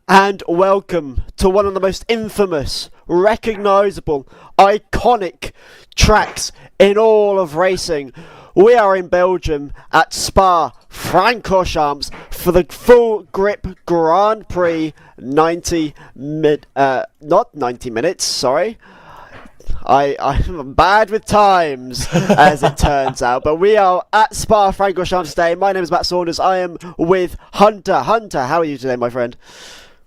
And welcome to one of the most infamous, recognisable, iconic tracks in all of racing. We are in Belgium at Spa-Francorchamps for the full grip Grand Prix not 90 minutes, sorry. I'm bad with times, as it turns out. But we are at Spa-Francorchamps today. My name is Matt Saunders. I am with Hunter. Hunter, how are you today, my friend?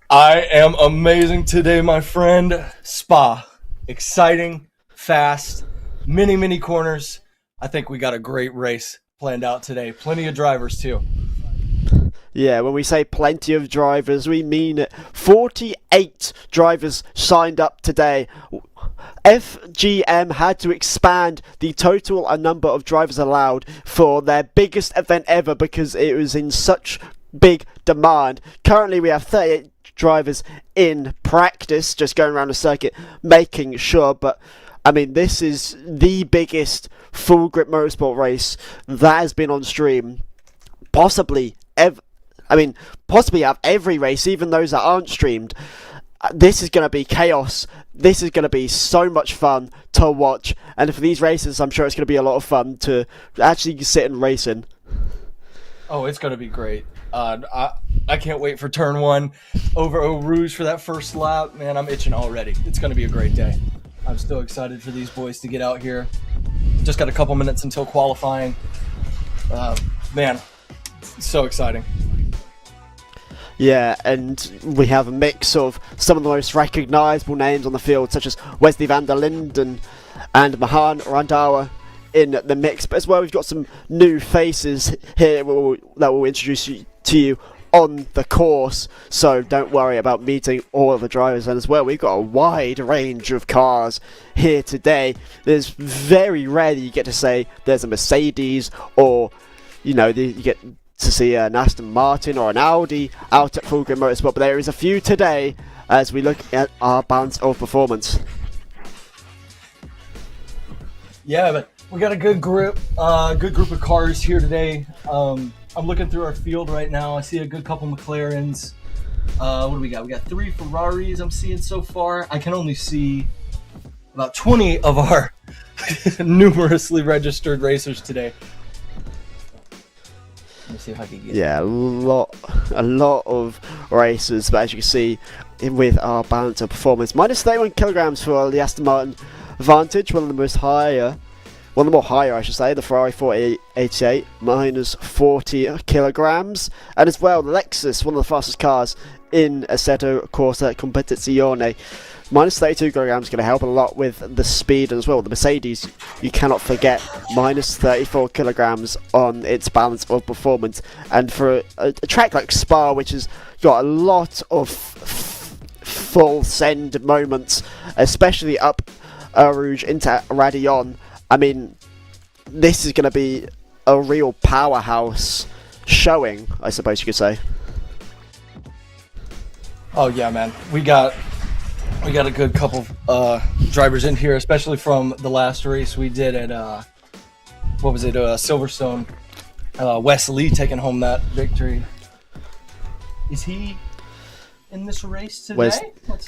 I am amazing today, my friend. Spa. Exciting, fast, many corners. I think we got a great race planned out today. Plenty of drivers, too. Yeah, when we say plenty of drivers, we mean it. 48 drivers signed up today. FGM had to expand the total number of drivers allowed for their biggest event ever because it was in such big demand. Currently, we have 38 drivers in practice, just going around the circuit, making sure. But I mean, this is the biggest full grip motorsport race that has been on stream, possibly ever. Possibly out of every race, even those that aren't streamed. This is going to be chaos. This is going to be so much fun to watch. And for these races, I'm sure it's going to be a lot of fun to actually sit and race in. Oh, it's going to be great. I can't wait for turn one over Eau Rouge for that first lap. Man, I'm itching already. It's going to be a great day. I'm still excited for these boys to get out here. Just got a couple minutes until qualifying. Man, so exciting. Yeah, and we have a mix of some of the most recognisable names on the field, such as Wesley van der Linden and Mahan Randhawa in the mix. But as well, we've got some new faces here that will introduce you to you on the course. So don't worry about meeting all of the drivers. And as well, we've got a wide range of cars here today. There's very rarely you get to say there's a Mercedes or, you get to see an Aston Martin or an Audi out at Full Grip Motorsport, but there is a few today as we look at our balance of performance. Yeah, but we got a good group of cars here today. I'm looking through our field right now. I see a good couple McLarens. What do we got? We got 3 Ferraris I'm seeing so far. I can only see about 20 of our numerously registered racers today. Let me see if I can get a lot of races, but as you can see with our balance of performance, minus 31 kilograms for the Aston Martin Vantage, one of the more higher, I should say, the Ferrari 488, minus 40 kilograms, and as well the Lexus, one of the fastest cars in Assetto Corsa Competizione, minus 32 kilograms, going to help a lot with the speed. And as well the Mercedes, you cannot forget, minus 34 kilograms on its balance of performance. And for a track like Spa, which has got a lot of full send moments, especially up Eau Rouge into Radion, I mean, this is going to be a real powerhouse showing, I suppose you could say. Oh yeah, man, we got a good couple drivers in here, especially from the last race we did at Silverstone. Wes Lee taking home that victory. Is he in this race today?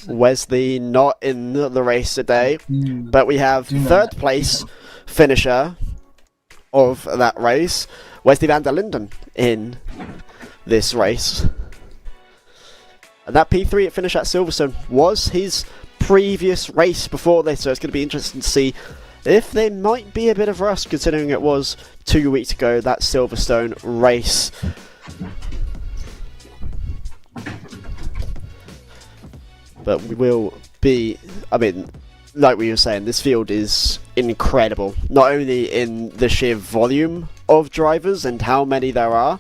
Wesley not in the race today, but we have third place finisher of that race, Wesley van der Linden, in this race. And that P3 finish at Silverstone was his previous race before this, so it's going to be interesting to see if there might be a bit of rust, considering it was 2 weeks ago, that Silverstone race. But we will be, like we were saying, this field is incredible, not only in the sheer volume of drivers and how many there are,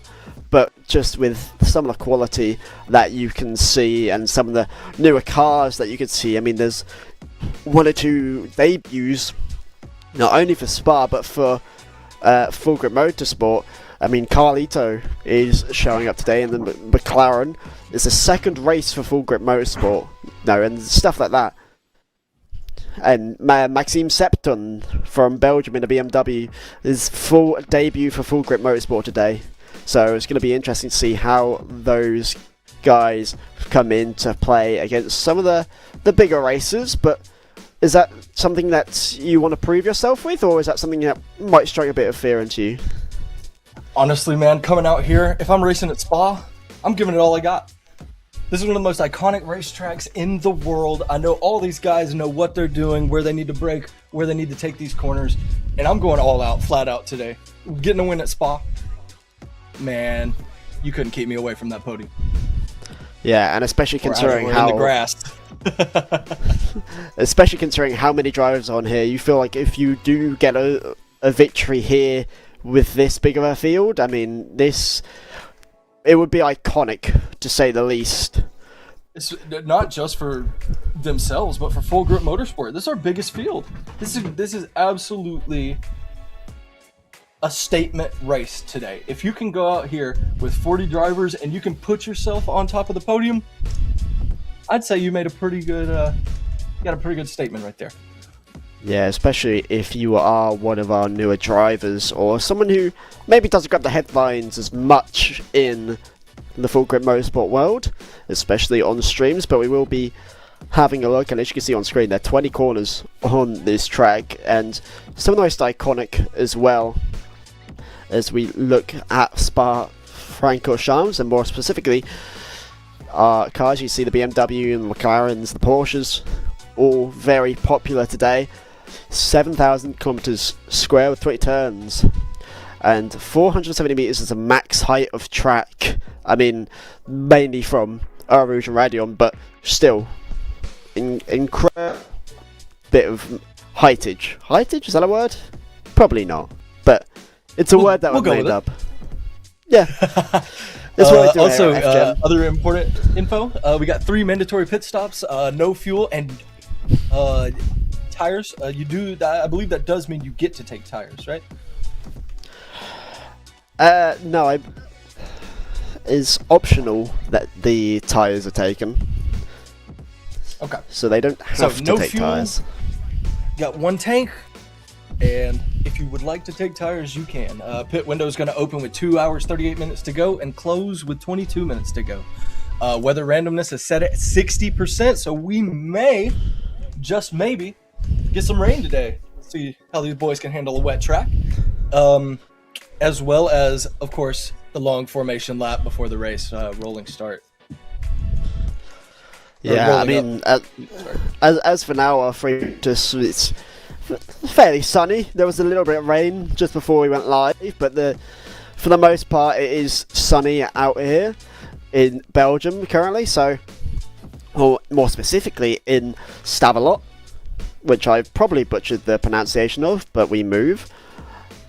but just with some of the quality that you can see and some of the newer cars that you can see. I mean, there's 1 or 2 debuts, not only for Spa, but for Full Grip Motorsport. I mean, Carlito is showing up today in the McLaren. It's the second race for Full Grip Motorsport. And stuff like that. And Maxime Septon from Belgium in a BMW is full debut for Full Grip Motorsport today. So it's going to be interesting to see how those guys come in to play against some of the bigger racers, but is that something that you want to prove yourself with, or is that something that might strike a bit of fear into you? Honestly, man, coming out here, if I'm racing at Spa, I'm giving it all I got. This is one of the most iconic racetracks in the world. I know all these guys know what they're doing, where they need to brake, where they need to take these corners, and I'm going all out, flat out today. Getting a win at Spa, man, you couldn't keep me away from that podium. Yeah, and especially considering in how the grass. especially considering how many drivers are on here, you feel like if you do get a victory here with this big of a field, I mean, it would be iconic, to say the least. It's not just for themselves, but for full Grip Motorsport. This is our biggest field. This is absolutely a statement race today. If you can go out here with 40 drivers and you can put yourself on top of the podium, I'd say you made a pretty good, got a pretty good statement right there. Yeah, especially if you are one of our newer drivers, or someone who maybe doesn't grab the headlines as much in the full Grip Motorsport world, especially on streams, but we will be having a look, and as you can see on screen, there are 20 corners on this track, and some of the most iconic as well, as we look at Spa-Francorchamps, and more specifically, cars. You see the BMW and the McLarens, the Porsches, all very popular today. 7,000 kilometers square with 20 turns, and 470 meters is the max height of track. I mean, mainly from Eau Rouge and Raidillon, but still, incredible bit of heightage. Heightage, is that a word? Probably not, but it's a word that was made up. Yeah. That's what I do also, here at other important info, we got 3 mandatory pit stops, no fuel, and tires. You do that. I believe that does mean you get to take tires, right? No, it's optional that the tires are taken. Okay. So they don't have to no take fuel, tires. Got 1 tank, and if you would like to take tires, you can. Pit window is going to open with 2 hours, 38 minutes to go, and close with 22 minutes to go. Weather randomness is set at 60%, so we may, just maybe, get some rain today. See how these boys can handle a wet track. As well as, of course, the long formation lap before the race, rolling start. Yeah, I mean, as for now, our free it's fairly sunny. There was a little bit of rain just before we went live, but for the most part, it is sunny out here in Belgium currently. So, or more specifically in Stavelot, which I've probably butchered the pronunciation of, but we move.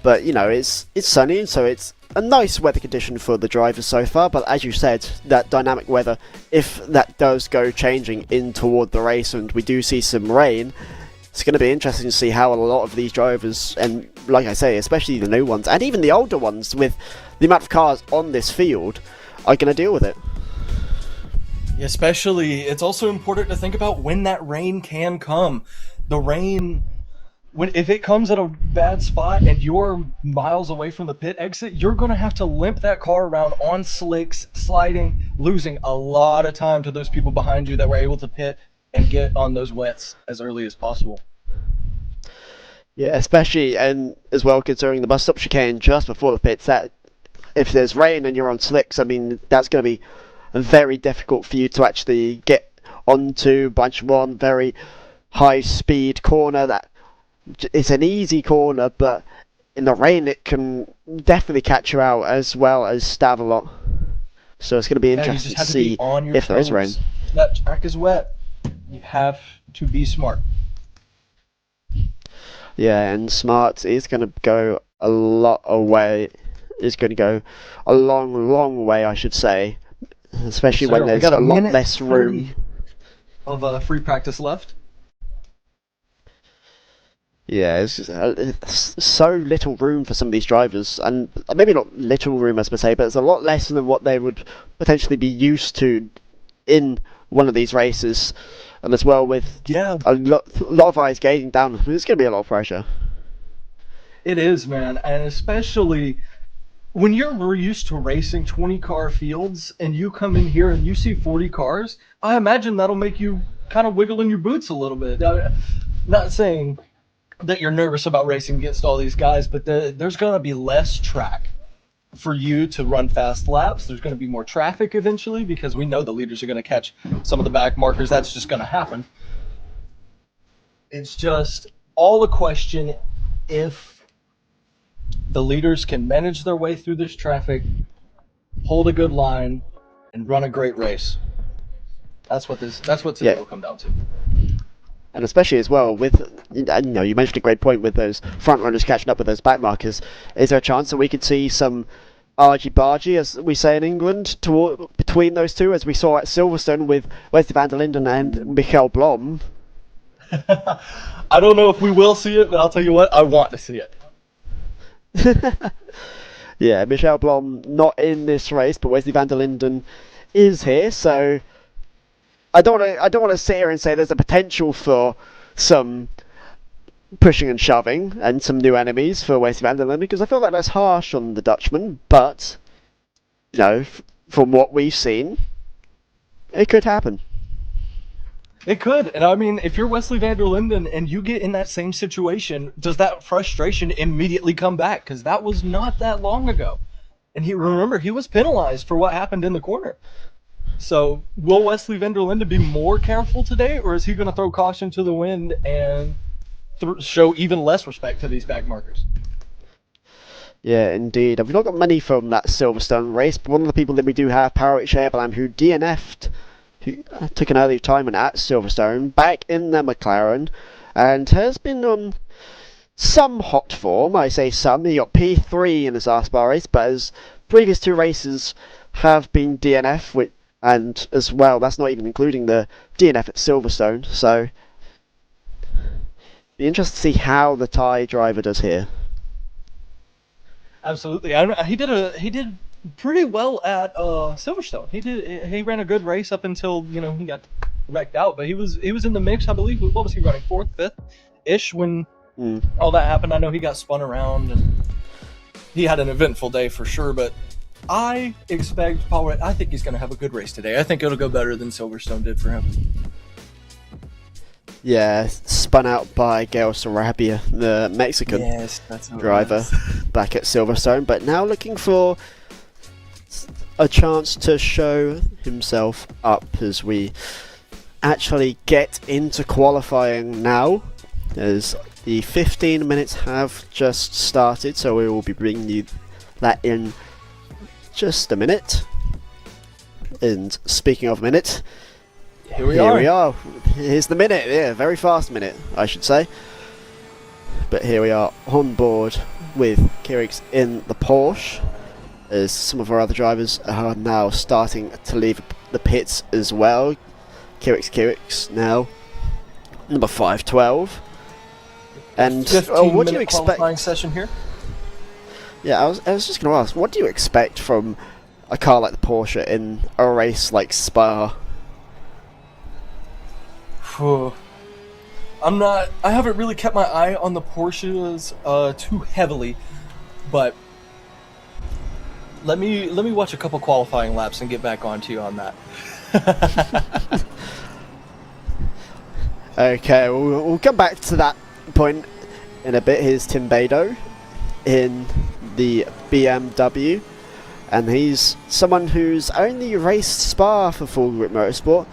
But you know, it's sunny, so it's a nice weather condition for the drivers so far. But as you said, that dynamic weather, if that does go changing in toward the race and we do see some rain, it's going to be interesting to see how a lot of these drivers, and like I say, especially the new ones and even the older ones, with the amount of cars on this field, are going to deal with it. Especially, it's also important to think about when that rain can come. The rain, if it comes at a bad spot and you're miles away from the pit exit, you're going to have to limp that car around on slicks, sliding, losing a lot of time to those people behind you that were able to pit and get on those wets as early as possible. Yeah, especially, and as well considering the bus stop chicane just before the pits, that if there's rain and you're on slicks, I mean, that's going to be very difficult for you to actually get onto bunch one very high speed corner. That it's an easy corner, but in the rain it can definitely catch you out, as well as Stavelot. So it's going to be interesting to see if there is rain. That track is wet. You have to be smart. Yeah, and smart is going to go a lot away. Is going to go a long way, I should say, especially when there's a lot less room of free practice left. Yeah, it's just, so little room for some of these drivers, and maybe not little room as per se, but it's a lot less than what they would potentially be used to in one of these races, and as well with a lot of eyes gazing down, it's going to be a lot of pressure. It is, man, and especially when you're used to racing 20 car fields and you come in here and you see 40 cars, I imagine that'll make you kind of wiggle in your boots a little bit. Not saying that you're nervous about racing against all these guys, but there's going to be less track for you to run fast laps. There's going to be more traffic eventually because we know the leaders are going to catch some of the back markers. That's just going to happen. It's just all a question if the leaders can manage their way through this traffic, hold a good line, and run a great race. That's what today will come down to. And especially as well with, you mentioned a great point with those front runners catching up with those back markers. Is there a chance that we could see some argy-bargy, as we say in England, between those two, as we saw at Silverstone with Wesley van der Linden and Michael Blom? I don't know if we will see it, but I'll tell you what, I want to see it. Yeah, Michael Blom not in this race, but Wesley van der Linden is here, so I don't want to sit here and say there's a potential for some pushing and shoving and some new enemies for Wesley van der Linden, because I feel like that's harsh on the Dutchman, but from what we've seen, it could happen. It could, and I mean, if you're Wesley van der Linden and you get in that same situation, does that frustration immediately come back? Because that was not that long ago. And he was penalized for what happened in the corner. So will Wesley van der Linden be more careful today, or is he going to throw caution to the wind and show even less respect to these back markers? Yeah, indeed. We've not got many from that Silverstone race, but one of the people that we do have, Power-Rich Airbalam, who DNF'd, who took an early retirement at Silverstone, back in the McLaren, and has been on some hot form. I say some. He got P3 in his last bar race, but his previous two races have been DNF, and as well, that's not even including the DNF at Silverstone, so be interested to see how the Thai driver does here. Absolutely. He did pretty well at Silverstone. He ran a good race up until he got wrecked out, but he was in the mix, I believe. What was he running, 4th, 5th ish when all that happened? I know he got spun around and he had an eventful day for sure, but I expect I think he's going to have a good race today. I think it'll go better than Silverstone did for him. Yeah, spun out by Gael Sarabia, the Mexican driver, back at Silverstone, but now looking for a chance to show himself up as we actually get into qualifying now, as the 15 minutes have just started, so we will be bringing you that in just a minute. And speaking of minute, here we are. Here's the minute. Yeah, very fast minute, I should say. But here we are on board with Kyrix in the Porsche, as some of our other drivers are now starting to leave the pits as well. Kyrix now number 512. And what do you expect? Qualifying session here. Yeah, I was just going to ask, what do you expect from a car like the Porsche in a race like Spa? I haven't really kept my eye on the Porsches too heavily, but let me watch a couple qualifying laps and get back onto you on that. Okay, we'll come back to that point in a bit. Here's Tim Bedo in the BMW, and he's someone who's only raced Spa for full Grip Motorsport.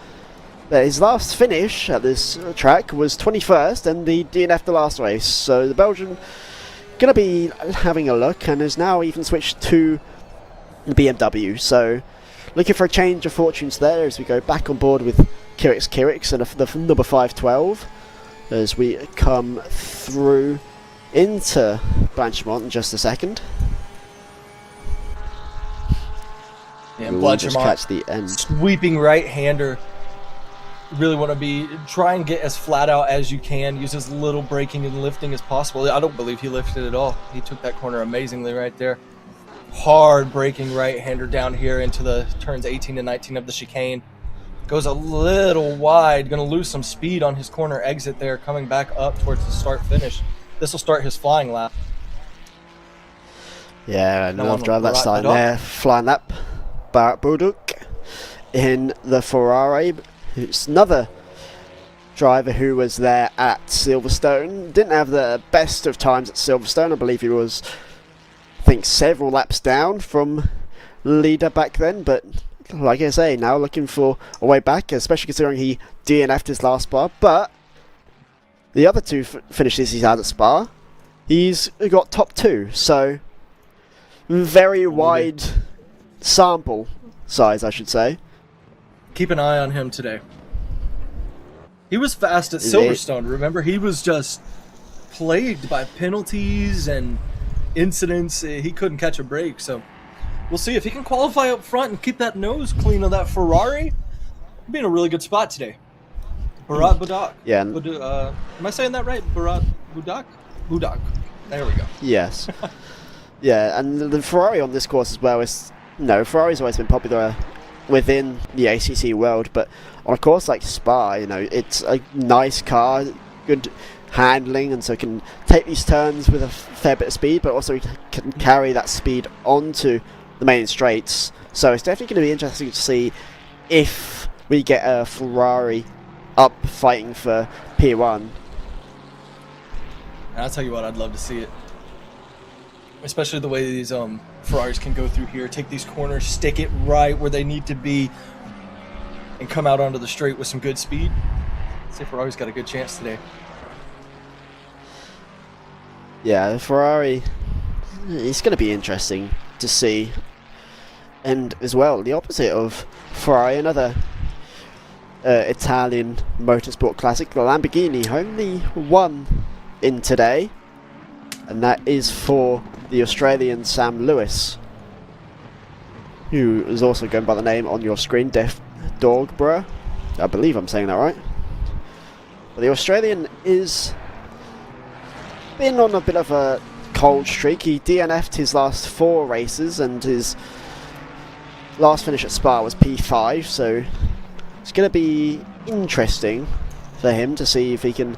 His last finish at this track was 21st, and he DNF'd the last race. So the Belgian going to be having a look, and has now even switched to the BMW. So looking for a change of fortunes there as we go back on board with Kyrix and the number 512 as we come through into Blanchimont in just a second. Yeah, we'll just catch the end. Sweeping right-hander. Really want to try and get as flat out as you can, use as little braking and lifting as possible. I don't believe he lifted at all. He took that corner amazingly right there. Hard braking right-hander down here into the turns 18 and 19 of the chicane. Goes a little wide, going to lose some speed on his corner exit there, coming back up towards the start-finish. This will start his flying lap. Yeah, No another one driver that's will starting wrap it up. there, flying that. Bart Buduk in the Ferrari. It's another driver who was there at Silverstone. Didn't have the best of times at Silverstone. I believe he was, I think, several laps down from leader back then. But like I say, now looking for a way back, especially considering he DNF'd his last Spa. But the other two finishes he's had at Spa, he's got top 2. So very wide sample size, I should say. Keep an eye on him today. He was fast at Is Silverstone. Remember, he was just plagued by penalties and incidents. He couldn't catch a break. So we'll see if he can qualify up front and keep that nose clean of that Ferrari. He'll be in a really good spot today. Barat Budak. Yeah. Am I saying that right? Barat Budak? Budak. There we go. Yes. Yeah, and the Ferrari on this course as well is, Ferrari's always been popular within the ACC world, but on a course like Spa, it's a nice car, good handling, and so it can take these turns with a fair bit of speed, but also can carry that speed onto the main straights. So it's definitely going to be interesting to see if we get a Ferrari up fighting for P1. And I'll tell you what, I'd love to see it. Especially the way these Ferraris can go through here, take these corners, stick it right where they need to be, and come out onto the straight with some good speed. I'd say Ferrari's got a good chance today. Yeah, the Ferrari, it's going to be interesting to see. And as well, the opposite of Ferrari, another Italian motorsport classic, the Lamborghini, only one in today, and that is for the Australian Sam Lewis, who is also going by the name on your screen, Def Dogborough. I believe I'm saying that right. But the Australian is been on a bit of a cold streak. He DNF'd his last 4 races, and his last finish at Spa was P5, so it's going to be interesting for him to see if he can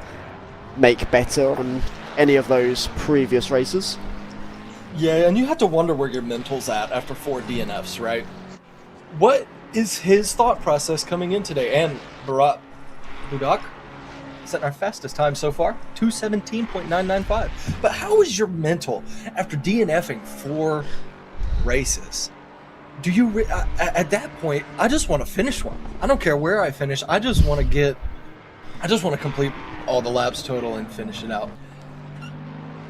make better on any of those previous races. Yeah, and you have to wonder where your mental's at after 4 DNFs, right? What is his thought process coming in today? And Barat Budak setting our fastest time so far, 2:17.995. But how is your mental after DNFing 4 races? Do you at that point? I just want to finish one. I don't care where I finish. I just want to complete all the laps total and finish it out.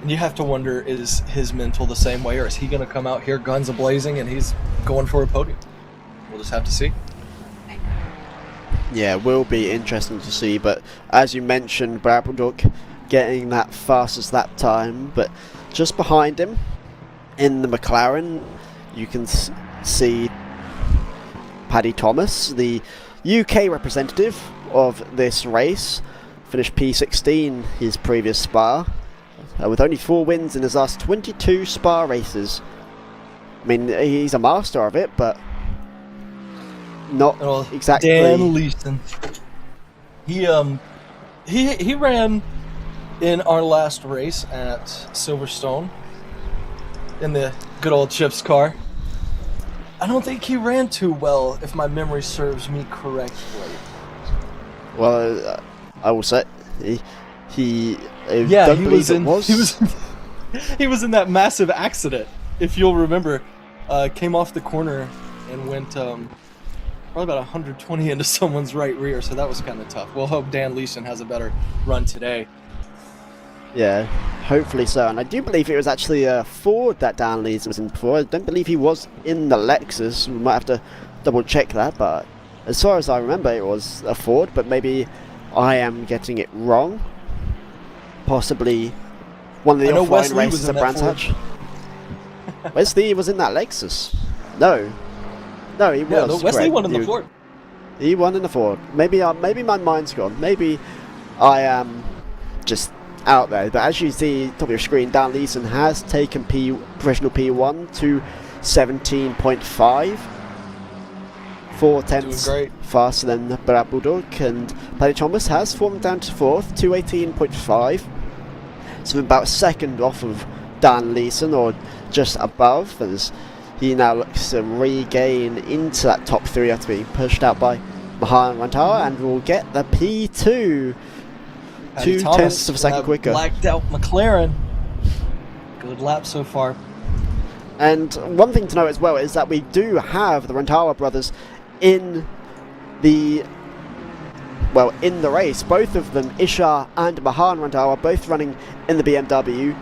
And you have to wonder, is his mental the same way, or is he going to come out here guns a-blazing and he's going for a podium? We'll just have to see. Yeah, it will be interesting to see, but as you mentioned, Brabenduk getting that fastest lap time, but just behind him in the McLaren, you can see Paddy Thomas, the UK representative of this race, finished P16 his previous Spa, with only 4 wins in his last 22 Spa races. I mean, he's a master of it, but not exactly. Dan Leeson. He ran in our last race at Silverstone in the good old Chip's car. I don't think he ran too well, if my memory serves me correctly. Well, I will say he was in that massive accident, if you'll remember. Came off the corner and went probably about 120 into someone's right rear, so that was kind of tough. We'll hope Dan Leeson has a better run today. Yeah, hopefully so. And I do believe it was actually a Ford that Dan Leeson was in before. I don't believe he was in the Lexus. We might have to double check that, but as far as I remember, it was a Ford, but maybe I am getting it wrong. Possibly one of the offline races at Brands Hatch. Wesley was in that Lexus. No, he was. No, Wesley correct. won in the Ford. He won in the Ford. Maybe my mind's gone. Maybe I am just out there. But as you see top of your screen, Dan Leeson has taken professional P1 to 17.5. 4 tenths faster than Barat Buduk, and Paddy Thomas has fallen down to 4th, 218.5. So about a second off of Dan Leeson, or just above, as he now looks to regain into that top 3 after being pushed out by Mahan Ranthawa, and will get the P2. Paddy 2 Thomas, tenths of a second that quicker. Blacked out McLaren. Good lap so far. And one thing to note as well is that we do have the Ranthawa brothers in the race. Both of them, Ishar and Mahan Ranthawa, both running in the BMW.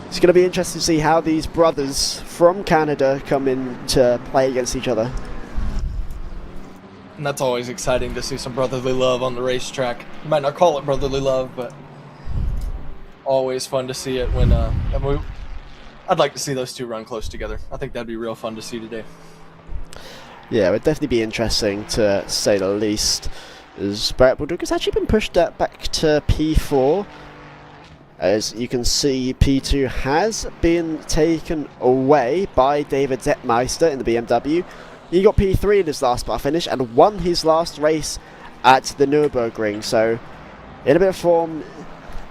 It's going to be interesting to see how these brothers from Canada come in to play against each other. And that's always exciting to see some brotherly love on the racetrack. You might not call it brotherly love, but always fun to see it when I'd like to see those two run close together. I think that'd be real fun to see today. Yeah, it would definitely be interesting to say the least. As Barrett Bulldog has actually been pushed back to P4. As you can see, P2 has been taken away by David Zetmeister in the BMW. He got P3 in his last bar finish and won his last race at the Nürburgring. So, in a bit of form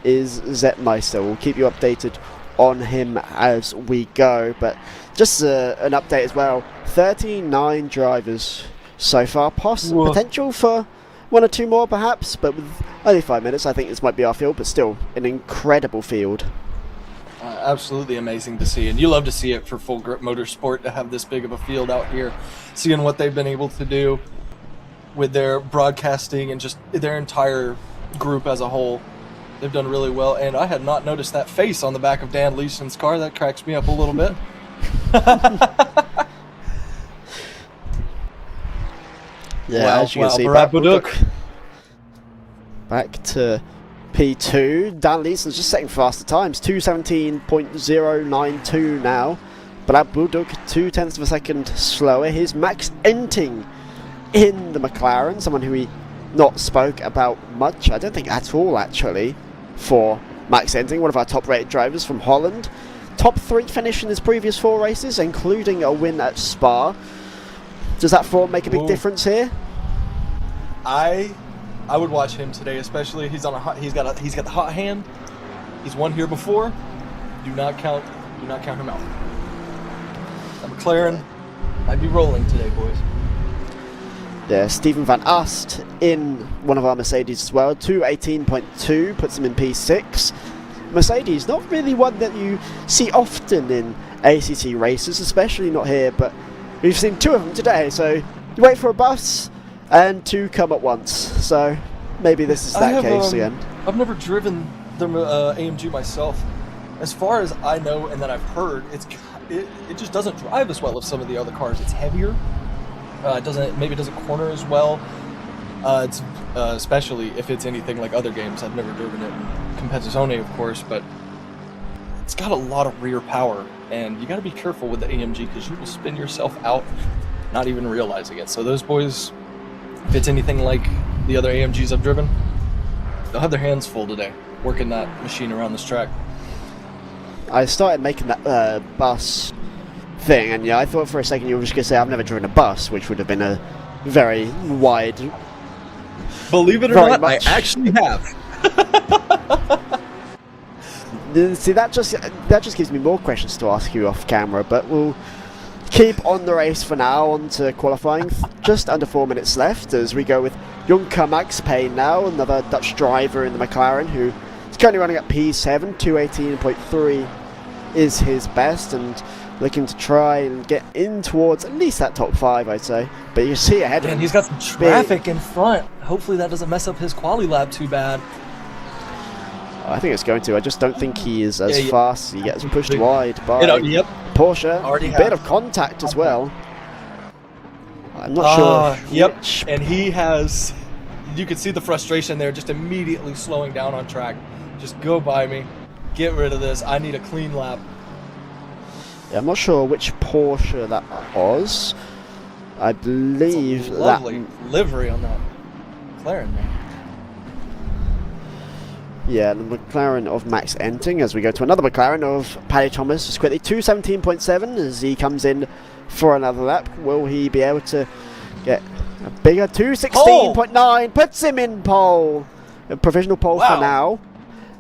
is Zetmeister. We'll keep you updated on him as we go. But just an update as well. 39 drivers so far. Potential for 1 or 2 more perhaps, but with only 5 minutes, I think this might be our field, but still an incredible field. Absolutely amazing to see, and you love to see it for full Grip Motorsport to have this big of a field out here, seeing what they've been able to do with their broadcasting and just their entire group as a whole. They've done really well, and I had not noticed that face on the back of Dan Leeson's car. That cracks me up a little bit. Yeah, as you can see, back to P2. Dan Leeson's just setting faster times, 2:17.092 now. Brad Bulldog 0.2 of a second slower. Here's Max Enting in the McLaren, someone who we not spoke about much, I don't think at all actually, for Max Enting, one of our top rated drivers from Holland. Top 3 finish in his previous 4 races, including a win at Spa. Does that form make a big difference here? I would watch him today, especially he's got the hot hand. He's won here before. Do not count him out. That McLaren might be rolling today, boys. Yeah, Stephen Van Ast in one of our Mercedes as well. 2:18.2 puts him in P6. Mercedes, not really one that you see often in ACT races, especially not here, but we've seen 2 of them today, so you wait for a bus and 2 come at once, so maybe this is that case again. I've never driven the AMG myself. As far as I know and that I've heard, it just doesn't drive as well as some of the other cars. It's heavier. It doesn't corner as well. It's especially if it's anything like other games. I've never driven it in Competizione, of course, but it's got a lot of rear power, and you got to be careful with the AMG because you will spin yourself out, not even realizing it. So those boys, if it's anything like the other AMGs I've driven, they'll have their hands full today working that machine around this track. I started making that bus thing, and yeah, I thought for a second you were just going to say I've never driven a bus, which would have been a very wide... Believe it or not, I actually have. See, that just gives me more questions to ask you off camera, but we'll keep on the race for now, on to qualifying. Just under 4 minutes left as we go with Jonker Max Payne now, another Dutch driver in the McLaren who is currently running at P7, 2:18.3 is his best, and looking to try and get in towards at least that top 5, I'd say. But you see ahead. And he's got some traffic in front. Hopefully that doesn't mess up his quali lap too bad. I think it's going to. I just don't think he is as fast. He gets pushed wide by Porsche. A bit of contact as well. I'm not sure. Yep. And he has... You can see the frustration there, just immediately slowing down on track. Just go by me. Get rid of this. I need a clean lap. Yeah, I'm not sure which Porsche that was. I believe that... Lovely livery on that McLaren there. Yeah, the McLaren of Max Enting, as we go to another McLaren of Paddy Thomas, just quickly, 2:17.7 as he comes in for another lap. Will he be able to get a bigger 2:16.9? Puts him in pole. A provisional pole for now,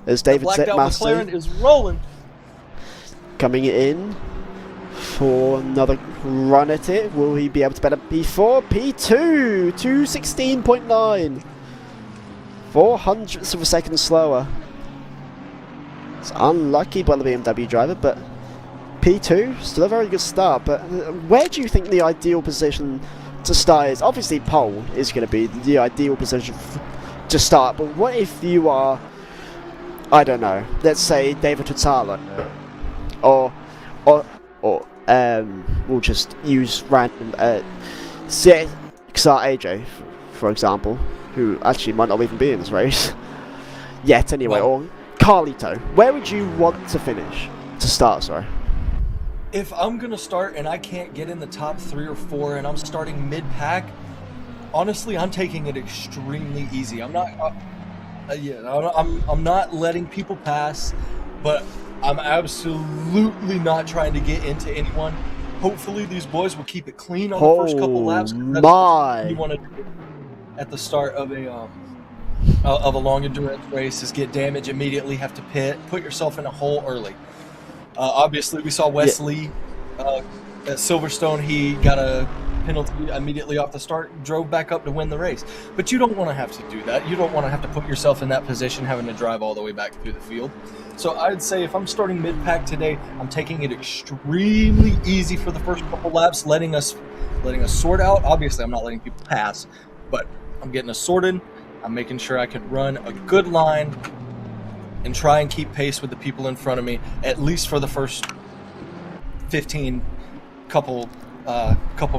as David Zetmeister McLaren is rolling. coming in for another run at it. Will he be able to better P4? P2, 216.9. 0.04 of a second slower. It's unlucky by the BMW driver, but P2, still a very good start. But where do you think the ideal position to start is? Obviously pole is going to be the ideal position to start, but what if you are, I don't know, let's say David Tutalo, or we'll just use random CXR AJ, for example, who actually might not even be in this race yet anyway, or Carlito. Where would you want to finish? To start, sorry. If I'm going to start and I can't get in the top 3 or 4 and I'm starting mid-pack, honestly, I'm taking it extremely easy. I'm not I'm not letting people pass, but I'm absolutely not trying to get into anyone. Hopefully these boys will keep it clean on the first couple laps. That's what you want to do at the start of a long endurance race, is get damage immediately, have to pit, put yourself in a hole early. Obviously, we saw Wesley at Silverstone. He got a penalty immediately off the start, drove back up to win the race. But you don't want to have to do that. You don't want to have to put yourself in that position, having to drive all the way back through the field. So I'd say if I'm starting mid-pack today, I'm taking it extremely easy for the first couple laps, letting us sort out. Obviously, I'm not letting people pass, but I'm getting us sorted. I'm making sure I can run a good line and try and keep pace with the people in front of me, at least for the first 15 couple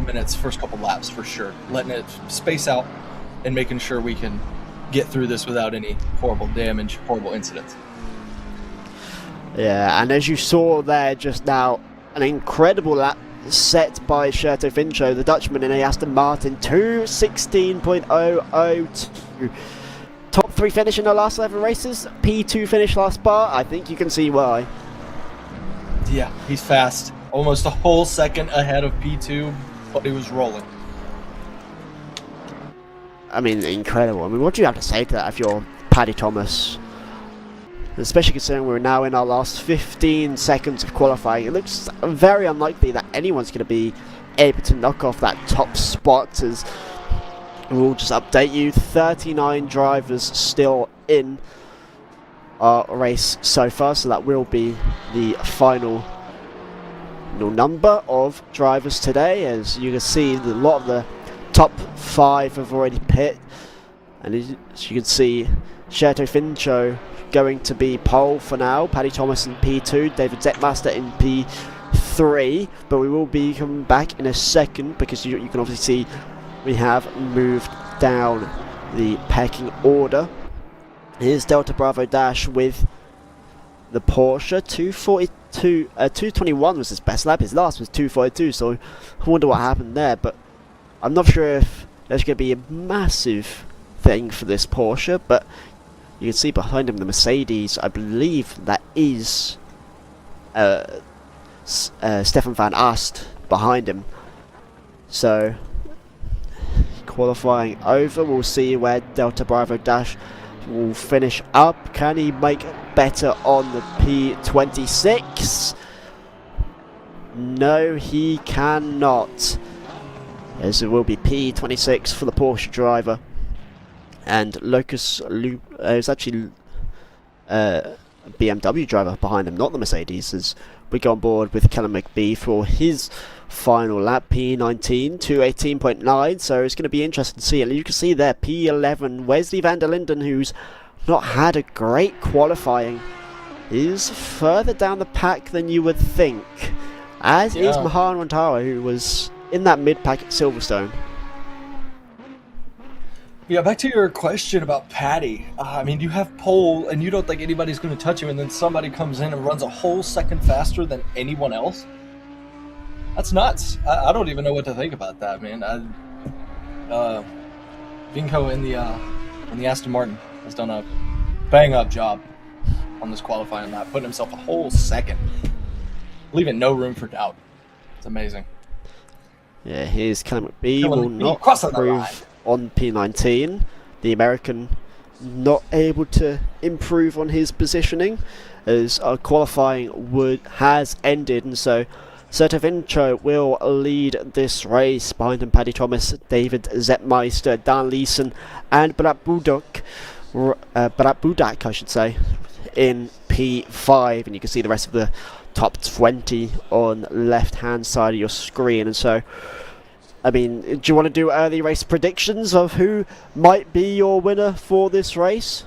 minutes, first couple laps for sure. Letting it space out and making sure we can get through this without any horrible damage, horrible incidents. Yeah, and as you saw there just now, an incredible lap set by Certo Fincho, the Dutchman in a Aston Martin, 2:16.002. Top 3 finish in the last 11 races, P2 finish last spot. I think you can see why. Yeah, he's fast. Almost a whole second ahead of P2, but he was rolling. I mean, incredible. I mean, what do you have to say to that if you're Paddy Thomas? Especially considering we're now in our last 15 seconds of qualifying. It looks very unlikely that anyone's going to be able to knock off that top spot, as we'll just update you, 39 drivers still in our race so far, so that will be the final number of drivers today. As you can see, a lot of the top 5 have already pit, and as you can see, Certo Fincho going to be pole for now, Paddy Thomas in P2, David Zetmaster in P3, but we will be coming back in a second, because you can obviously see we have moved down the pecking order. Here's Delta Bravo Dash with the Porsche, 221 was his best lap, his last was 242, so I wonder what happened there, but I'm not sure if there's going to be a massive thing for this Porsche, but you can see behind him the Mercedes. I believe that is Stefan van Ast behind him. So qualifying over, we'll see where Delta Bravo Dash will finish up. Can he make better on the P26? No, he cannot, as it will be P26 for the Porsche driver. And Lucas is actually a BMW driver behind him, not the Mercedes, as we go on board with Kellen McBee for his final lap, P19, 218.9, so it's going to be interesting to see. And you can see there, P11, Wesley van der Linden, who's not had a great qualifying, is further down the pack than you would think, as is Mahan Rantara, who was in that mid-pack at Silverstone. Yeah, back to your question about Paddy. I mean, you have pole, and you don't think anybody's going to touch him, and then somebody comes in and runs a whole second faster than anyone else? That's nuts. I don't even know what to think about that, man. Vinko in the Aston Martin has done a bang-up job on this qualifying lap, putting himself a whole second, leaving no room for doubt. It's amazing. Yeah, here's Kellen McBee, will not improve on P19. The American not able to improve on his positioning, as qualifying has ended, and so Serta Vinci will lead this race. Behind him, Paddy Thomas, David Zetmeister, Dan Leeson, and Brat Budak, I should say, in P5, and you can see the rest of the top 20 on left hand side of your screen. And so, I mean, do you want to do early race predictions of who might be your winner for this race?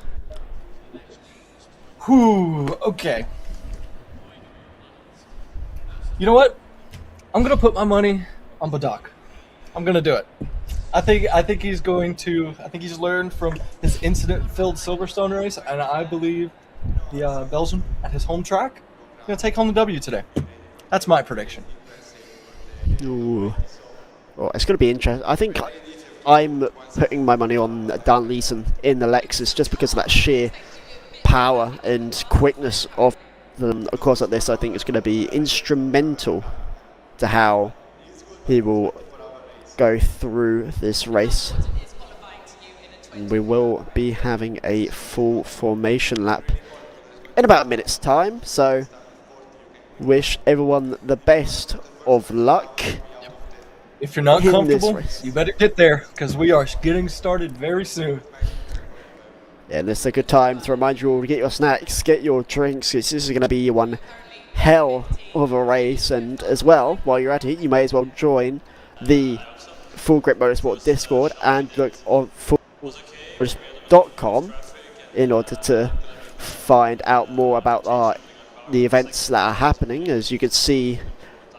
Okay. You know what? I'm gonna put my money on Budak. I'm gonna do it. I think he's going to. I think he's learned from his incident-filled Silverstone race, and I believe the Belgian at his home track is gonna take home the W today. That's my prediction. Ooh. Well, it's going to be interesting. I think I'm putting my money on Dan Leeson in the Lexus just because of that sheer power and quickness of them. Of course, like this, I think it's going to be instrumental to how he will go through this race. And we will be having a full formation lap in about a minute's time, so wish everyone the best of luck. If you're not comfortable, you better get there, because we are getting started very soon. Yeah, and this is a good time to remind you all to get your snacks, get your drinks. This is going to be one hell of a race, and as well, while you're at it, you may as well join the Full Grip Motorsport Discord and look on fullgrip.com in order to find out more about the events that are happening. As you can see,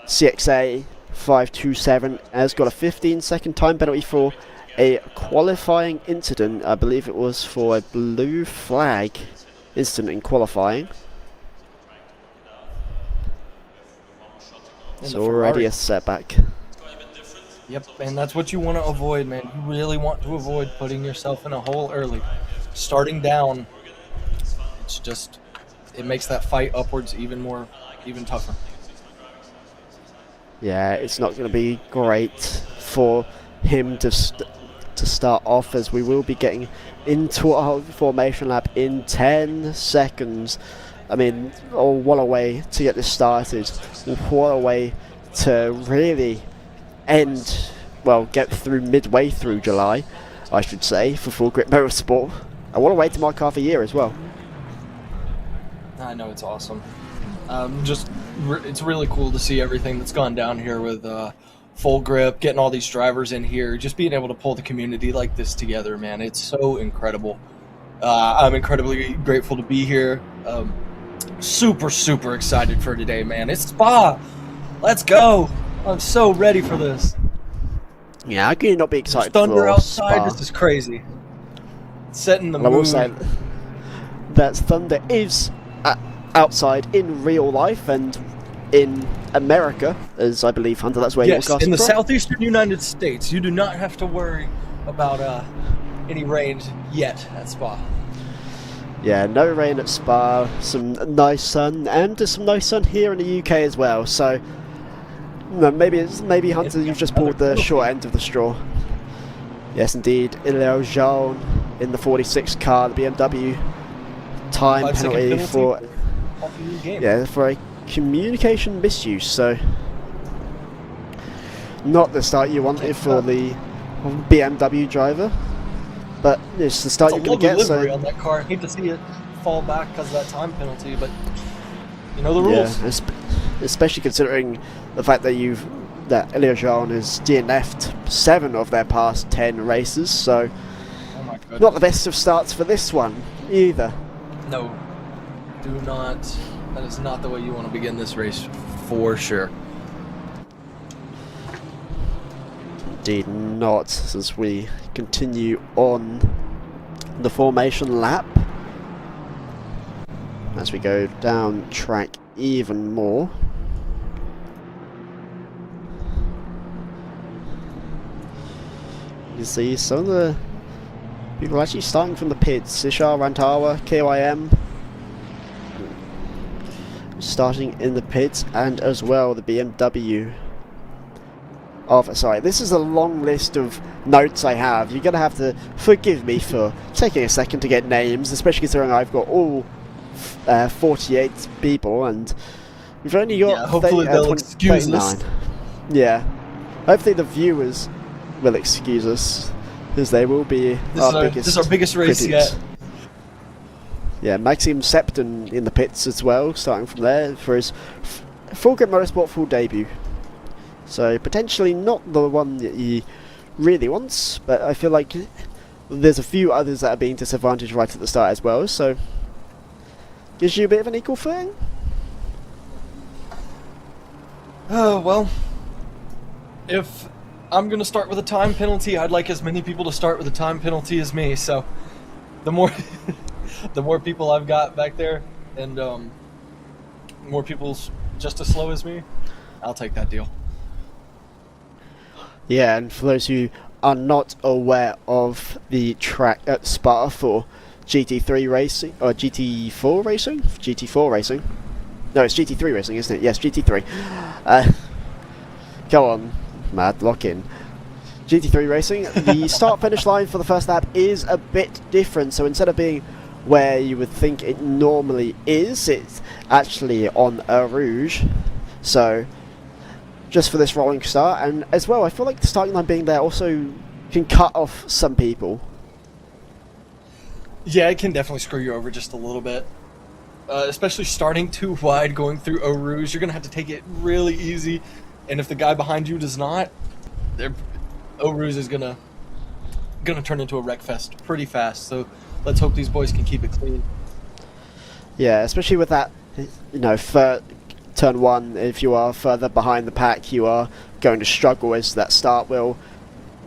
CXA 527 has got a 15-second time penalty for a qualifying incident. I believe it was for a blue flag incident in qualifying. It's already a setback. Yep, and that's what you want to avoid, man. You really want to avoid putting yourself in a hole early. Starting down, it's just, it makes that fight upwards even tougher. Yeah, it's not going to be great for him to start off, as we will be getting into our formation lap in 10 seconds. I mean, what a way to get this started. What a way to really get through midway through July, I should say, for Full Grip Motorsport. And what a way to mark half a year as well. I know, it's awesome. It's really cool to see everything that's gone down here with Full Grip, getting all these drivers in here, just being able to pull the community like this together, man. It's so incredible. I'm incredibly grateful to be here. Super excited for today, man. It's Spa. Let's go. I'm so ready for this. Yeah, how can you not be excited There's thunder for outside. Spa? This is crazy. Setting the mood. I will say that thunder is outside in real life and in America, as I believe, Hunter, that's where you're casting in the from. southeastern United States. You do not have to worry about any rain yet at Spa. Yeah, no rain at Spa, some nice sun, and some nice sun here in the UK as well. So, no, maybe Hunter, you've just pulled the short end of the straw. Yes, indeed, Ilio Jean in the 46 car, the BMW time penalty for a communication misuse. So, not the start you wanted for the BMW driver. But it's the start you're going to get. So on that car, I hate to see it fall back because of that time penalty, but you know the rules. Yeah, especially considering the fact that Ilio Jean has DNF'd 7 of their past 10 races. So, not the best of starts for this one either. No, do not. That is not the way you want to begin this race, for sure. Indeed not, as we continue on the formation lap, as we go down track even more. You see some of the people actually starting from the pits. Ishar, Rantawa, KYM starting in the pits, and as well the BMW. Sorry, this is a long list of notes I have. You're going to have to forgive me for taking a second to get names, especially considering I've got all 48 people, and we've only got hopefully they'll excuse us. Yeah, hopefully the viewers will excuse us, because they will be this is our biggest race critics. yet. Yeah, Maxime Septon in the pits as well, starting from there for his full Grip Motorsport full debut. So potentially not the one that he really wants, but I feel like there's a few others that are being disadvantaged right at the start as well, so gives you a bit of an equal footing. Oh, well, if I'm going to start with a time penalty, I'd like as many people to start with a time penalty as me, so the more the more people I've got back there, and more people just as slow as me, I'll take that deal. Yeah, and for those who are not aware of the track at Spa for GT3 racing, or GT4 racing? GT4 racing? No, it's GT3 racing, isn't it? Yes, GT3. Go on, Mad, lock in. GT3 racing, the start-finish line for the first lap is a bit different, so instead of being where you would think it normally is, it's actually on Eau Rouge. So just for this rolling start, and as well I feel like the starting line being there also can cut off some people. Yeah, it can definitely screw you over just a little bit, especially starting too wide going through Eau Rouge. You're gonna have to take it really easy, and if the guy behind you does not, Eau Rouge is gonna turn into a wreck fest pretty fast. So let's hope these boys can keep it clean. Yeah, especially with that, you know, for turn one, if you are further behind the pack, you are going to struggle as that start will,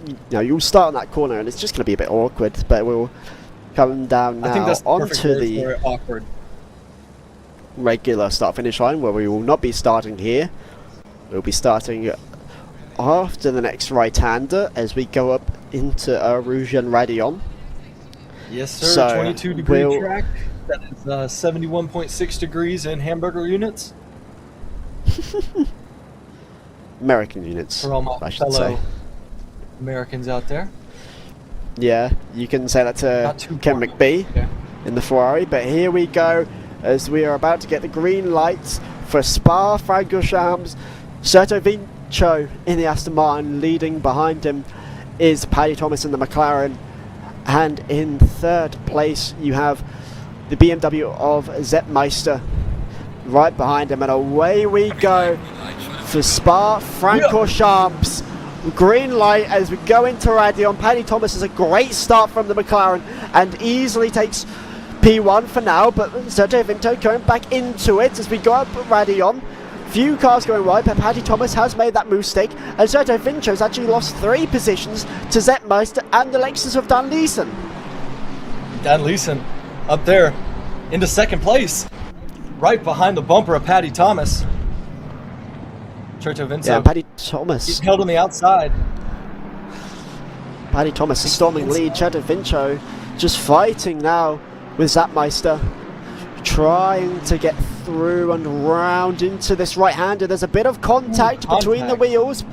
you know, you'll start on that corner and it's just going to be a bit awkward, but we'll come down now onto the awkward regular start-finish line, where we will not be starting here. We'll be starting after the next right-hander as we go up into Eau Rouge and Raidillon. Yes, sir. So 22-degree track. That is 71.6 degrees in hamburger units. American units, for all my I should fellow say. Americans out there. Yeah, you can say that to Ken McBee in the Ferrari, but here we go as we are about to get the green lights for Spa-Francorchamps. Sergio Vincio in the Aston Martin, leading behind him is Paddy Thomas in the McLaren, and in third place you have the BMW of Sepp Meister right behind him, and away we go for Spa-Francorchamps. Green light as we go into Raidillon. Paddy Thomas has a great start from the McLaren and easily takes P1 for now, but Sergio Vincio going back into it as we go up Raidillon. Few cars going wide, but Paddy Thomas has made that mistake, and Sergio Vincio has actually lost 3 positions to Sepp Meister and the Lexus of Dan Leeson. Dan Leeson up there into second place, right behind the bumper of Paddy Thomas. Sergio Vincio. Yeah, Paddy Thomas. He's held on the outside. Paddy Thomas is storming lead. Sergio Vincio just fighting now with Sepp Meister, trying to get through and round into this right-hander. There's a bit of contact between the wheels,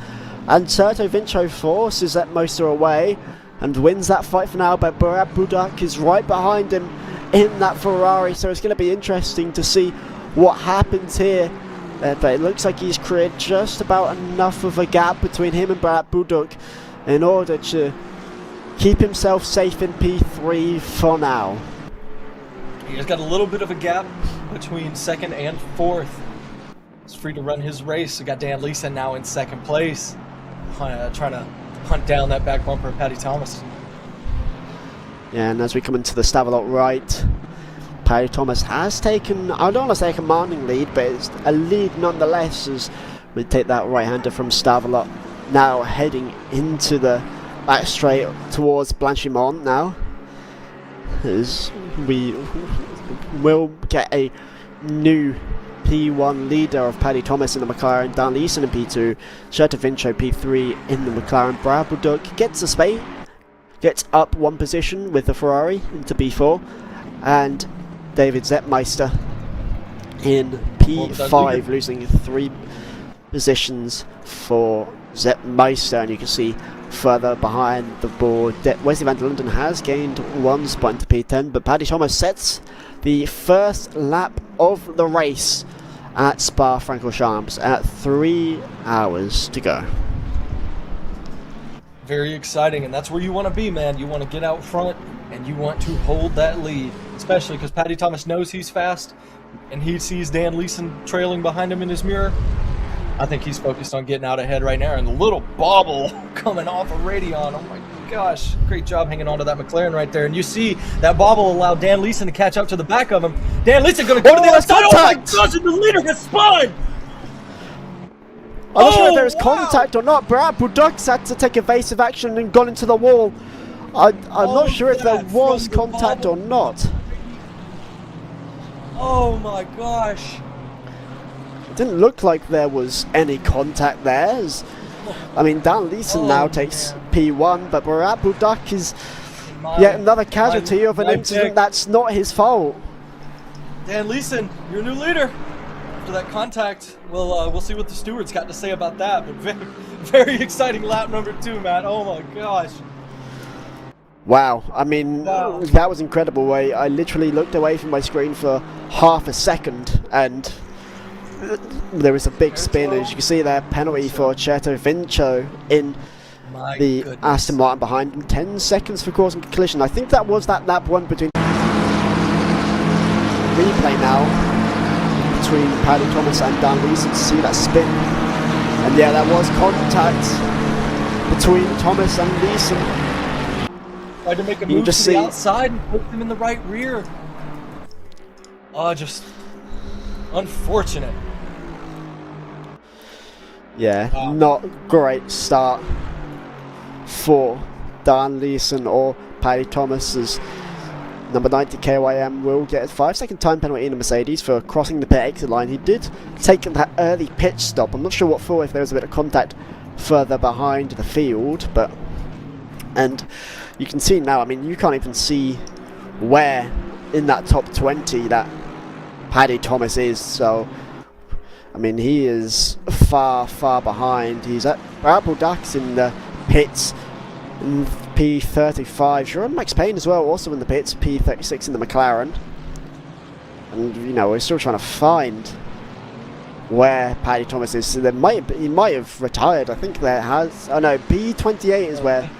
and Sergio Vincio forces Sepp Meister away and wins that fight for now, but Brad Budak is right behind him in that Ferrari, so it's going to be interesting to see what happens here. But it looks like he's created just about enough of a gap between him and Brad Budak in order to keep himself safe in P3 for now. He's got a little bit of a gap between second and fourth. He's free to run his race. We got Dan Leeson now in second place, trying to hunt down that back bumper of Paddy Thomas. Yeah, and as we come into the Stavelot right, Paddy Thomas has taken, I don't want to say a commanding lead, but it's a lead nonetheless as we take that right-hander from Stavelot, now heading into the back straight towards Blanchimont now, as we will get a new P1 leader of Paddy Thomas in the McLaren, Dan Leeson in P2, Sergio Vincio P3 in the McLaren. Brad Budak gets a space, gets up 1 position with the Ferrari into P4, and David Sepp Meister in P5, losing 3 positions for Sepp Meister, and you can see further behind the board. Wesley van der Linden has gained 1 spot into P10, but Paddy Thomas sets the first lap of the race at Spa-Francorchamps at 3 hours to go. Very exciting, and that's where you want to be, man. You want to get out front, and you want to hold that lead, especially because Paddy Thomas knows he's fast, and he sees Dan Leeson trailing behind him in his mirror. I think he's focused on getting out ahead right now, and the little bobble coming off of Radeon. Oh my gosh, great job hanging on to that McLaren right there. And you see that bobble allowed Dan Leeson to catch up to the back of him. Dan Leeson going to go to the other side. Oh my gosh, and the leader gets spun! I'm not sure if there was contact or not. Brad Buduk's had to take evasive action and gone into the wall. I'm not sure if there was contact or not. Oh my gosh. It didn't look like there was any contact there. I mean, Dan Leeson now takes P1, but Brad Buduk is yet another casualty of an incident that's not his fault. Dan Leeson, your new leader. After that contact, we'll see what the stewards got to say about that. But very, very exciting lap number 2, Matt. Oh my gosh. Wow, I mean, that was incredible. I literally looked away from my screen for half a second, and there was a big spin. As you can see there, penalty for Cheto Vincio in the Aston Martin behind him. 10 seconds for causing a collision. I think that was that lap 1 between... Replay now between Paddy Thomas and Dan Leeson to see that spin. And yeah, that was contact between Thomas and Leeson. Tried to make a move to the outside and put them in the right rear. Oh, just unfortunate. Yeah, not great start for Dan Leeson or Paddy Thomas, as number 90 KYM will get a 5-second time penalty in the Mercedes for crossing the pit exit line. He did take that early pitch stop. I'm not sure what for, if there was a bit of contact further behind the field, but... And you can see now, I mean, you can't even see where in that top 20 that Paddy Thomas is, so... I mean, he is far, far behind. He's at Brad Buduk's in the pits in P35. Sure, Max Payne as well, also in the pits, P36 in the McLaren. And, you know, we're still trying to find where Paddy Thomas is. So he might have retired. I think there has... Oh no, P28 is where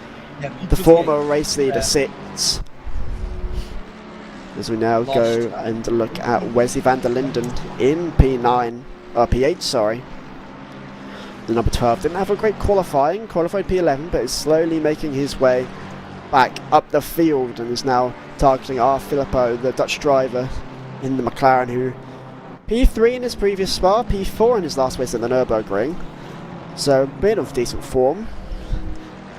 the former race leader sits. As we now go and look at Wesley van der Linden in P9. P8, sorry. The number 12 didn't have a great qualified P11, but is slowly making his way back up the field and is now targeting R. Filippo, the Dutch driver in the McLaren, who P3 in his previous Spa, P4 in his last race at the Nürburgring. So a bit of decent form,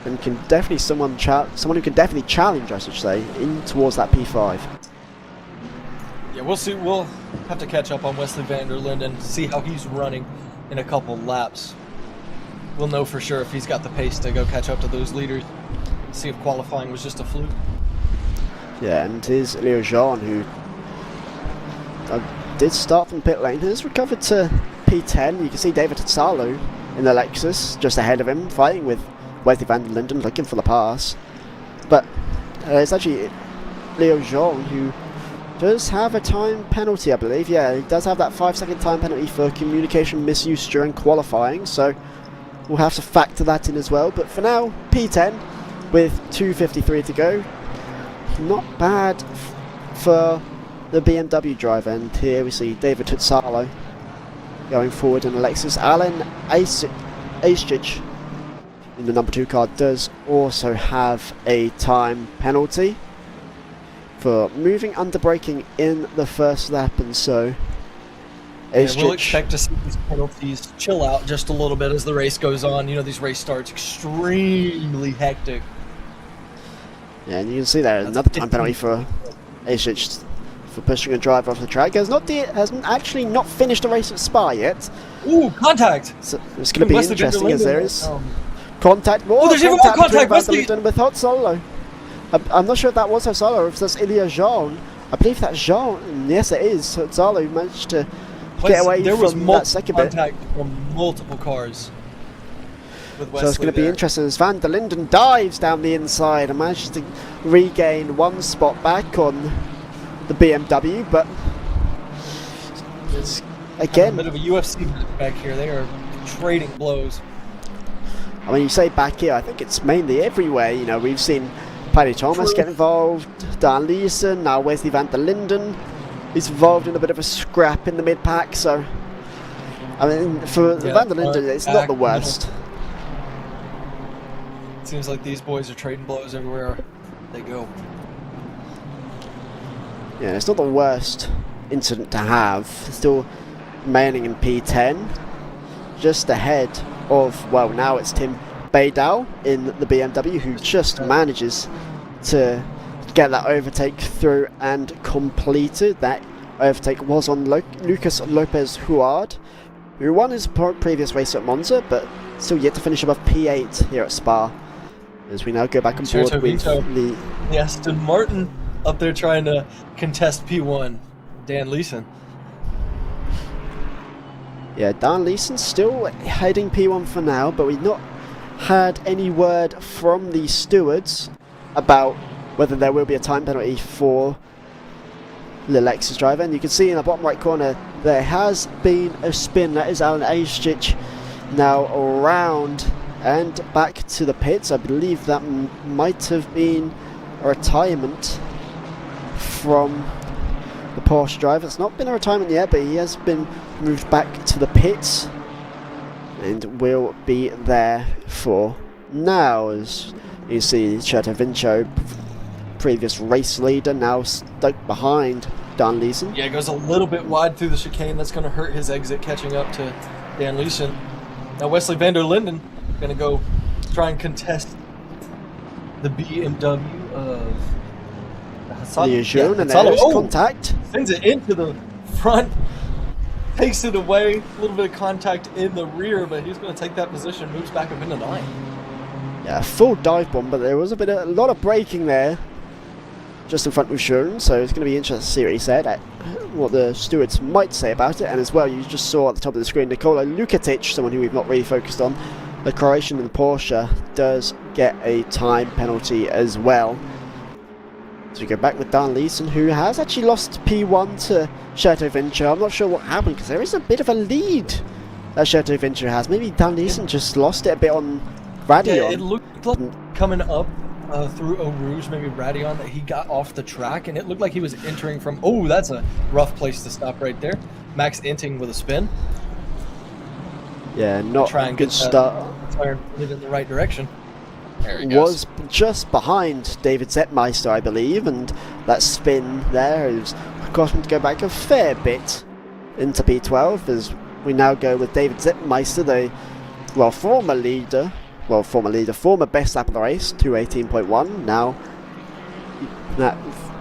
and can definitely someone who can definitely challenge, I should say, in towards that P5. Yeah, we'll see. We'll have to catch up on Wesley van der Linden, see how he's running in a couple laps. We'll know for sure if he's got the pace to go catch up to those leaders. See if qualifying was just a fluke. Yeah, and here's Leo Jean, who did start from pit lane, has recovered to P10. You can see David Salo in the Lexus just ahead of him, fighting with Wesley van der Linden, looking for the pass. But it's actually Leo Jean who does have a time penalty, I believe. Yeah, he does have that 5-second time penalty for communication misuse during qualifying, so we'll have to factor that in as well. But for now, P10 with 2:53 to go. Not bad for the BMW driver. And here we see David Tutsalo going forward in Alexis. Alan Aistich in the number 2 car does also have a time penalty for moving under braking in the first lap, and so we'll expect to see these penalties chill out just a little bit as the race goes on. You know, these race starts extremely hectic. Yeah, and you can see there another time penalty for Asic for pushing a driver off the track. Has actually not finished the race at Spa yet. Ooh, contact! So it's going to be interesting as there is contact. There's even more contact! With Hot Solo. I'm not sure if that was Solo or if that's Ilya Jean. I believe that's Jean, and yes it is. Solo managed to get away from that second bit. There was contact from multiple cars. with Wesley. So it's going to be interesting as Van der Linden dives down the inside and manages to regain one spot back on the BMW, but It's again, a bit of a UFC back here. They are trading blows. I mean, you say back here, I think it's mainly everywhere. You know, we've seen Paddy Thomas get involved, Dan Leeson, now Wesley Van der Linden. He's involved in a bit of a scrap in the mid-pack, so I mean, for Van der Linden, it's not the worst. It seems like these boys are trading blows everywhere they go. Yeah, it's not the worst incident to have. Still remaining in P10, just ahead of, well, now it's Tim Baydal in the BMW, who just manages to get that overtake through and completed. That overtake was on Lucas Lopez Huard, who won his previous race at Monza, but still yet to finish above P8 here at Spa. As we now go back and forth with the Aston Martin up there trying to contest P1. Dan Leeson. Yeah, Dan Leeson still heading P1 for now, but we've not had any word from the stewards about whether there will be a time penalty for the Lexus driver. And you can see in the bottom right corner there has been a spin. That is Alan Ajicic now around and back to the pits. I believe that might have been a retirement from the Porsche driver. It's not been a retirement yet, but he has been moved back to the pits and will be there for now. As you see, Chateau Vincio, previous race leader, now stuck behind Dan Leeson. Yeah, it goes a little bit wide through the chicane. That's going to hurt his exit catching up to Dan Leeson. Now Wesley Van der Linden going to go try and contest the BMW of and there is contact. Sends it into the front, takes it away. A little bit of contact in the rear, but he's going to take that position, moves back up into 9. Yeah, full dive bomb, but there was a lot of braking there, just in front of Schuren. So it's going to be interesting to see what he said, what the stewards might say about it. And as well, you just saw at the top of the screen, Nikola Lukatic, someone who we've not really focused on, the Croatian in the Porsche, does get a time penalty as well. So we go back with Dan Leeson, who has actually lost P1 to Chateau Vincio. I'm not sure what happened, because there is a bit of a lead that Chateau Vincio has. Maybe Dan Leeson just lost it a bit on Radion. Yeah, it looked like coming up through Eau Rouge, maybe Radion, that he got off the track, and it looked like he was entering from... Oh, that's a rough place to stop right there. Max Enting with a spin. Yeah, not a good start. Try and put it in the right direction. Was just behind David Zetmeister, I believe, and that spin there has caused him to go back a fair bit into P12, as we now go with David Zetmeister, the former best lap of the race, 2:18.1. Now that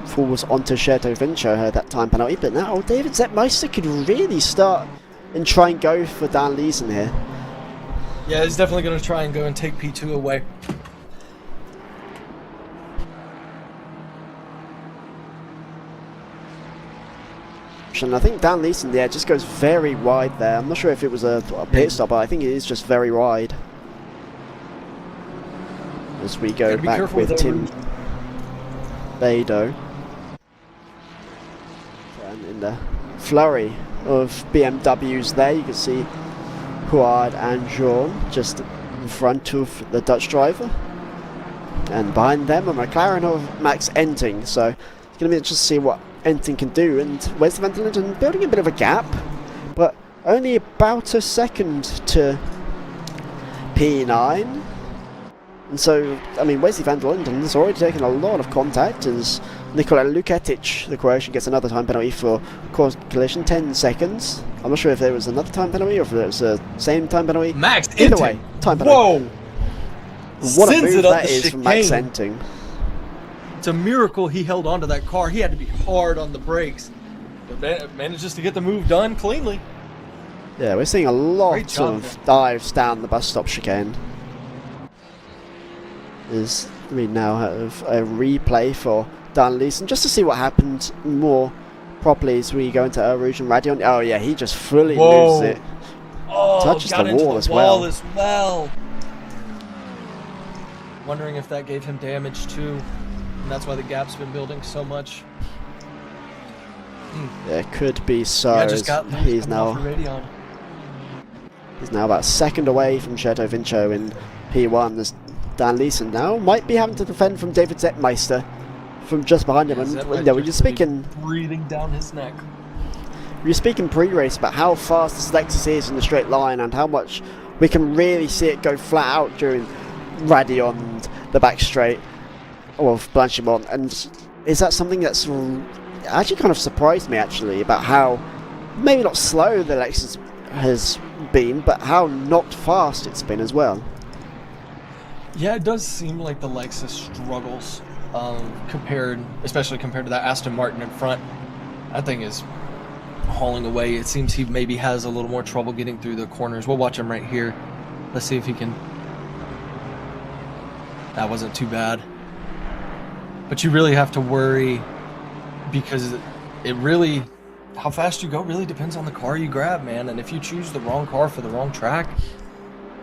falls onto Chateau Vincio, heard that time penalty, but now David Zetmeister could really start and try and go for Dan Leeson here. Yeah, he's definitely going to try and go and take P2 away. And I think Dan Leeson, yeah, just goes very wide there. I'm not sure if it was a pit stop, but I think it is just very wide. As we go back with Tim Baydal. And in the flurry of BMWs there, you can see Huard and Jean just in front of the Dutch driver. And behind them a McLaren of Max Enting. So it's going to be interesting to see what Enting can do. And Wesley Van der Linden building a bit of a gap, but only about a second to P9. And so, I mean, Wesley Van der Linden has already taken a lot of contact as Nikola Lukatic, the Croatian, gets another time penalty for caused collision, 10 seconds. I'm not sure if there was another time penalty or if it was the same time penalty. Max Either Enting. way, time penalty. Whoa! What a Sends move it up that the is from Max chicane. Enting. It's a miracle he held onto that car. He had to be hard on the brakes, but manages to get the move done cleanly. Yeah, we're seeing a lot Great job, of dives down the bus stop chicane. We now have a replay for Dan Leeson just to see what happened more properly as we go into Eau Rouge and Radion. Oh yeah, he just fully loses it. Oh, Touches got the into wall the as wall well. as well. Wondering if that gave him damage too, and that's why the gap's been building so much. Yeah, it could be so. Yeah, just got he's now about a second away from Cheto Vincho in P1. As Dan Leeson now might be having to defend from David Zetmeister from just behind him. And when you're speaking, breathing down his neck. You're speaking pre-race about how fast this Lexus is in the straight line and how much we can really see it go flat out during Radion and the back straight of Blanchimont. And is that something that's actually kind of surprised me actually about how maybe not slow the Lexus has been, but how not fast it's been as well. Yeah, it does seem like the Lexus struggles especially compared to that Aston Martin in front. That thing is hauling away. It seems he maybe has a little more trouble getting through the corners. We'll watch him right here. Let's see if he can. That wasn't too bad. But you really have to worry because it really, how fast you go really depends on the car you grab, man. And if you choose the wrong car for the wrong track,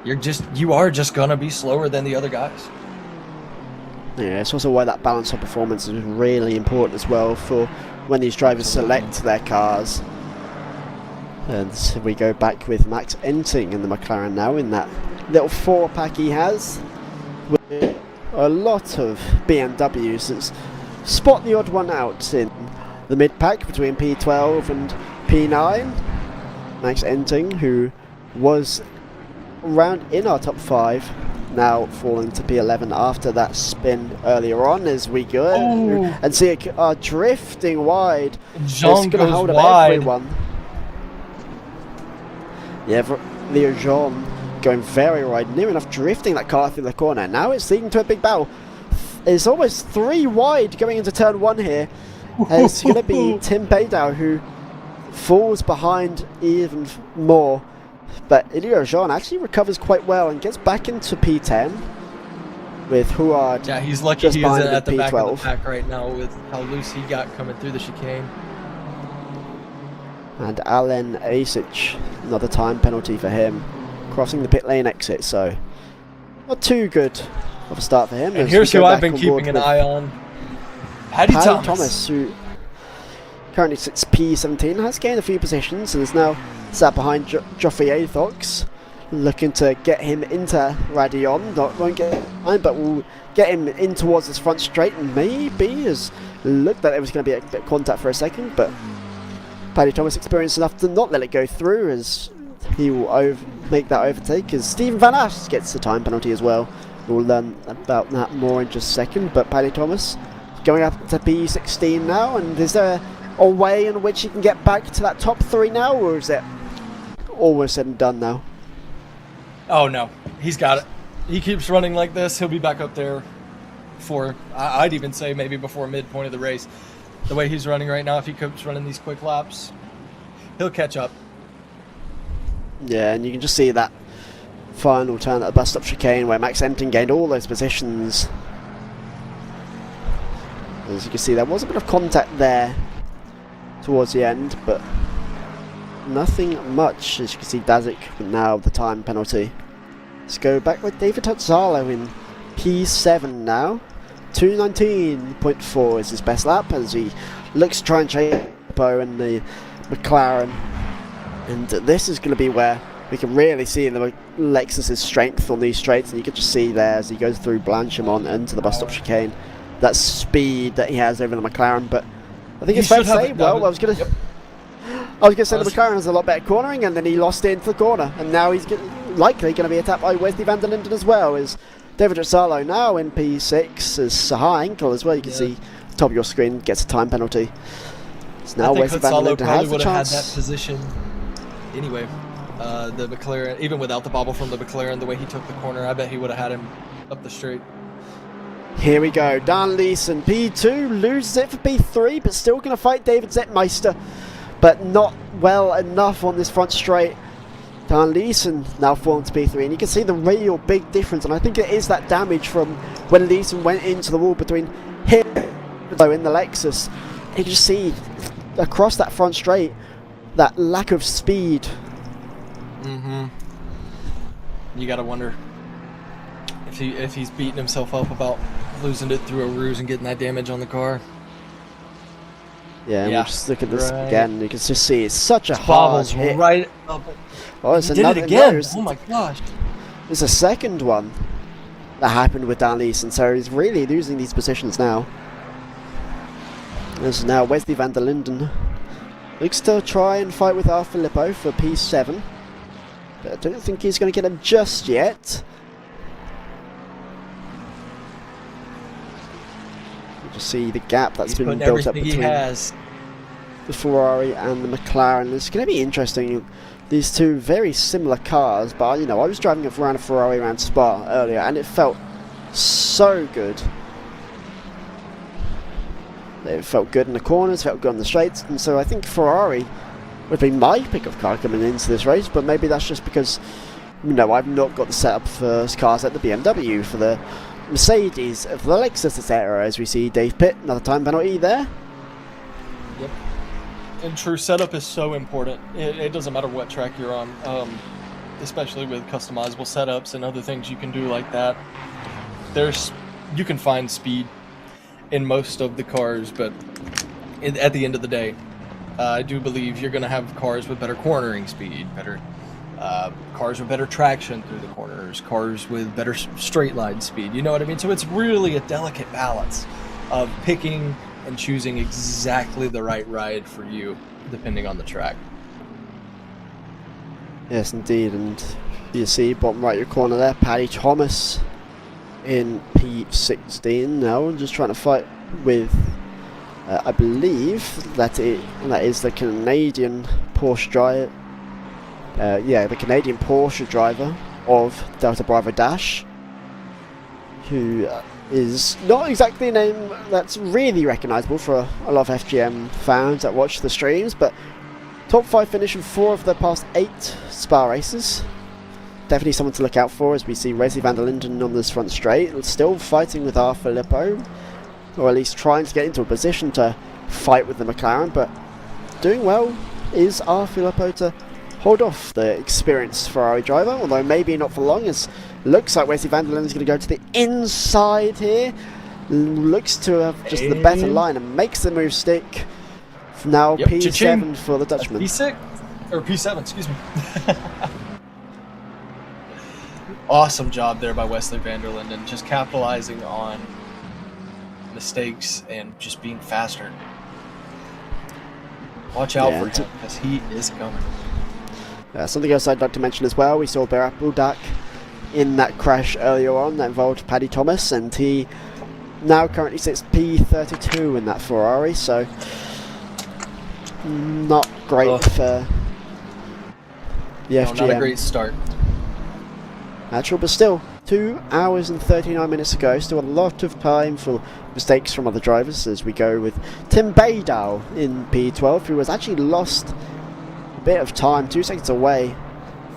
you are just gonna be slower than the other guys. Yeah, it's also why that balance of performance is really important as well for when these drivers select their cars. And so we go back with Max Enting in the McLaren now in that little 4-pack he has with a lot of BMWs that spot the odd one out in the mid-pack between P12 and P9. Max Enting, who was around in our top 5, now falling to P11 after that spin earlier on as we go and see it drifting wide. Jean goes hold wide. Everyone. Yeah, Leo Jean going very wide, near enough drifting that car through the corner. Now it's leading to a big battle. It's almost 3 wide going into turn 1 here. It's going to be Tim Baydow who falls behind even more. But Leo Jean actually recovers quite well and gets back into P10 with Huard. Yeah, he's lucky he is at the back of the pack right now with how loose he got coming through the chicane. And Alen Asic, another time penalty for him, crossing the pit lane exit, so not too good of a start for him. And here's who I've been keeping an eye on. Paddy Thomas, who currently sits P17, has gained a few positions and is now sat behind Geoffrey Athox, looking to get him into Radion. Won't get behind, but will get him in towards this front straight, and maybe has looked like there was going to be a bit of contact for a second, but Paddy Thomas experienced enough to not let it go through as he will make that overtake as Stephen Van Asch gets the time penalty as well. We'll learn about that more in just a second, but Paddy Thomas going up to P16 now, and is there a way in which he can get back to that top 3 now, or is it almost said and done now? Oh no, he's got it. He keeps running like this, he'll be back up there for, I'd even say maybe before midpoint of the race. The way he's running right now, if he keeps running these quick laps, he'll catch up. Yeah, and you can just see that final turn at the bus stop chicane where Max Enting gained all those positions. As you can see, there was a bit of contact there towards the end, but nothing much. As you can see, Dazik now the time penalty. Let's go back with David Tozzalo in P7 now. 2:19.4 is his best lap as he looks to try and chase Poe and the McLaren. And this is going to be where we can really see the Lexus's strength on these straights, and you can just see there as he goes through Blanchimont into the bus stop chicane, that speed that he has over the McLaren. But I think it's fair to say, I was going to say the McLaren has a lot better cornering, and then he lost it into the corner, and now he's likely going to be attacked by Wesley van der Linden as well. As David Rizzalo now in P6 as a high ankle as well. You can see top of your screen gets a time penalty. So now Wesley van der Linden has the chance. Had that position anyway. The McLaren, even without the bobble from the McLaren, the way he took the corner, I bet he would have had him up the straight. Here we go. Dan Leeson, P2, loses it for P3, but still going to fight David Zetmeister, but not well enough on this front straight. Dan Leeson now falling to P3, and you can see the real big difference, and I think it is that damage from when Leeson went into the wall between him and in the Lexus. You can just see across that front straight that lack of speed. You gotta wonder if he's beating himself up about losing it through a ruse and getting that damage on the car. Yeah, and Yeah, we'll just look at this right. again. You can just see it's such a hard Bobbles hit. right up. Oh, it's He did another, it again. no, it's- Oh my gosh. It's a second one that happened with Dan Leeson, so he's really losing these positions now. This is now Wesley van der Linden. Looks to try and fight with R. Filippo for P7. But I don't think he's going to get him just yet. You just see the gap that's He's been putting built up everything he between has. the Ferrari and the McLaren. It's going to be interesting. These two very similar cars, but you know, I was driving around a Ferrari around Spa earlier, and it felt so good. It felt good in the corners, felt good on the straights, and so I think Ferrari would be my pick of car coming into this race. But maybe that's just because, you know, I've not got the setup for cars like the BMW, for the Mercedes, for the Lexus, etc. As we see Dave Pitt, another time penalty there. Yep. And true, setup is so important. It doesn't matter what track you're on, especially with customizable setups and other things you can do like that. You can find speed in most of the cars, but at the end of the day, I do believe you're going to have cars with better cornering speed, better cars with better traction through the corners, cars with better straight line speed. You know what I mean? So it's really a delicate balance of picking and choosing exactly the right ride for you, depending on the track. Yes, indeed, and you see bottom right of your corner there, Paddy Thomas in P16 now, just trying to fight with, I believe that is the Canadian Porsche driver. The Canadian Porsche driver of Delta Bravo Dash, who is not exactly a name that's really recognisable for a lot of FGM fans that watch the streams, but top 5 finish in 4 of the past 8 Spa races. Definitely someone to look out for, as we see Wesley van der Linden on this front straight, still fighting with R. Filippo, or at least trying to get into a position to fight with the McLaren, but doing well is R. Filippo to hold off the experienced Ferrari driver, although maybe not for long, as looks like Wesley van der Linden is going to go to the inside here. Looks to have just the better line and makes the move stick. Now Yep, P7 cha-ching. for the Dutchman. P6 or P7, excuse me. Awesome job there by Wesley van der Linden, just capitalizing on mistakes and just being faster. Watch out for him, because he is coming. Something else I'd like to mention as well, we saw Berat Budak in that crash earlier on that involved Paddy Thomas, and he now currently sits P32 in that Ferrari, so not great for the FGM. Not a great start. Natural, but still 2 hours and 39 minutes to go. Still a lot of time for mistakes from other drivers, as we go with Tim Baydal in P12, who has actually lost a bit of time, 2 seconds away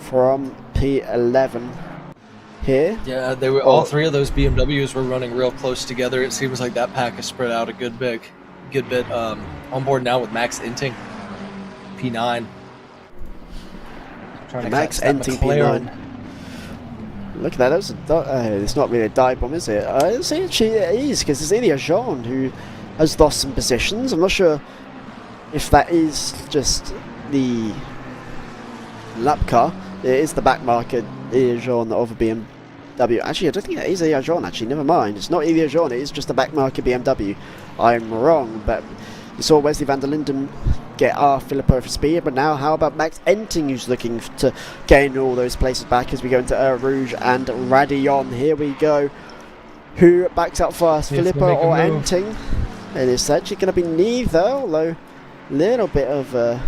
from P11 here. Yeah, they were all 3 of those BMWs were running real close together. It seems like that pack is spread out a good bit. On board now with Max Enting, P9. Max Enting P9. Look at that. It's not really a dive bomb, is it? It is, because it's Ilya Jean who has lost some positions. I'm not sure if that is just the lap car. It is the back marker, Ilya Jean of a BMW. Actually, I don't think that is Ilya Jean, actually. Never mind. It's not Ilya Jean. It is just the back marker BMW. I'm wrong, but you saw Wesley van der Linden get R. Filippo for speed, but now how about Max Enting, who's looking to gain all those places back as we go into Rouge and Radion. Here we go. Who backs up first, Filippo or Enting? And it's actually going to be neither, although a little bit of a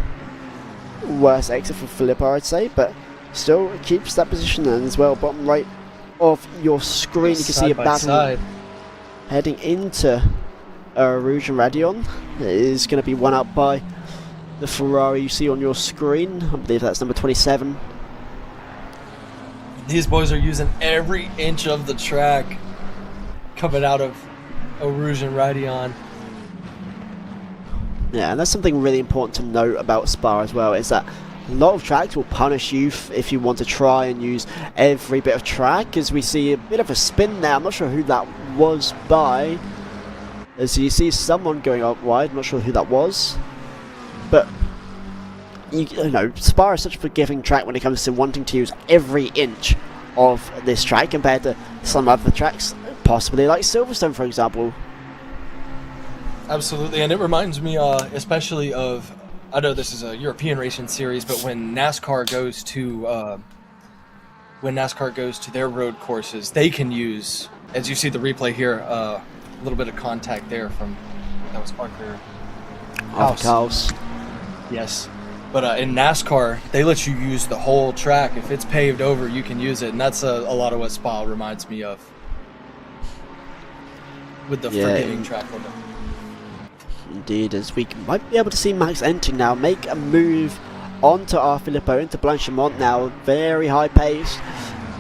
worse exit for Filippo, I'd say, but still keeps that position. And as well, bottom right of your screen, you can see a battle heading into Rouge and Radion. It is going to be won up by the Ferrari you see on your screen. I believe that's number 27. These boys are using every inch of the track coming out of Rouge and Radion. Yeah, and that's something really important to note about Spa as well, is that a lot of tracks will punish you if you want to try and use every bit of track, as we see a bit of a spin there. I'm not sure who that was by, as you see someone going up wide. I'm not sure who that was, but you know, Spa is such a forgiving track when it comes to wanting to use every inch of this track compared to some other tracks, possibly like Silverstone, for example. Absolutely, and it reminds me especially of, I know this is a European racing series, but when NASCAR goes to their road courses, they can use, as you see the replay here, a little bit of contact there from, that was Arthur House. Yes. But in NASCAR, they let you use the whole track. If it's paved over, you can use it, and that's a lot of what Spa reminds me of, with the forgiving track limit. Indeed, as we might be able to see Max Enting now make a move onto our Filippo, into Blanchimont now, very high pace.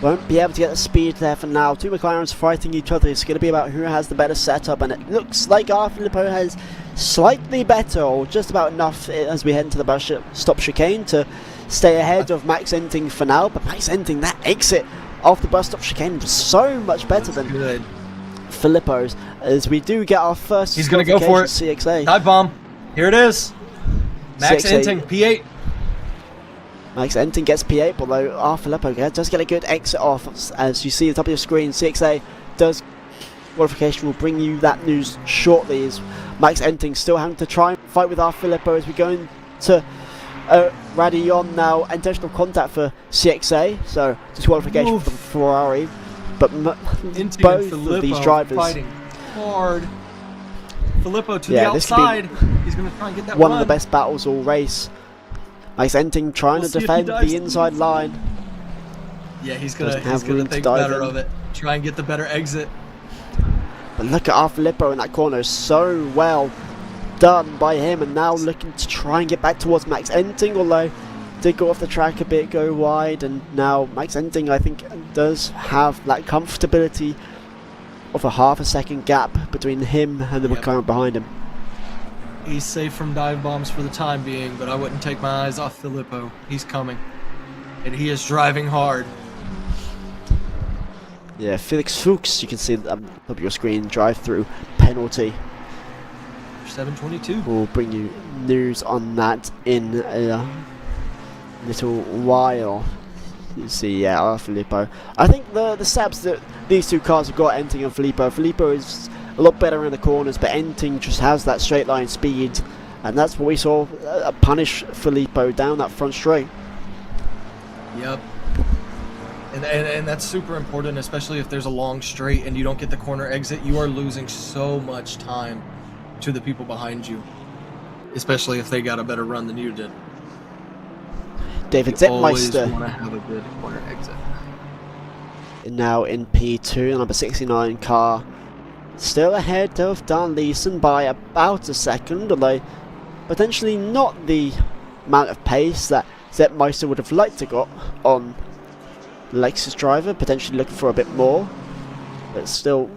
Won't be able to get the speed there for now. Two McLarens fighting each other. It's going to be about who has the better setup, and it looks like our Filippo has slightly better, or just about enough, as we head into the bus stop chicane to stay ahead of Max Enting for now. But Max Enting, that exit off the bus stop chicane was so much better than Filippo's, as we do get our first. He's going to go for it. CXA. Dive bomb. Here it is. Max Enting, P8. Max Enting gets P8, although our Filippo does get a good exit off. As you see at the top of your screen, CXA does qualification. Will bring you that news shortly, as Max Enting still having to try and fight with our Filippo as we go into Radillon now. Intentional contact for CXA, so disqualification for the Ferrari. But both of these drivers fighting hard. Filippo to the outside. He's going to try and get that one of the best battles all race. Max Enting trying to defend the inside line. Yeah, he's gonna think better of it. Try and get the better exit. But look at our Filippo in that corner, so well done by him, and now looking to try and get back towards Max Enting, although did go off the track a bit, go wide, and now Max Enting, I think, does have that comfortability of a half a second gap between him and the McLaren behind him. He's safe from dive bombs for the time being, but I wouldn't take my eyes off Filippo. He's coming, and he is driving hard. Yeah, Felix Fuchs, you can see up of your screen, drive-through penalty. 7:22. We'll bring you news on that in a little while. You see, yeah, our Filippo. I think the setups that these two cars have got, Enting and Filippo. Filippo is a lot better in the corners, but Enting just has that straight line speed, and that's what we saw punish Filippo down that front straight. Yep. And that's super important, especially if there's a long straight and you don't get the corner exit. You are losing so much time to the people behind you, especially if they got a better run than you did. David Zettmeister always want to have a good corner exit. Now in P2, number 69 car. Still ahead of Dan Leeson by about a second, although potentially not the amount of pace that Zettmeister would have liked to got on Lexus driver, potentially looking for a bit more. But still,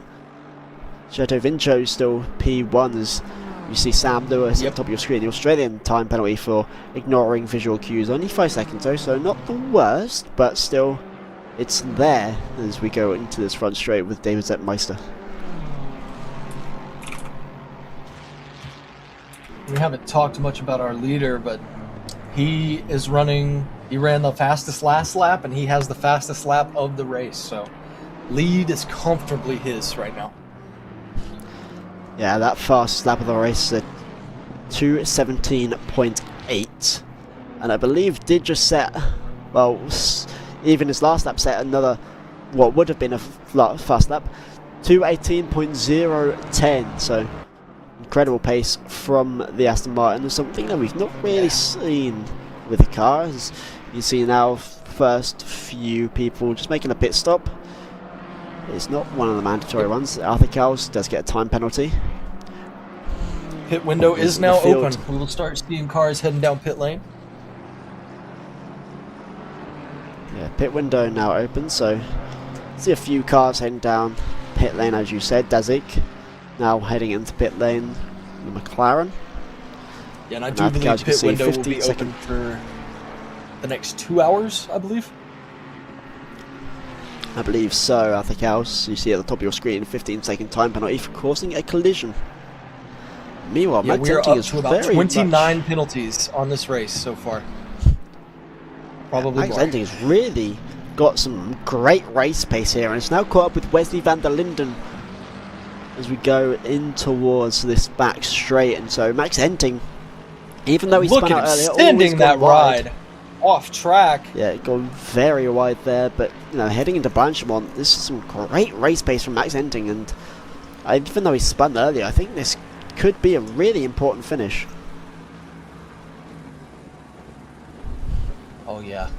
Chateau Vincho still P1, as you see Sam Lewis at the top of your screen. The Australian time penalty for ignoring visual cues, only 5 seconds though, so not the worst, but still it's there as we go into this front straight with David Zettmeister. We haven't talked much about our leader, but he ran the fastest last lap, and he has the fastest lap of the race, so lead is comfortably his right now. Yeah, that fast lap of the race is 2:17.8, and I believe did just set, well, even his last lap set another, what would have been a fast lap, 2:18.010, so incredible pace from the Aston Martin. Something that we've not really seen with the car. As you see now, first few people just making a pit stop. It's not one of the mandatory ones. Arthur Cowles does get a time penalty. Pit window is now open. We will start seeing cars heading down pit lane. Yeah, pit window now open, so see a few cars heading down pit lane, as you said. Dazik now heading into pit lane, the McLaren. Yeah, and I do believe pit window will be open the next 2 hours, I believe. I believe so. I think else you see at the top of your screen 15-second time penalty for causing a collision. Meanwhile, Yeah, Max we are Enting up is to about very 29 much, penalties on this race so far. Probably Max more. Enting has really got some great race pace here, and it's now caught up with Wesley van der Linden as we go in towards this back straight. And so Max Enting, even though he Look spun at out him earlier, extending always that gone wide. ride off track. Yeah, gone very wide there, but you know, heading into Blanchimont, this is some great race pace from Max Enting, and even though he spun earlier, I think this could be a really important finish. Oh yeah,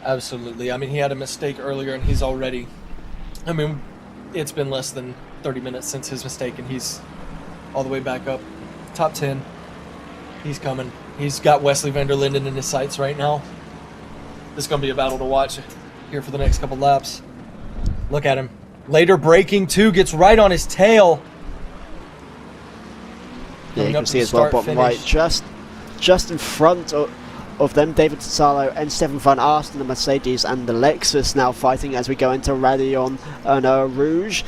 absolutely. I mean, he had a mistake earlier, and he's already. I mean, it's been less than 30 minutes since his mistake, and he's all the way back up, top 10. He's coming. He's got Wesley van der Linden in his sights right now. This is gonna be a battle to watch here for the next couple laps. Look at him. Later braking too, gets right on his tail. Yeah, you Coming up can to see the as well, start bottom finish. right, just in front of them, David Salo and Stefan van Aert in the Mercedes and the Lexus now fighting as we go into Rayon Rouge.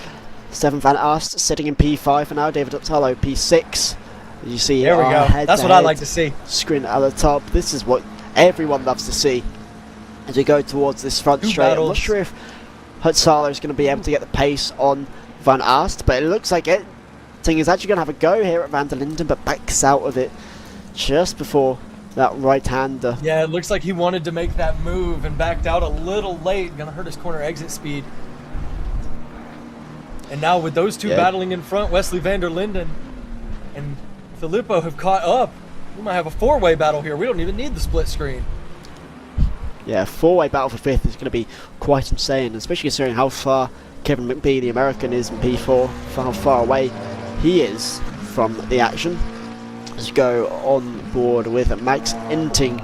Stefan van Aert sitting in P5 for now, David Salo P6. You see, There we go. That's what I like to see. Screen at the top. This is what everyone loves to see as we go towards this front Two straight. battles. I'm not sure if Hutzala is going to be able to get the pace on Van Aert, but it looks like Enting is actually going to have a go here at Van der Linden, but backs out of it just before that right-hander. Yeah, it looks like he wanted to make that move and backed out a little late. Gonna hurt his corner exit speed. And now with those two battling in front, Wesley van der Linden and Filippo have caught up. We might have a four-way battle here. We don't even need the split screen. Yeah, four-way battle for fifth is going to be quite insane, especially considering how far Kevin McBee, the American, is in P4, for how far away he is from the action. Let's go on board with Max Enting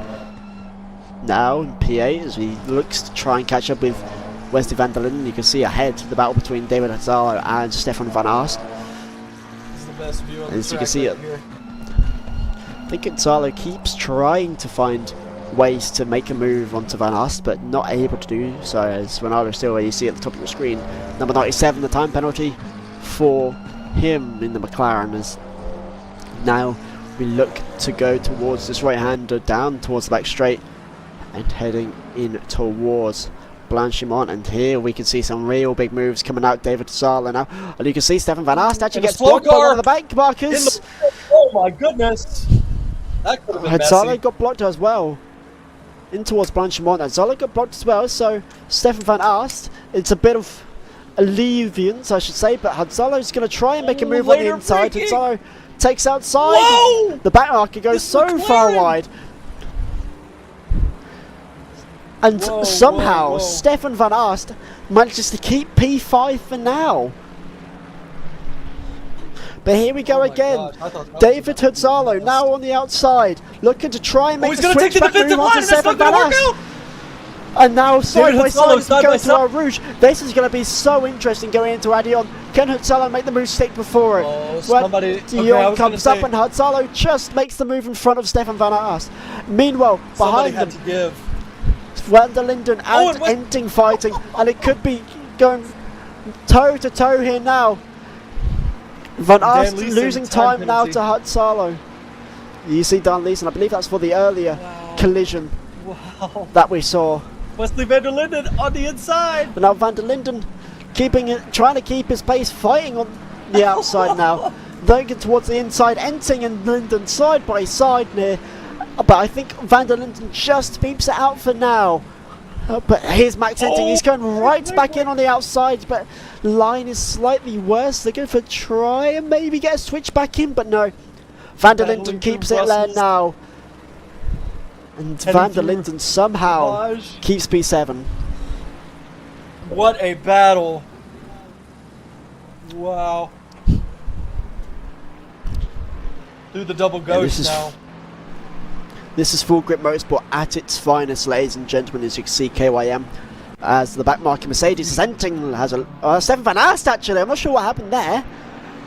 now in P8 as he looks to try and catch up with Wesley van der Linden. You can see ahead the battle between David Hazzalo and Stefan van Aert. It's the best view on the As you track can see right here. I think Hazzalo keeps trying to find ways to make a move onto Van Aert, but not able to do so, as Ronaldo still, where you see at the top of the screen, number 97, the time penalty for him in the McLaren, as now we look to go towards this right-hander down towards the back straight and heading in towards Blanchimont. And here we can see some real big moves coming out. David Sala now, and you can see Stefan Van Aert actually gets blocked by one of the bank markers. Oh my goodness! That could have been Hazzalo messy. got blocked as well. In towards Blanchimont, and Zola got blocked as well, so Stefan Van Aert, it's a bit of alleviance, I should say, but Hazzalo's going to try and make a move on the inside. Hazzalo takes outside. Whoa! The back marker goes so far wide. And somehow whoa. Stefan Van Aert manages to keep P5 for now. But here we go Oh my again. gosh, I thought that was David about to be Hazzalo messed. now on the outside, looking to try and make he's the gonna switch take the back move defensive onto line, and that's Stefan not Van gonna Aert. work And now side by Hazzalo side side go by to our side. Rouge. This is going to be so interesting going into Adion. Can Hazzalo make the move stick before it? Oh, somebody- okay, I Dion was gonna comes up say- and Hazzalo just makes the move in front of Stefan Van Aert. Meanwhile, Somebody behind had them, to give. Van der Linden Oh, and and Enting fighting, and it could be going toe to toe here now. Van Aert Dan Leeson, losing time time now penalty. to Hazzalo. You see Dan Leeson, I believe that's for the earlier collision Wow. that we saw. Wesley van der Linden on the inside. But now Van der Linden trying to keep his pace, fighting on the outside now. Looking towards the inside, Enting and Linden side by side near. But I think Van der Linden just beeps it out for now. But here's Max Enting, he's going right back in on the outside, but line is slightly worse. They're going to try and maybe get a switch back in, but no. Van der Linden Battling keeps through it there Brussels. now. And Heading Van der through Linden somehow Raj. keeps P7. What a battle. Wow. Through the double this ghost is now. This is full grip motorsport at its finest, ladies and gentlemen, as you can see KYM. As the back marking Mercedes, Enting has a Stefan Van Aert actually. I'm not sure what happened there,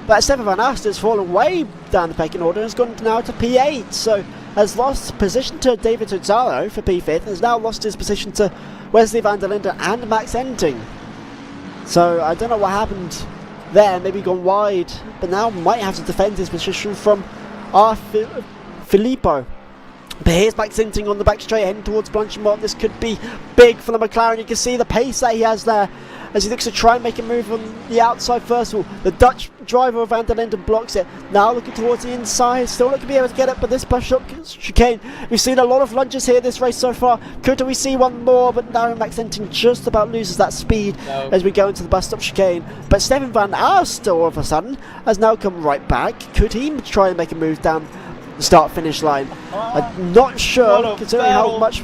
but Stefan Van Aert has fallen way down the pecking order and has gone now to P8. So has lost position to David Tuzzaro for P5 and has now lost his position to Wesley van der Linden and Max Enting. So I don't know what happened there, maybe gone wide, but now might have to defend his position from our Filippo. But here's Max Enting on the back straight heading towards Blanchimont. This could be big for the McLaren. You can see the pace that he has there as he looks to try and make a move on the outside first of all. The Dutch driver of Van der Linden blocks it. Now looking towards the inside, still not going to be able to get it, but this push up chicane. We've seen a lot of lunges here this race so far. Could we see one more? But now Max Enting just about loses that speed as we go into the bus stop chicane. But Stefan van Aerst all of a sudden has now come right back. Could he try and make a move down the start-finish line? I'm not sure, considering how much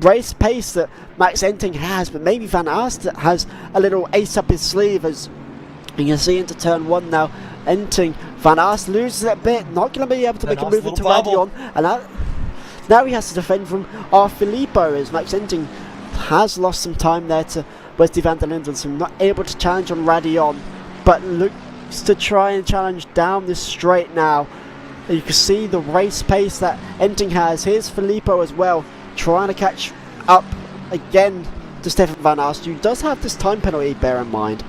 race pace that Max Enting has, but maybe Van Aerst has a little ace up his sleeve, as you can see into turn 1 now. Enting, Van Aerst loses it a bit, not going to be able to make a move into Radion, and now he has to defend from our Filippo, as Max Enting has lost some time there to Wesley van der Linden, so not able to challenge on Radion, but looks to try and challenge down this straight now. You can see the race pace that Enting has. Here's Filippo as well, trying to catch up again to Stefan van Aerst, who does have this time penalty, bear in mind.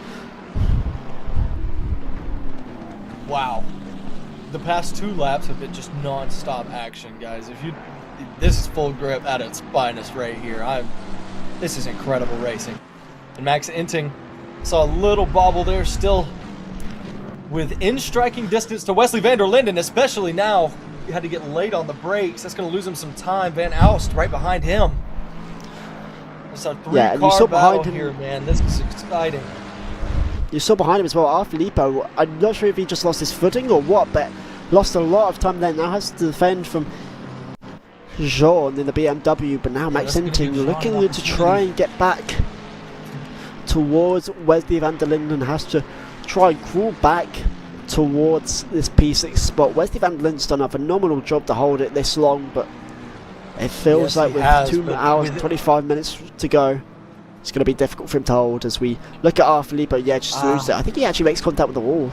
Wow. The past 2 laps have been just non-stop action, guys. This is full grip at its finest right here. This is incredible racing. And Max Enting saw a little bobble there, still within striking distance to Wesley van der Linden, especially now. He had to get late on the brakes. That's going to lose him some time. Van Aerst right behind him. It's a 3-car battle here, man. This is exciting. You saw behind him as well, our Filippo. I'm not sure if he just lost his footing or what, but lost a lot of time there. Now has to defend from Jean in the BMW, but now Max Enting looking to try and get back towards Wesley van der Linden, has to try and crawl back towards this P6 spot. Wesley van der Linden's done a phenomenal job to hold it this long, but it feels like with 2 hours and 25 minutes to go, it's going to be difficult for him to hold. As we look at our Filippo, just loses it. I think he actually makes contact with the wall.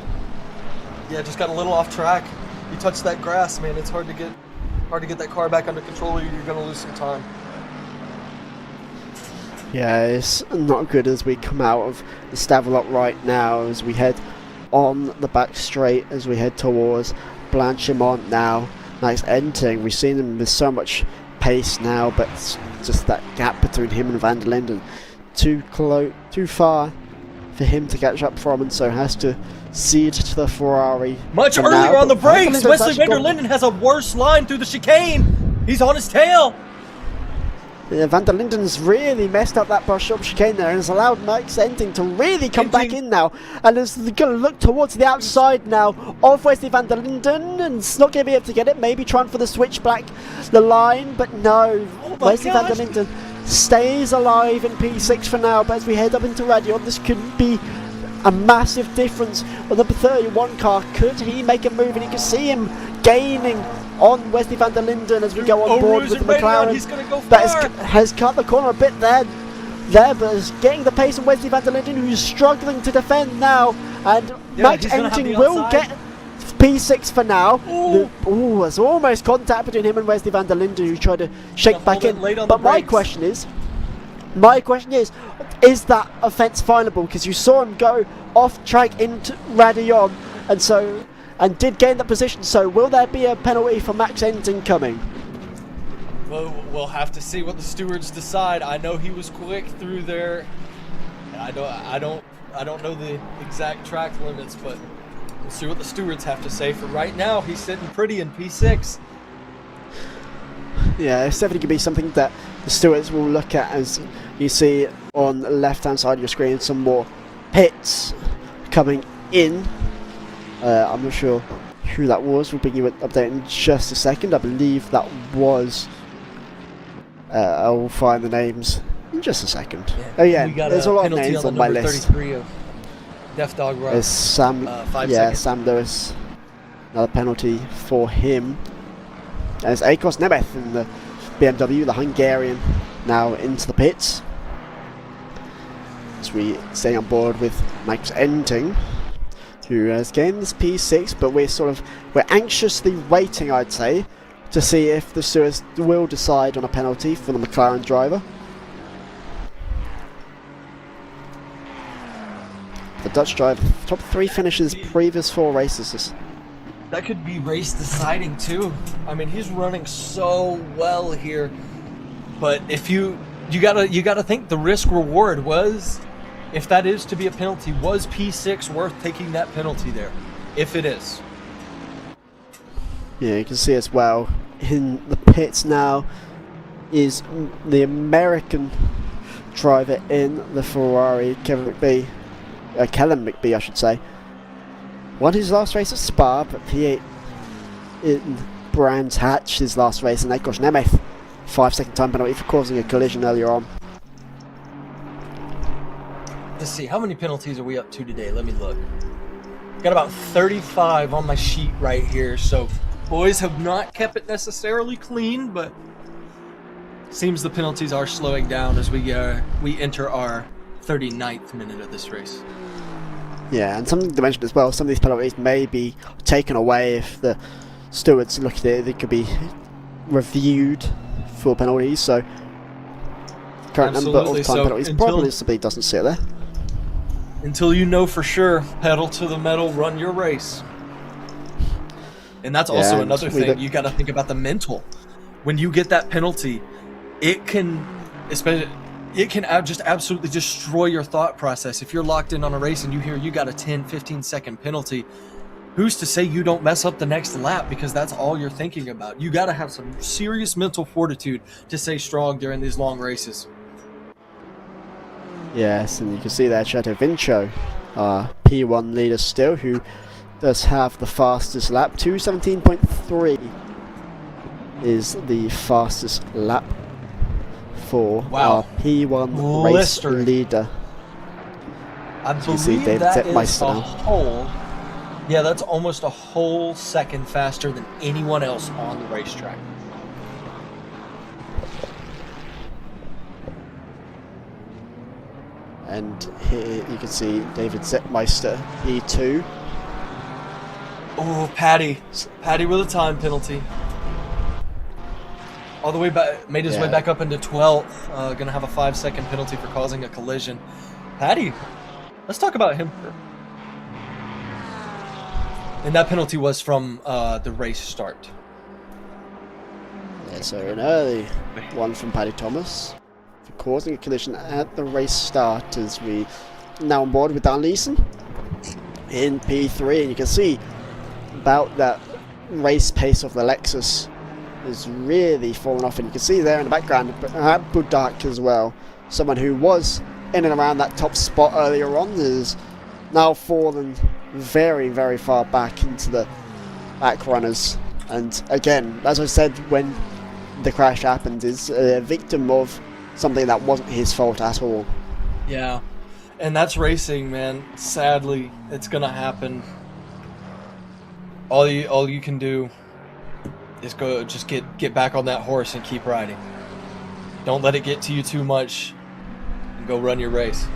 Yeah, just got a little off track. You touch that grass, man. It's hard to get that car back under control. You're going to lose some time. Yeah, it's not good as we come out of the Stavelot right now, as we head on the back straight, as we head towards Blanchimont now. Max Enting, we've seen him with so much pace now, but it's just that gap between him and van der Linden too far for him to catch up from, and so has to cede to the Ferrari. Much earlier on the brakes, Wesley van der Linden has a worse line through the chicane. He's on his tail. Yeah, van der Linden's really messed up that brush up chicane there, and has allowed Max Enting to really come back in now, and is going to look towards the outside now of Wesley van der Linden, and it's not going to be able to get it. Maybe trying for the switchback, the line, but no. Wesley van der Linden stays alive in P6 for now, but as we head up into Radion, this could be a massive difference on the 31 car. Could he make a move? And you can see him gaining on Wesley van der Linden as we go on board with the McLaren. That has cut the corner a bit there, but is getting the pace on Wesley van der Linden, who's struggling to defend now. And Max Enting will get P6 for now. There's almost contact between him and Wesley van der Linden, who tried to shake back in. But my question is, is that offence finable? Because you saw him go off track into Radion, and did gain that position. So will there be a penalty for Max Enting coming? Well, we'll have to see what the stewards decide. I know he was quick through there. I don't know the exact track limits, but we'll see what the stewards have to say. For right now, he's sitting pretty in P6. Yeah, it's definitely going to be something that the stewards will look at, as you see on the left-hand side of your screen some more pits coming in. I'm not sure who that was. We'll bring you an update in just a second. I believe that was... I will find the names in just a second. Yeah. Oh yeah, there's a lot of names on my list. 33 of Def Dog Rock. There's Sam, Sam Lewis. Another penalty for him. And it's Akos Nemeth in the BMW, the Hungarian, now into the pits. As we stay on board with Max Enting, who has gained this P6, but we're anxiously waiting, I'd say, to see if the stewards will decide on a penalty for the McLaren driver. The Dutch driver, top 3 finishes previous 4 races. That could be race deciding too. I mean, he's running so well here, but if you gotta think the risk reward was, if that is to be a penalty, was P6 worth taking that penalty there? If it is. Yeah, you can see as well in the pits now is the driver in the Ferrari, Kellen McBee, I should say. Won his last race at Spa, but P8 in Brands Hatch his last race in Francorchamps. 5-second time penalty for causing a collision earlier on. Let's see, how many penalties are we up to today? Let me look. Got about 35 on my sheet right here, so boys have not kept it necessarily clean, but seems the penalties are slowing down as we enter our 39th minute of this race. Yeah, and something to mention as well, some of these penalties may be taken away if the stewards look at it. They could be reviewed for penalties, so current number of time penalties probably simply doesn't sit there. Until you know for sure, pedal to the metal, run your race. And that's also another thing, you got to think about the mental. When you get that penalty, it can just absolutely destroy your thought process. If you're locked in on a race and you hear you got a 10-15 second penalty, who's to say you don't mess up the next lap, because that's all you're thinking about. You got to have some serious mental fortitude to stay strong during these long races. Yes, and you can see there Chateau Vincho, P1 leader still, who does have the fastest lap. 2:17.3 is the fastest lap for our P1 race leader. I believe that is a whole... Yeah, that's almost a whole second faster than anyone else on the racetrack. And here you can see David Zetmeister, P2. Oh, Paddy with a time penalty. All the way back, made his way back up into 12th. Gonna have a 5-second penalty for causing a collision. Paddy, let's talk about him. And that penalty was from the race start. Yeah, so an early one from Paddy Thomas for causing a collision at the race start, as we now on board with Dan Leeson in P3, and you can see about that race pace of the Lexus is really fallen off, and you can see there in the background Budak as well, someone who was in and around that top spot earlier on, is now fallen very, very far back into the back runners. And again, as I said when the crash happened, is a victim of something that wasn't his fault at all. Yeah, and that's racing, man. Sadly, it's gonna happen. All you can do is just get back on that horse and keep riding. Don't let it get to you too much, and go run your race.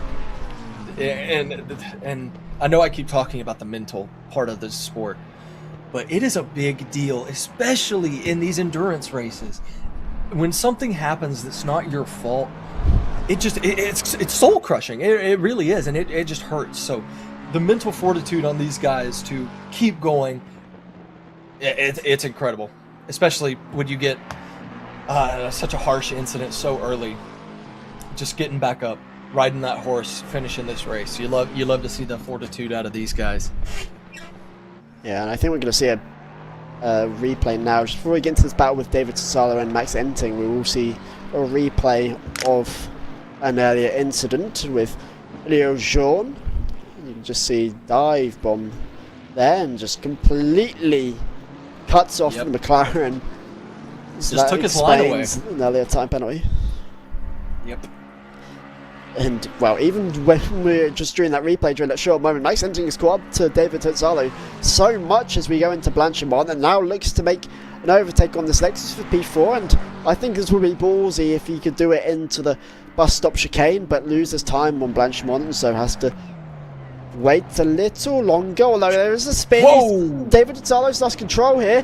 And I know I keep talking about the mental part of this sport, but it is a big deal, especially in these endurance races. When something happens that's not your fault, it's soul crushing. It really is, and it just hurts. So the mental fortitude on these guys to keep going, it's incredible, especially when you get such a harsh incident so early. Just getting back up, riding that horse, finishing this race. You love to see the fortitude out of these guys. Yeah, and I think we're going to see a replay now. Just before we get into this battle with David Sala and Max Enting, we will see a replay of an earlier incident with Leo Jean. You can just see dive bomb there and just completely cuts off the McLaren. So just took his line away. An earlier time penalty. Yep. And, well, even when we're just during that replay, during that short moment, Max Enting has caught up to David Terzalo so much as we go into Blanchimont, and now looks to make an overtake on this Lexus for P4, and I think this would be ballsy if he could do it into the bus stop chicane, but loses time on Blanchimont, and so has to wait a little longer, although there is a spin. David Terzalo's lost control here.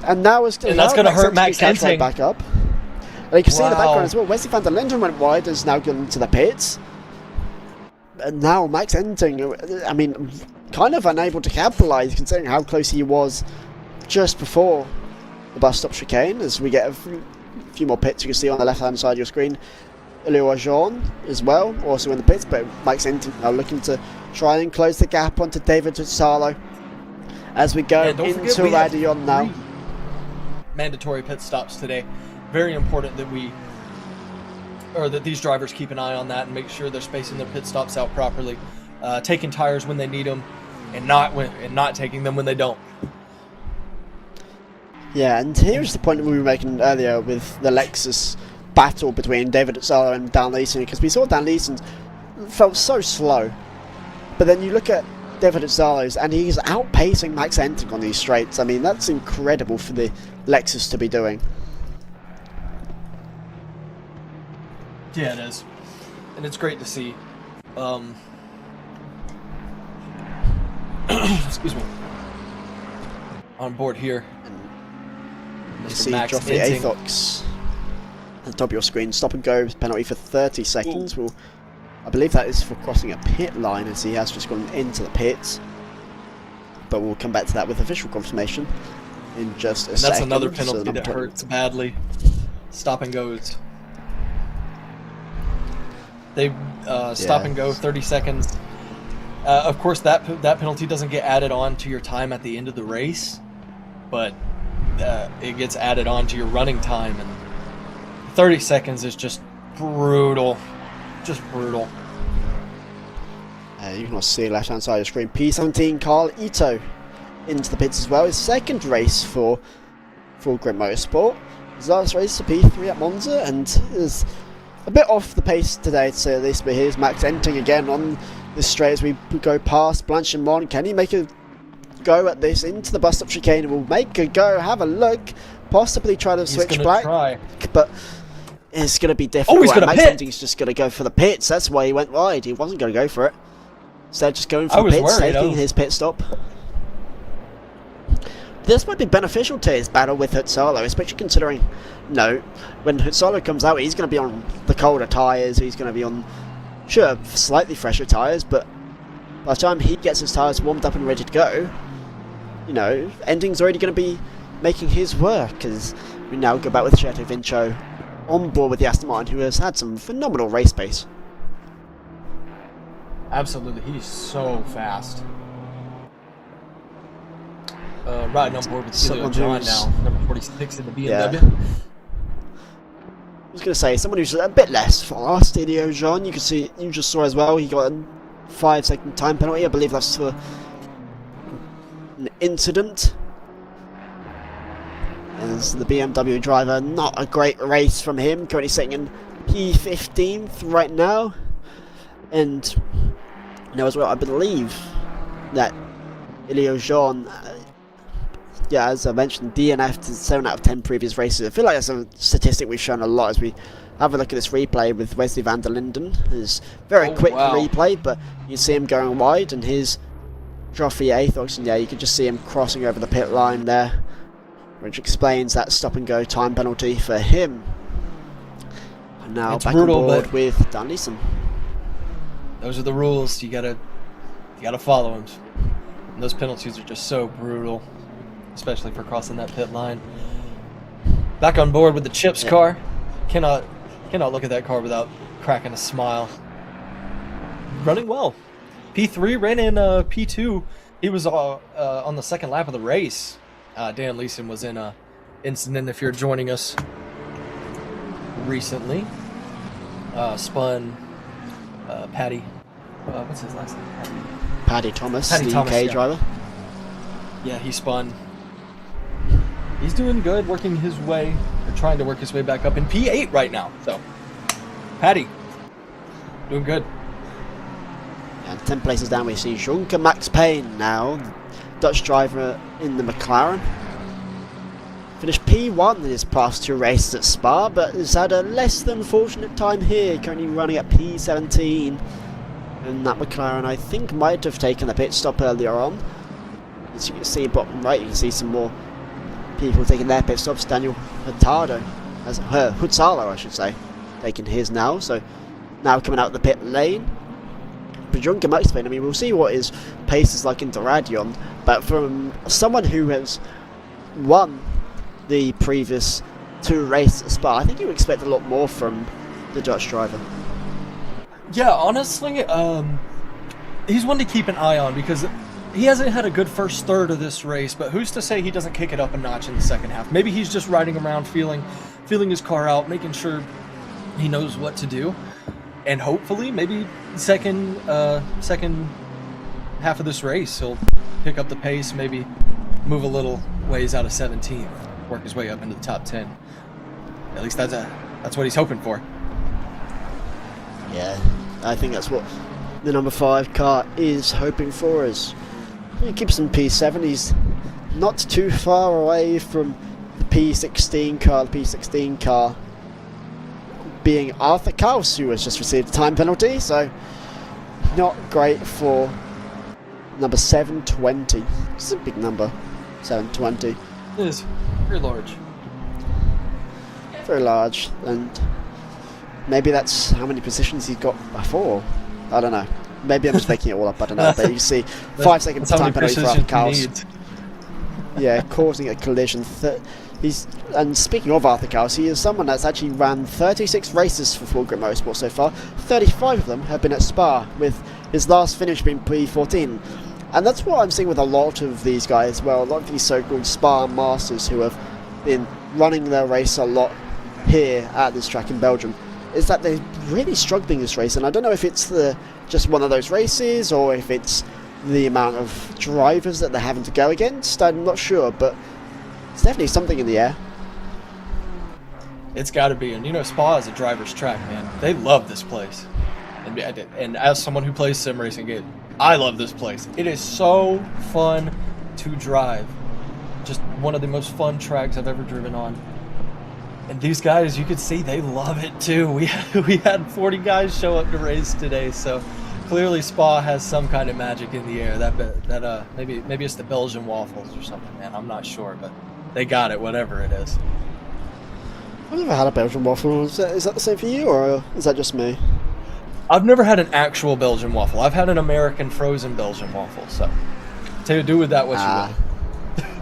And now it's And that's going to hurt Max catch right Enting. back up. And you can see in the Wow. background as well, Wesley van der Linden went wide and is now gone into the pits. And now Max Enting, I mean, kind of unable to capitalise considering how close he was just before the bus stop chicane. As we get a few more pits, you can see on the left hand side of your screen, Elio Jean as well, also in the pits, but Max Enting now looking to try and close the gap onto David Salo as we go into Radion now. 3 mandatory pit stops today. Very important that that these drivers keep an eye on that and make sure they're spacing their pit stops out properly, taking tires when they need them, and not taking them when they don't. Yeah, and here's the point that we were making earlier with the Lexus battle between David Salo and Dan Leeson, because we saw Dan Leeson felt so slow, but then you look at David Salo's and he's outpacing Max Enting on these straights. I mean, that's incredible for the Lexus to be doing. Yeah, it is, and it's great to see. Excuse me. On board here, You Mr. see Max Geoffrey Enting. Athox at the top of your screen. Stop and go penalty for 30 seconds. Well, I believe that is for crossing a pit line, as he has just gone into the pits. But we'll come back to that with official confirmation in just a second. That's another So penalty number that 20 hurts badly. Stop and goes. They stop and go 30 seconds. Of course, that penalty doesn't get added on to your time at the end of the race, but it gets added on to your running time, and 30 seconds is just brutal. Just brutal. You can also see left hand side of the screen. P17 Carl Ito into the pits as well. His second race for Grip Motorsport. His last race to P3 at Monza, and is a bit off the pace today to say the least. But here's Max Enting again on this straight as we go past Blanchimont. Can he make a go at this into the bus stop chicane? We'll make a go, have a look, possibly try to switch back. Try. But it's going to be difficult. he's gonna Max pit. Enting's just going to go for the pits. That's why he went wide. He wasn't going to go for it. Instead, just going I for the was pits, worried. taking his pit stop. This might be beneficial to his battle with Hutzalo, especially considering, when Hutzalo comes out, he's going to be on the colder tyres. He's going to be on, sure, slightly fresher tyres, but by the time he gets his tyres warmed up and ready to go, Enting's already going to be making his work. As we now go back with Cheto Vincho on board with the Aston Martin, who has had some phenomenal race pace. Absolutely, he's so fast. Riding on board with Someone Elio John who's- now, number 46 in the BMW. Yeah. I was going to say, someone who's a bit less fast, Elio Jean. You just saw as well, he got a 5-second time penalty. I believe that's for an incident. As the BMW driver, not a great race from him, currently sitting in P15th right now. And as well, I believe that Elio Jean, as I mentioned, DNF'd 7 out of 10 previous races. I feel like that's a statistic we've shown a lot as we have a look at this replay with Wesley van der Linden. It's very quick replay, but you see him going wide, and his Geoffrey Athox, and you can just see him crossing over the pit line there, which explains that stop and go time penalty for him. And now It's back brutal, on board but with Dan Leeson. those are the rules. You gotta follow them. And those penalties are just so brutal, especially for crossing that pit line. Back on board with the Chips car. Cannot look at that car without cracking a smile. Running well. P3 ran in P2. He was on the second lap of the race. Dan Leeson was in a incident, if you're joining us recently. Spun Paddy. What's his last name? Paddy Thomas, Paddy the Thomas, UK yeah. driver. Yeah, he spun. He's doing good, working his way, or trying to work his way back up in P8 right now. So, Paddy, doing good. And 10 places down we see Junker Max Payne now, the Dutch driver in the McLaren. Finished P1 in his past 2 races at Spa, but has had a less than fortunate time here, currently running at P17. And that McLaren, I think, might have taken a pit stop earlier on. As you can see bottom right, you can see some more people taking their pit stops. Daniel Hurtado, Hutzalo, I should say, taking his now. So now coming out of the pit lane. But Junker Max Payne, I mean, we'll see what his pace is like into Radion, but from someone who has won the previous 2 races at Spa, I think you would expect a lot more from the Dutch driver. Yeah, honestly, he's one to keep an eye on because he hasn't had a good first third of this race, but who's to say he doesn't kick it up a notch in the second half? Maybe he's just riding around feeling his car out, making sure he knows what to do, and hopefully maybe second half of this race he'll pick up the pace, maybe move a little ways out of 17th, work his way up into the top 10. At least that's what he's hoping for. Yeah, I think that's what the number 5 car is hoping for. Is he keeps in P7. He's not too far away from the P16 car. The P16 car being Arthur Kaus, who has just received a time penalty, so not great for number 720. It's a big number, 720. It is very large. Very large, and maybe that's how many positions he's got before. I don't know. Maybe I'm just making it all up. I don't know. But you see, 5 seconds time penalty for Arthur Kaus. Yeah, causing a collision. And speaking of Arthur Kaus, he is someone that's actually ran 36 races for Grip Motorsport so far. 35 of them have been at Spa, with his last finish being P14. And that's what I'm seeing with a lot of these guys. Well, a lot of these so-called Spa Masters who have been running their race a lot here at this track in Belgium, is that they're really struggling this race. And I don't know if it's just one of those races or if it's the amount of drivers that they're having to go against. I'm not sure, but it's definitely something in the air. It's got to be, and you know, Spa is a driver's track, man. They love this place, and as someone who plays sim racing games, I love this place. It is so fun to drive. Just one of the most fun tracks I've ever driven on. And these guys, you could see they love it too. We had 40 guys show up to race today, so clearly Spa has some kind of magic in the air. That maybe it's the Belgian waffles or something, man. I'm not sure, but they got it, whatever it is. I've never had a Belgian waffle. Is that the same for you, or is that just me? I've never had an actual Belgian waffle. I've had an American frozen Belgian waffle, so do with that what you will.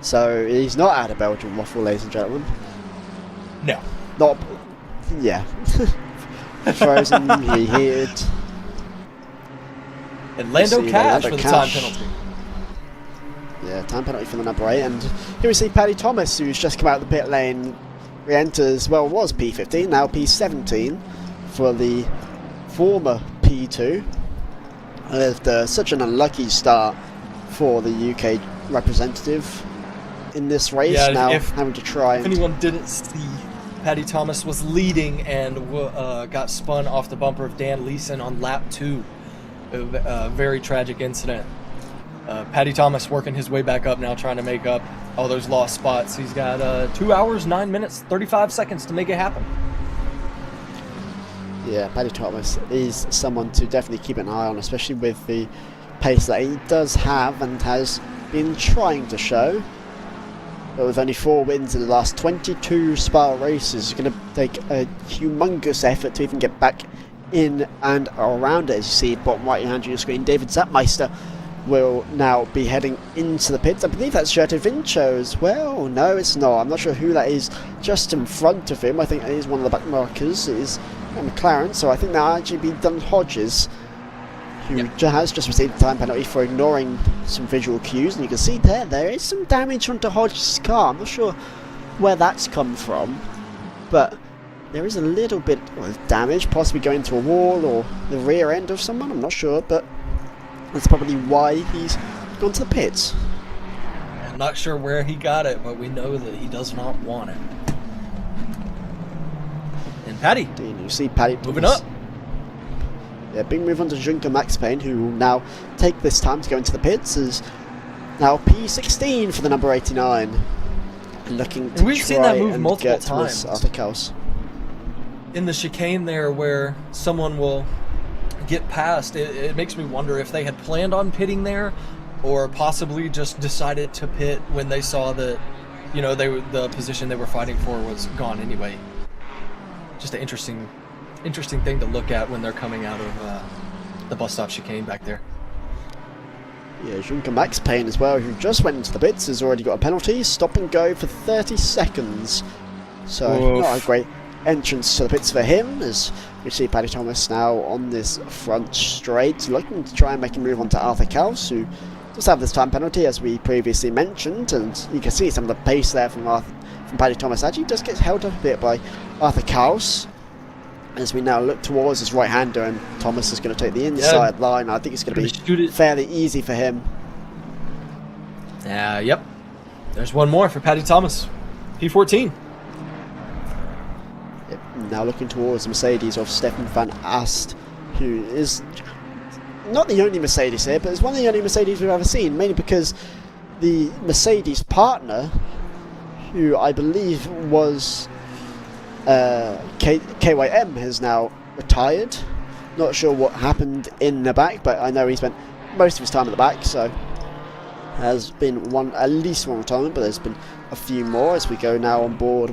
So he's not had a Belgian waffle, ladies and gentlemen. No. Not, yeah. Frozen, reheated. And Lando Cash for the time penalty. Yeah, time penalty for the number 8. And here we see Paddy Thomas, who's just come out of the pit lane, re-enters, well, was P15, now P17 for the former P2. Such an unlucky start for the UK representative in this race, having to try. If anyone didn't see, Paddy Thomas was leading and got spun off the bumper of Dan Leeson on lap 2. A very tragic incident. Paddy Thomas working his way back up now, trying to make up all those lost spots. He's got 2 hours, 9 minutes, 35 seconds to make it happen. Yeah, Paddy Thomas is someone to definitely keep an eye on, especially with the pace that he does have and has been trying to show. But with only 4 wins in the last 22 Spa races, it's going to take a humongous effort to even get back in and around it. As you see, bottom right hand of your screen, David Zapmeister will now be heading into the pits. I believe that's Gerto Vincho as well. No, it's not. I'm not sure who that is just in front of him. I think it is one of the back markers. It is McLaren, so I think that actually be Dunn Hodges, who has just received a time penalty for ignoring some visual cues. And you can see there is some damage onto Hodges' car. I'm not sure where that's come from, but there is a little bit of damage, possibly going to a wall or the rear end of someone. I'm not sure, but that's probably why he's gone to the pits. I'm not sure where he got it, but we know that he does not want it. And Paddy, you see Paddy moving up. Yeah, big move on to Junker Max Payne, who will now take this time to go into the pits. Is now P16 for the number 89, looking to we've seen that move multiple times. Arthur Kaus. In the chicane there, where someone will get past, it makes me wonder if they had planned on pitting there, or possibly just decided to pit when they saw that you know, the position they were fighting for was gone anyway. Just an interesting thing to look at when they're coming out of the bus stop chicane back there. Yeah, Junker Max Payne as well, who just went into the pits, has already got a penalty. Stop and go for 30 seconds. So, Oof. not a great entrance to the pits for him, as we see Paddy Thomas now on this front straight, looking to try and make a move onto Arthur Kaus, who does have this time penalty, as we previously mentioned, and you can see some of the pace there from Paddy Thomas. Actually does get held up a bit by Arthur Kaus, as we now look towards his right-hander, and Thomas is going to take the inside line. I think it's going to be fairly easy for him. Yep. There's one more for Paddy Thomas. P14. Yep. Now looking towards the Mercedes of Stefan van Ast, who is not the only Mercedes here, but it's one of the only Mercedes we've ever seen, mainly because the Mercedes partner, who I believe was KYM, has now retired. Not sure what happened in the back, but I know he spent most of his time at the back, so has been at least one retirement, but there's been a few more as we go now on board.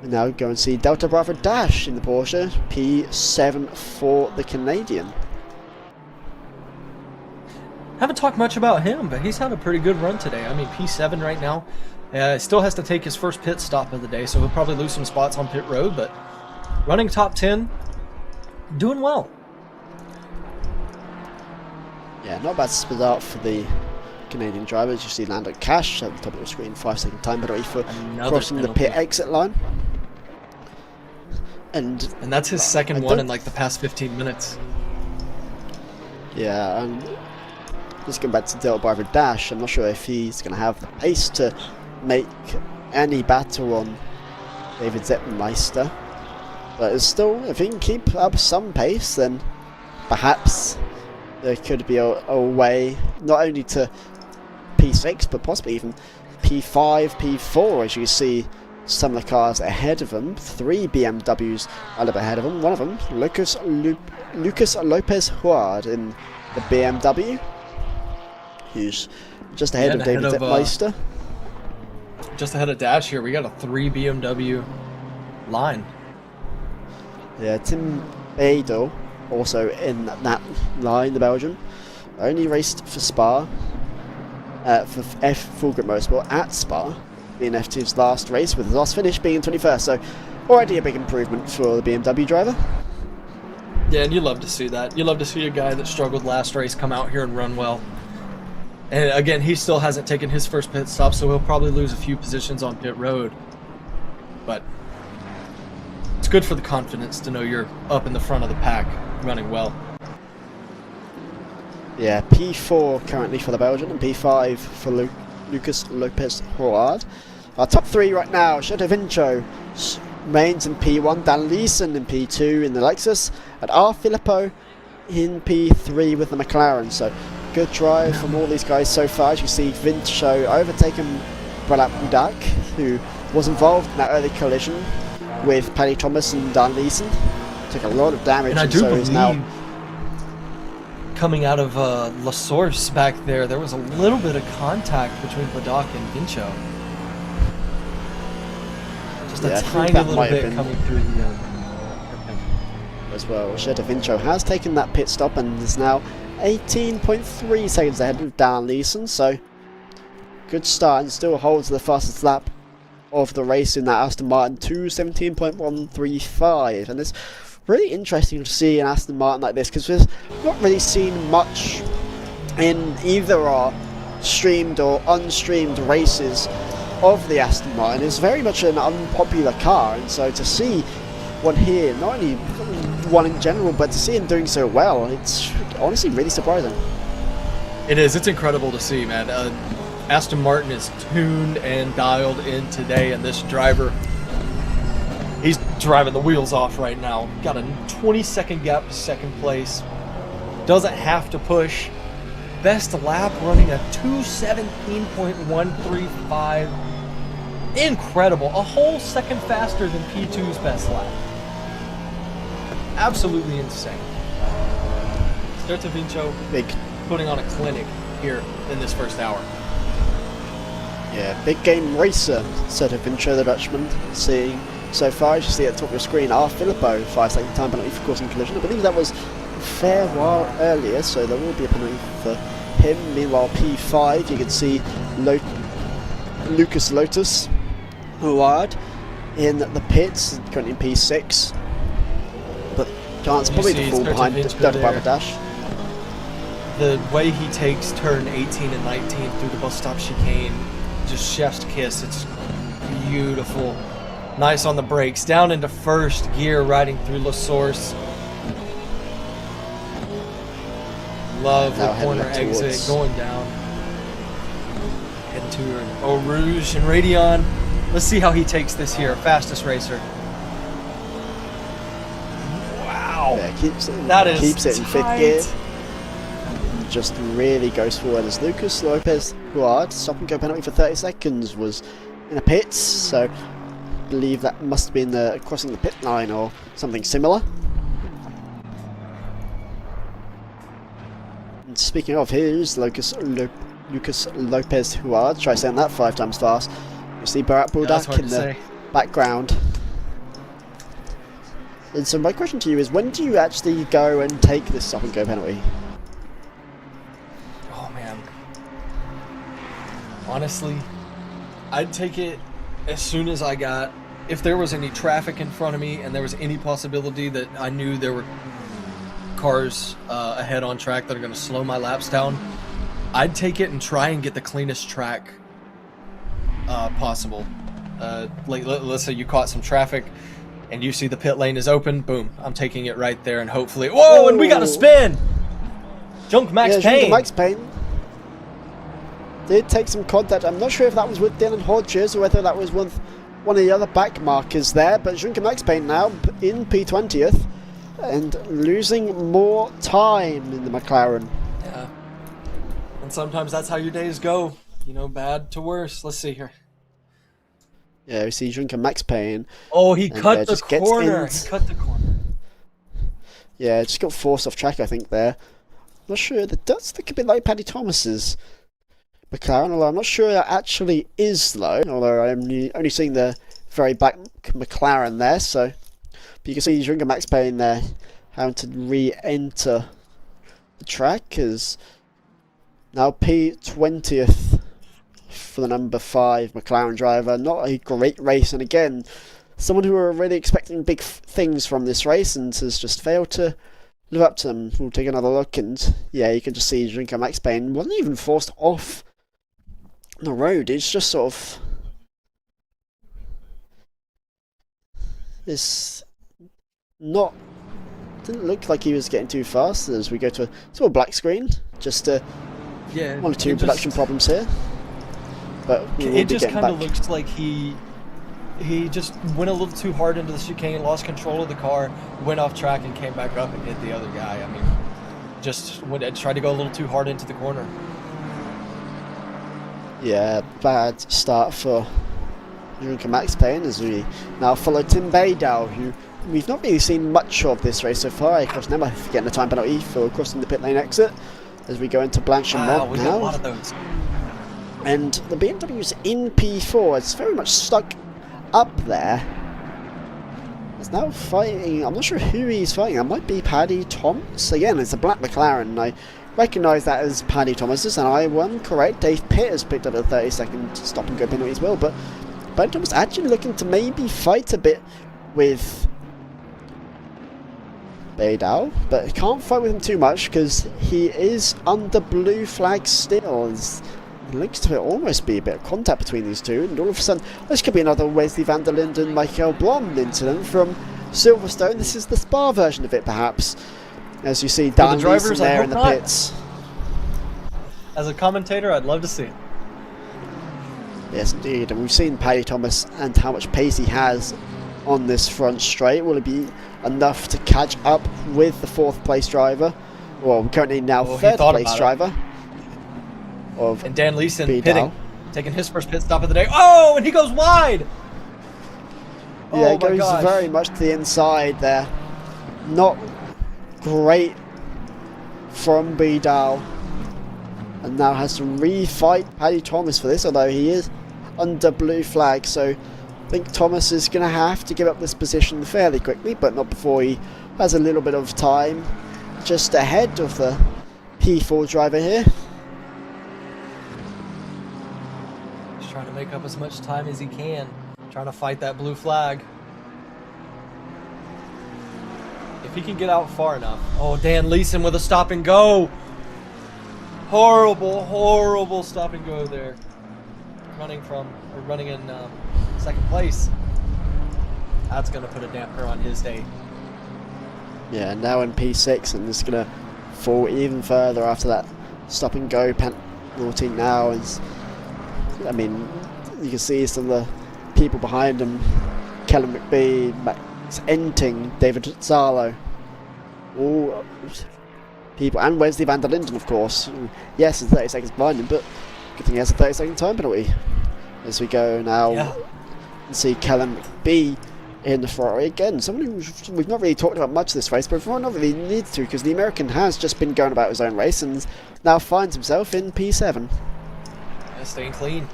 We now go and see Delta Bravo Dash in the Porsche P7 for the Canadian. Haven't talked much about him, but he's had a pretty good run today. I mean, P7 right now. Still has to take his first pit stop of the day, so he'll probably lose some spots on pit road, but running top 10, doing well. Yeah, not bad start for the Canadian drivers. You see Lando Cash at the top of the screen, 5-second time penalty for crossing the pit exit line. And that's his second one in like the past 15 minutes. Yeah, and just going back to Delta Bravo Dash, I'm not sure if he's going to have the pace to make any battle on David Zetmeister. But it's still, if he can keep up some pace, then perhaps there could be a way not only to P6, but possibly even P5, P4, as you see some of the cars ahead of them. 3 BMWs a little bit ahead of them. One of them, Lucas Lopez Huard in the BMW, who's just ahead of David Zetmeister. Just ahead of Dash here, we got a 3 BMW line. Yeah, Tim Beidel also in that line, the Belgian. Only raced for Spa, for Full Grip Motorsport at Spa, being F2's last race, with his last finish being in 21st, so already a big improvement for the BMW driver. Yeah, and you love to see that. You love to see a guy that struggled last race come out here and run well. And again, he still hasn't taken his first pit stop, so he'll probably lose a few positions on pit road. But it's good for the confidence to know you're up in the front of the pack, running well. Yeah, P4 currently for the Belgian, and P5 for Lucas Lopez Huard. Our top 3 right now, Shoto Vincho remains in P1, Dan Leeson in P2 in the Lexus, and R. Filippo in P3 with the McLaren. So good drive from all these guys so far. As you see, Vincho overtaken Bralap Udak, who was involved in that early collision with Paddy Thomas and Dan Leeson. Took a lot of damage, and I do believe now coming out of La Source back there was a little bit of contact between Badak and Vincho. Just a tiny little bit coming through the as well. Shoto Vincho has taken that pit stop and is now 18.3 seconds ahead of Dan Leeson, so good start, and still holds the fastest lap of the race in that Aston Martin, 2:17.135, and it's really interesting to see an Aston Martin like this, because we've not really seen much in either our streamed or unstreamed races of the Aston Martin. It's very much an unpopular car, and so to see one here, not only one in general, but to see him doing so well, it's honestly really surprising. It is. It's incredible to see, man. Aston Martin is tuned and dialed in today, and this driver, he's driving the wheels off right now. Got a 20-second gap to second place. Doesn't have to push. Best lap running a 2:17.135. Incredible. A whole second faster than P2's best lap. Absolutely insane. Shoto Vincho Big. putting on a clinic here in this first hour. Yeah, big game racer sort of intro the Dutchman. Seeing so far, as you see at the top of your screen, R. Filippo, 5-second time penalty for causing collision. I believe that was a fair while earlier, so there will be a penalty for him. Meanwhile, P5, you can see Lucas Lotus Huard in the pits, currently in P6. But chance probably to fall behind Dutch by the dash. The way he takes turn 18 and 19 through the bus stop chicane, just chef's kiss. It's beautiful. Nice on the brakes, down into first gear, riding through La Source. Love the corner exit, going down. Heading to Eau Rouge and Radion. Let's see how he takes this here. Fastest racer. Wow. Yeah, keeps it in tight. 5th gear. Just really goes forward as Lucas Lopez Huard. Stop and go penalty for 30 seconds was in a pits, so I believe that must have been crossing the pit line or something similar. And speaking of, here's Lucas Lopez Huard. Try saying that 5 times fast. You see Barat Buldak in the background. And so my question to you is, when do you actually go and take this stop and go penalty? Honestly, I'd take it as soon as I got, if there was any traffic in front of me and there was any possibility that I knew there were cars ahead on track that are going to slow my laps down, I'd take it and try and get the cleanest track possible. Let's say you caught some traffic and you see the pit lane is open, boom, I'm taking it right there and hopefully... Whoa, and we got a spin! Junk Max Payne! Max Payne did take some contact. I'm not sure if that was with Dylan Hodges or whether that was with one of the other back markers there, but Junker Max Payne now in P20th and losing more time in the McLaren. Yeah. And sometimes that's how your days go. You know, bad to worse. Let's see here. Yeah, we see Junker Max Payne. Oh, he cut the corner. He cut the corner. Yeah, just got forced off track, I think, there. Not sure. That does look a bit like Paddy Thomas's McLaren, although I'm not sure that actually is slow, although I'm only seeing the very back McLaren there, so... But you can see Junker Max Payne there having to re-enter the track, as now P20th for the number 5 McLaren driver. Not a great race, and again, someone who were really expecting big things from this race and has just failed to live up to them. We'll take another look, and yeah, you can just see Junker Max Payne wasn't even forced off the road. It's just sort of this didn't look like he was getting too fast as we go to a black screen. Just yeah, 1 or 2 production problems here, but it just kind of looks like he just went a little too hard into the chicane, lost control of the car, went off track and came back up and hit the other guy. I mean, just tried to go a little too hard into the corner. Yeah, bad start for Junker Max Payne as we now follow Tim Baydal, who we've not really seen much of this race so far. Of course, never getting a time penalty for crossing the pit lane exit as we go into Blanchimont we now. got a lot of those. And the BMW's in P4. It's very much stuck up there. It's now fighting. I'm not sure who he's fighting. It might be Paddy Thomas. Again, it's a black McLaren. I recognise that as Paddy Thomas's, and I am correct. Dave Pitt has picked up a 30-second stop and go penalty as well. But Paddy Thomas actually looking to maybe fight a bit with Baydal, but he can't fight with him too much because he is under blue flag still. It looks to almost be a bit of contact between these two, and all of a sudden this could be another Wesley van der Linden, Michael Blom incident from Silverstone. This is the Spa version of it, perhaps, as you see Dan Leeson there in the pits. As a commentator, I'd love to see it. Yes, indeed, and we've seen Paddy Thomas and how much pace he has on this front straight. Will it be enough to catch up with the 4th place driver, well, currently now 3rd place driver of and Dan Leeson Baydal, pitting, taking his first pit stop of the day. Oh, and he goes wide. Yeah, it goes very much to the inside there. Not great from Baydal, and now has to re-fight Paddy Thomas for this, although he is under blue flag, so I think Thomas is going to have to give up this position fairly quickly, but not before he has a little bit of time just ahead of the P4 driver here. Just trying to make up as much time as he can, trying to fight that blue flag. If he can get out far enough. Oh, Dan Leeson with a stop and go. Horrible, horrible stop and go there. Running in second place. That's going to put a damper on his day. Yeah, now in P6, and it's going to fall even further after that stop and go penalty now. I mean, you can see some of the people behind him, Kellen McBee, Max Enting, David Zalo, all people, and Wesley van der Linden, of course. Yes, it's 30 seconds behind him, but good thing he has a 30-second time penalty. As we go now, and see Kellen McBee in the Ferrari again. Someone who we've not really talked about much this race, but we're not really need to, because the American has just been going about his own race and now finds himself in P7. Yeah, staying clean.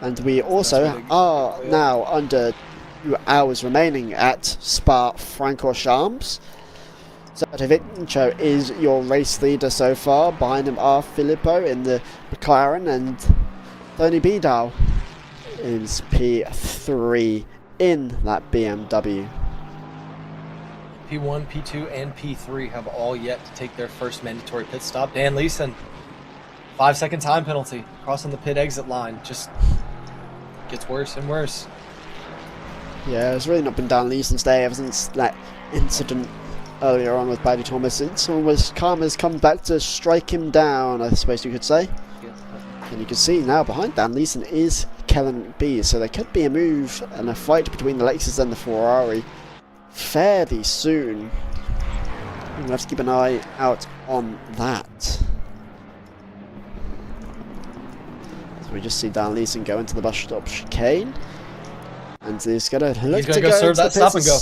And we also are now under 2 hours remaining at Spa-Francorchamps. Vincenzo is your race leader so far. Behind him are Filippo in the McLaren and Tony Bidal is P3 in that BMW. P1, P2, and P3 have all yet to take their first mandatory pit stop. Dan Leeson, 5-second time penalty, crossing the pit exit line. Just gets worse and worse. Yeah, it's really not been Dan Leeson's day ever since that incident earlier on with Paddy Thomas. It's almost Karma's come back to strike him down, I suppose you could say. And you can see now behind Dan Leeson is Kellen B, so there could be a move and a fight between the Lexus and the Ferrari fairly soon. We'll have to keep an eye out on that. So we just see Dan Leeson go into the bus stop chicane, and he's going to look to go serve that stop and go.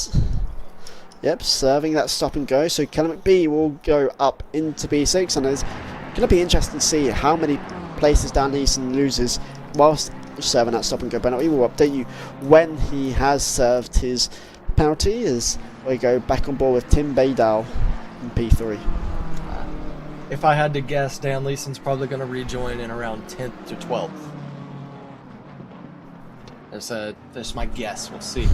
Yep, serving that stop and go. So Kellen McBee will go up into B6, and it's going to be interesting to see how many places Dan Leeson loses whilst serving that stop and go penalty. We'll update you when he has served his penalty as we go back on board with Tim Baydal in P3. If I had to guess, Dan Leeson's probably going to rejoin in around 10th to 12th. That's my guess. We'll see.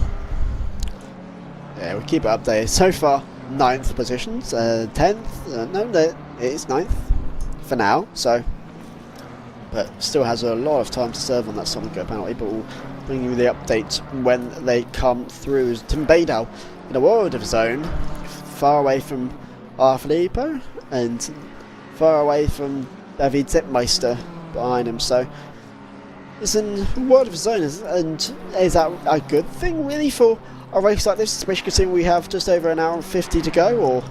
Yeah, we'll keep it updated. So far, 9th positions, 10th. No, it is 9th for now. So, but still has a lot of time to serve on that stop and go penalty. But we'll bring you the updates when they come through. Tim Baydal in a world of his own, far away from Filippo and far away from David Zipmeister behind him. So it's in a world of his own, and is that a good thing really for a race like this, especially considering we have just over an hour and 50 to go, or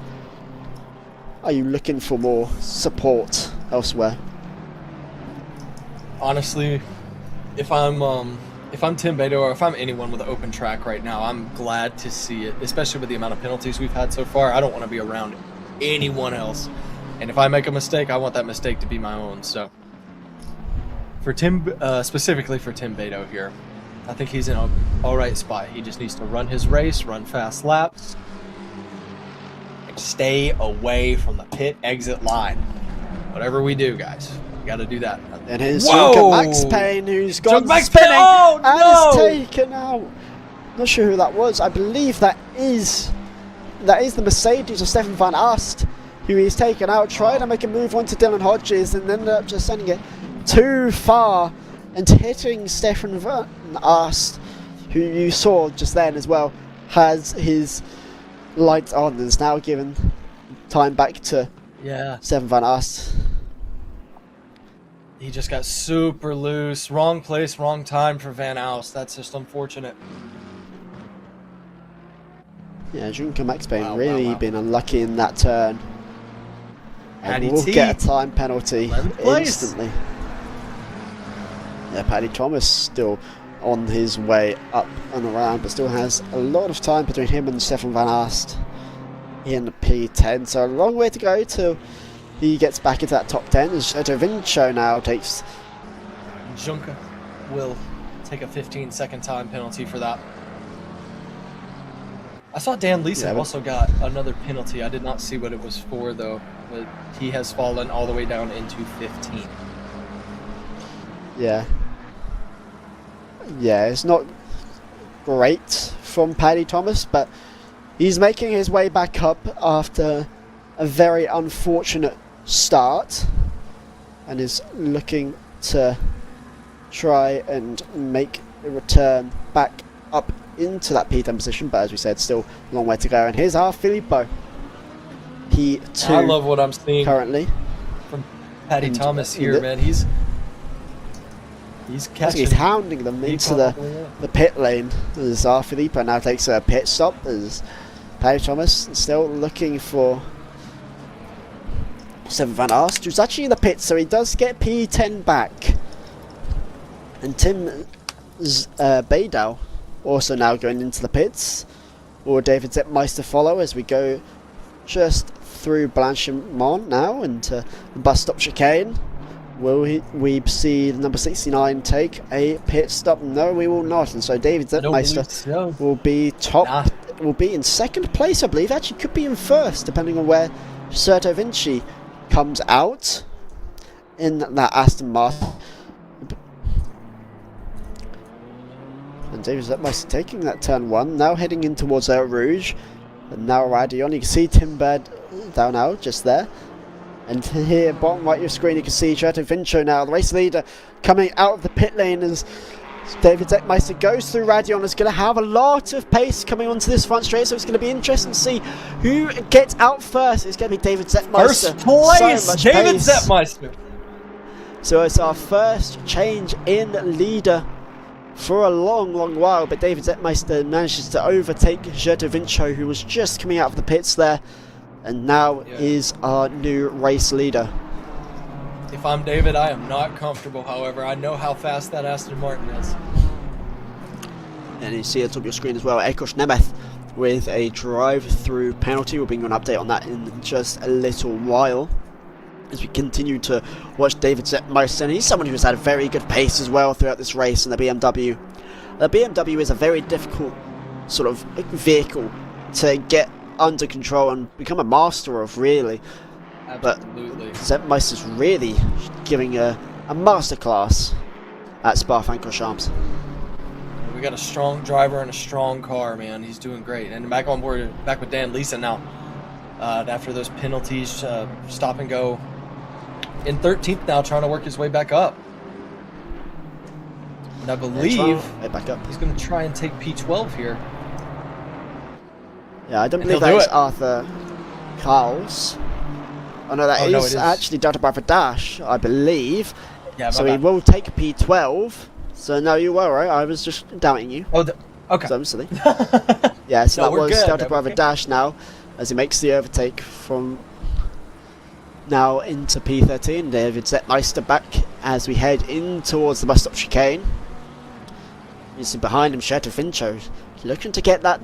are you looking for more support elsewhere? Honestly, if I'm Tim Beto, or if I'm anyone with an open track right now, I'm glad to see it, especially with the amount of penalties we've had so far. I don't want to be around anyone else, and if I make a mistake, I want that mistake to be my own. So for Tim, specifically for Tim Beto here, I think he's in an alright spot. He just needs to run his race, run fast laps, and stay away from the pit exit line. Whatever we do, guys, we got to do that. And here's Max Payne, who's gone spinning and is taken out. Not sure who that was. I believe that is the Mercedes of Stefan van Ast, who he's taken out. Tried to make a move onto Dylan Hodges and ended up just sending it too far and hitting Stefan van Ast, who you saw just then as well, has his lights on and is now given time back to Stefan van Ast. He just got super loose. Wrong place, wrong time for Van Ast. That's just unfortunate. Yeah, Junker Max Payne really been unlucky in that turn. And will get a time penalty instantly. Yeah, Paddy Thomas still on his way up and around, but still has a lot of time between him and Stefan van Ast in P10. So a long way to go till he gets back into that top 10. As Vincenzo now takes Juncker will take a 15-second time penalty for that. I saw Dan Lisa also got another penalty. I did not see what it was for, though. But he has fallen all the way down into 15. Yeah. Yeah, it's not great from Paddy Thomas, but he's making his way back up after a very unfortunate start and is looking to try and make a return back up into that P10 position, but as we said, still a long way to go. And here's our Filippo. P2. I love what I'm seeing currently from Paddy Thomas here, man. He's catching. He's hounding them into the pit lane as our Filippo now takes a pit stop. As Paddy Thomas still looking for Seven Van Aert, who's actually in the pit, so he does get P10 back. And Tim Baydal also now going into the pits. Or David Zetmeister follow as we go just through Blanchimont now into the bus stop chicane. Will we see the number 69 take a pit stop? No, we will not. And so David Zetmeister will be will be in second place, I believe. Actually, could be in first, depending on where Certo Vinci comes out in that Aston Martin. And David Zetmeister taking that turn 1, now heading in towards Eau Rouge. And now Radion, you can see Tim Bird down now, just there. And here, bottom right of your screen, you can see Certo Vinci now, the race leader, coming out of the pit lane as David Zetmeister goes through Radion. Is going to have a lot of pace coming onto this front straight, so it's going to be interesting to see who gets out first. It's going to be David Zetmeister. First place, so David Zetmeister. So it's our first change in leader for a long, long while, but David Zetmeister manages to overtake Certo Vinci, who was just coming out of the pits there, and now is our new race leader. If I'm David, I am not comfortable, however. I know how fast that Aston Martin is. And you see at the top of your screen as well, Ekosh Nemeth with a drive-through penalty. We'll bring you an update on that in just a little while, as we continue to watch David Zetmeister. And he's someone who's had a very good pace as well throughout this race in the BMW. The BMW is a very difficult sort of vehicle to get under control and become a master of, really. Absolutely. But Zetmeister's really giving a masterclass at Spa-Francorchamps. We got a strong driver and a strong car, man. He's doing great. And back on board, back with Dan Lisa now. After those penalties, stop and go. In 13th now, trying to work his way back up. And I believe he's going to try and take P12 here. Yeah, I don't believe that is Arthur Carls. Oh no, that is actually Dr. Bradford Dash, I believe. Yeah, so he will take P12. So no, you were right. I was just doubting you. Oh, okay. So I'm silly. Yeah, so that was Dr. Bradford Dash now, as he makes the overtake from now into P13. David Zetmeister back as we head in towards the bus stop chicane. You see behind him Certo Vinci looking to get that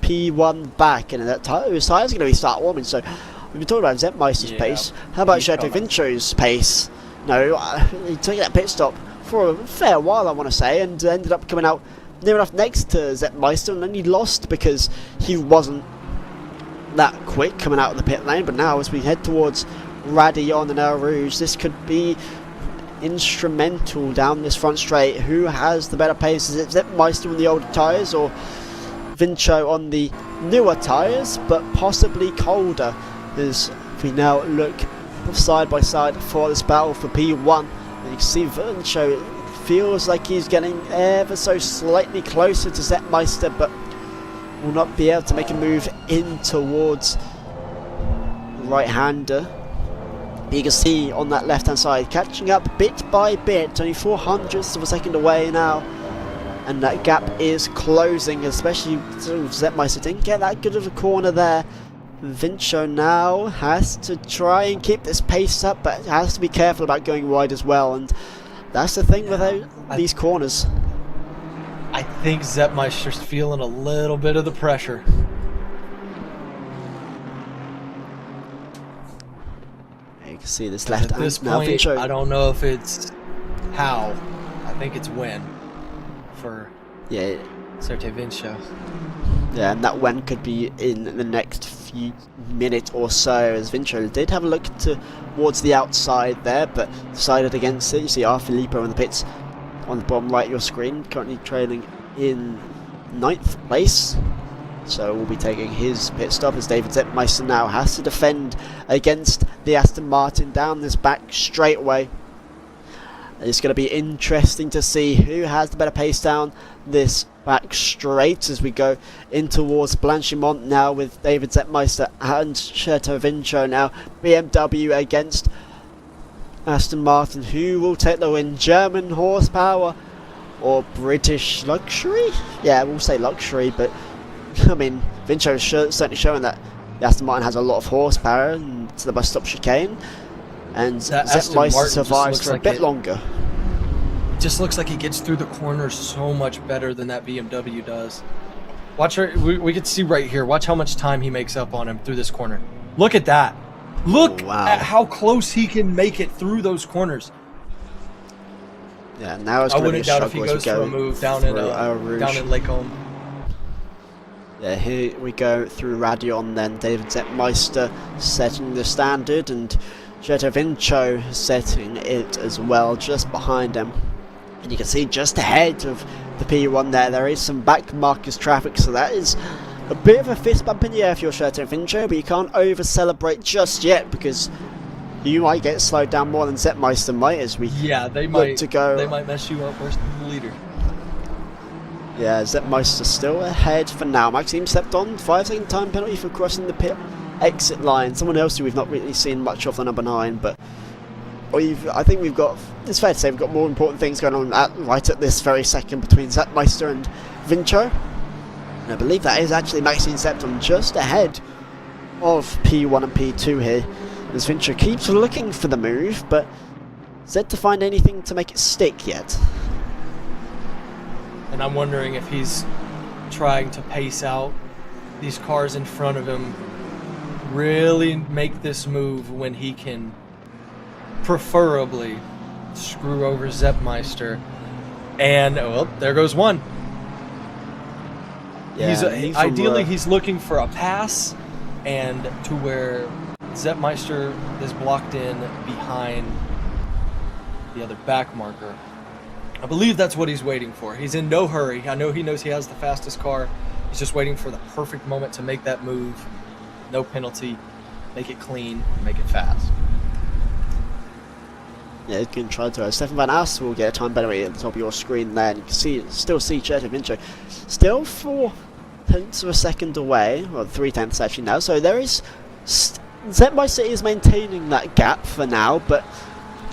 P1 back, and that his tyres are going to start warming. So we've been talking about Zetmeister's pace. How about Certo Vinci's pace? No, he took that pit stop for a fair while, I want to say, and ended up coming out near enough next to Zetmeister, and then he lost because he wasn't that quick coming out of the pit lane. But now as we head towards Radion and Eau Rouge, this could be instrumental down this front straight. Who has the better pace? Is it Zetmeister on the older tyres or Vinci on the newer tyres, but possibly colder, as we now look side by side for this battle for P1. And you can see Vinci feels like he's getting ever so slightly closer to Zetmeister, but will not be able to make a move in towards the right-hander. You can see on that left-hand side, catching up bit by bit, only 0.04 of a second away now. And that gap is closing, especially Zetmeister didn't get that good of a corner there. Vinci now has to try and keep this pace up, but has to be careful about going wide as well. And that's the thing with these corners. I think Zetmeister's feeling a little bit of the pressure. You can see this left at this point, I don't know if it's how. I think it's win for Yeah, Circuit Vincho. yeah, and that win could be in the next few minutes or so, as Vincho did have a look towards the outside there, but decided against it. You see Filippo in the pits on the bottom right of your screen, currently trailing in 9th place. So we'll be taking his pit stop as David Zettmeister now has to defend against the Aston Martin down this back straightaway. It's going to be interesting to see who has the better pace down this back straight as we go in towards Blanchimont now with David Zettmeister and Certo Vincho now. BMW against Aston Martin. Who will take the win? German horsepower or British luxury? Yeah, we'll say luxury, but I mean, Vincho is certainly showing that the Aston Martin has a lot of horsepower to the bus stop chicane, and Zettmeister survives for a bit longer. Just looks like he gets through the corners so much better than that BMW does. Watch her. We can see right here. Watch how much time he makes up on him through this corner. Look at that. Look at how close he can make it through those corners. Yeah, now it's I going to be wouldn't a doubt if struggle he as we goes for go a move down in Lake Holm. Yeah, here we go through Radion then. David Zettmeister setting the standard and Certo Vincho setting it as well just behind him. And you can see just ahead of the P1 there is some back markers traffic, so that is a bit of a fist bump in the air for your Certo Vincho, but you can't over celebrate just yet because you might get slowed down more than Zettmeister might as we they look to go. They might mess you up worse than the leader. Yeah, Zettmeister still ahead for now. Maxime stepped on, 5-second time penalty for crossing the pit exit line. Someone else who we've not really seen much of, the number 9, but I think we've got, it's fair to say, we've got more important things going on right at this very second between Zettmeister and Vincho. And I believe that is actually Maxime Septon just ahead of P1 and P2 here, as Vincho keeps looking for the move, but is yet to find anything to make it stick yet. And I'm wondering if he's trying to pace out these cars in front of him, really make this move when he can preferably screw over Zettmeister. And, well, there goes one. Yeah, ideally, he's looking for a pass and to where Zettmeister is blocked in behind the other back marker. I believe that's what he's waiting for. He's in no hurry. I know he knows he has the fastest car. He's just waiting for the perfect moment to make that move. No penalty. Make it clean. Make it fast. Yeah, you can try to. Stefan Van Aast will get a time penalty at the top of your screen there. And you can still see Certo Vincho still 4/10 of a second away, or 3/10 actually now. So there is Zettmeister is maintaining that gap for now, but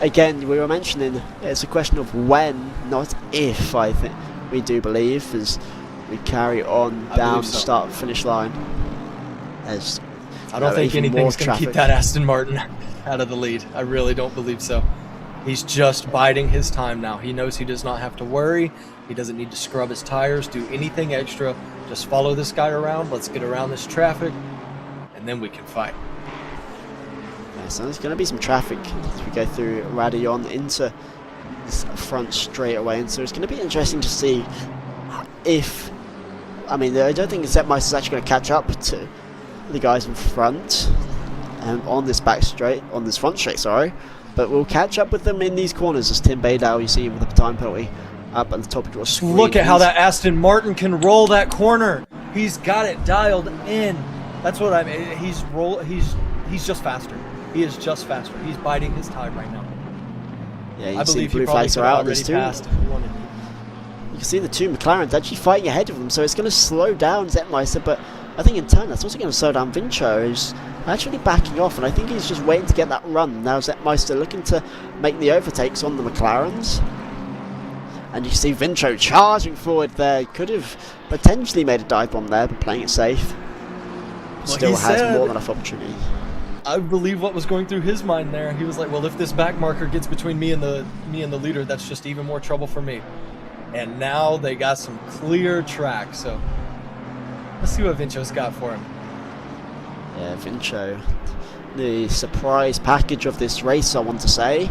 again, we were mentioning it's a question of when, not if. I think we do believe as we carry on down the start-finish line. As I don't think anything's going to keep that Aston Martin out of the lead. I really don't believe so. He's just biding his time now. He knows he does not have to worry. He doesn't need to scrub his tires, do anything extra. Just follow this guy around. Let's get around this traffic, and then we can fight. Yeah, so there's going to be some traffic as we go through Radion into this front straightaway, and so it's going to be interesting to see if, I mean, I don't think Zettmeister is actually going to catch up to the guys in front on this front straight, sorry, but we'll catch up with them in these corners as Tim Baydale, you see with the time penalty up at the top of your screen. Look at how that Aston Martin can roll that corner. He's got it dialed in. That's what I mean. He's just faster. He is just faster. He's biding his time right now. Yeah, you I see believe blue he probably flags are out of this too. passed. You can see the two McLarens actually fighting ahead of them, so it's going to slow down Zettmeister, but I think in turn that's also going to slow down Vincho, who's actually backing off, and I think he's just waiting to get that run. Now Zettmeister looking to make the overtakes on the McLarens. And you see Vincho charging forward there. Could have potentially made a dive bomb there, but playing it safe. Still has more than enough opportunity. I believe what was going through his mind there. He was like, well, if this back marker gets between me and the leader, that's just even more trouble for me. And now they got some clear track, so let's see what Vincho's got for him. Yeah, Vincho, the surprise package of this race, I want to say.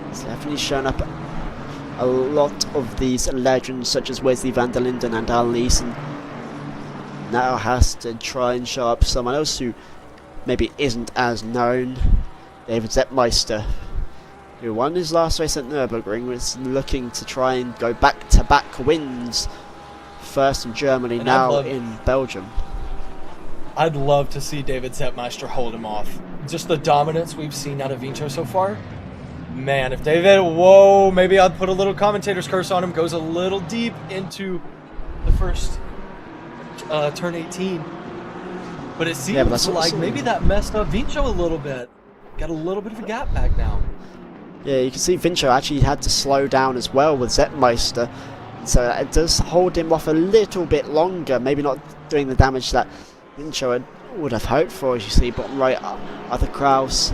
He's definitely shown up a lot of these legends such as Wesley van der Linden and Alan Leeson now has to try and show up someone else who maybe isn't as known. David Zettmeister, who won his last race at Nürburgring, was looking to try and go back-to-back wins, first in Germany, And now in Belgium. I'd love to see David Zettmeister hold him off. Just the dominance we've seen out of Vincho so far. Man, if David, whoa, maybe I'd put a little commentator's curse on him, goes a little deep into the first turn 18. But it seems like maybe that messed up Vincho a little bit. Got a little bit of a gap back now. Yeah, you can see Vincho actually had to slow down as well with Zettmeister. So it does hold him off a little bit longer, maybe not doing the damage that Vincho would have hoped for. As you see, bottom right, Arthur Kraus,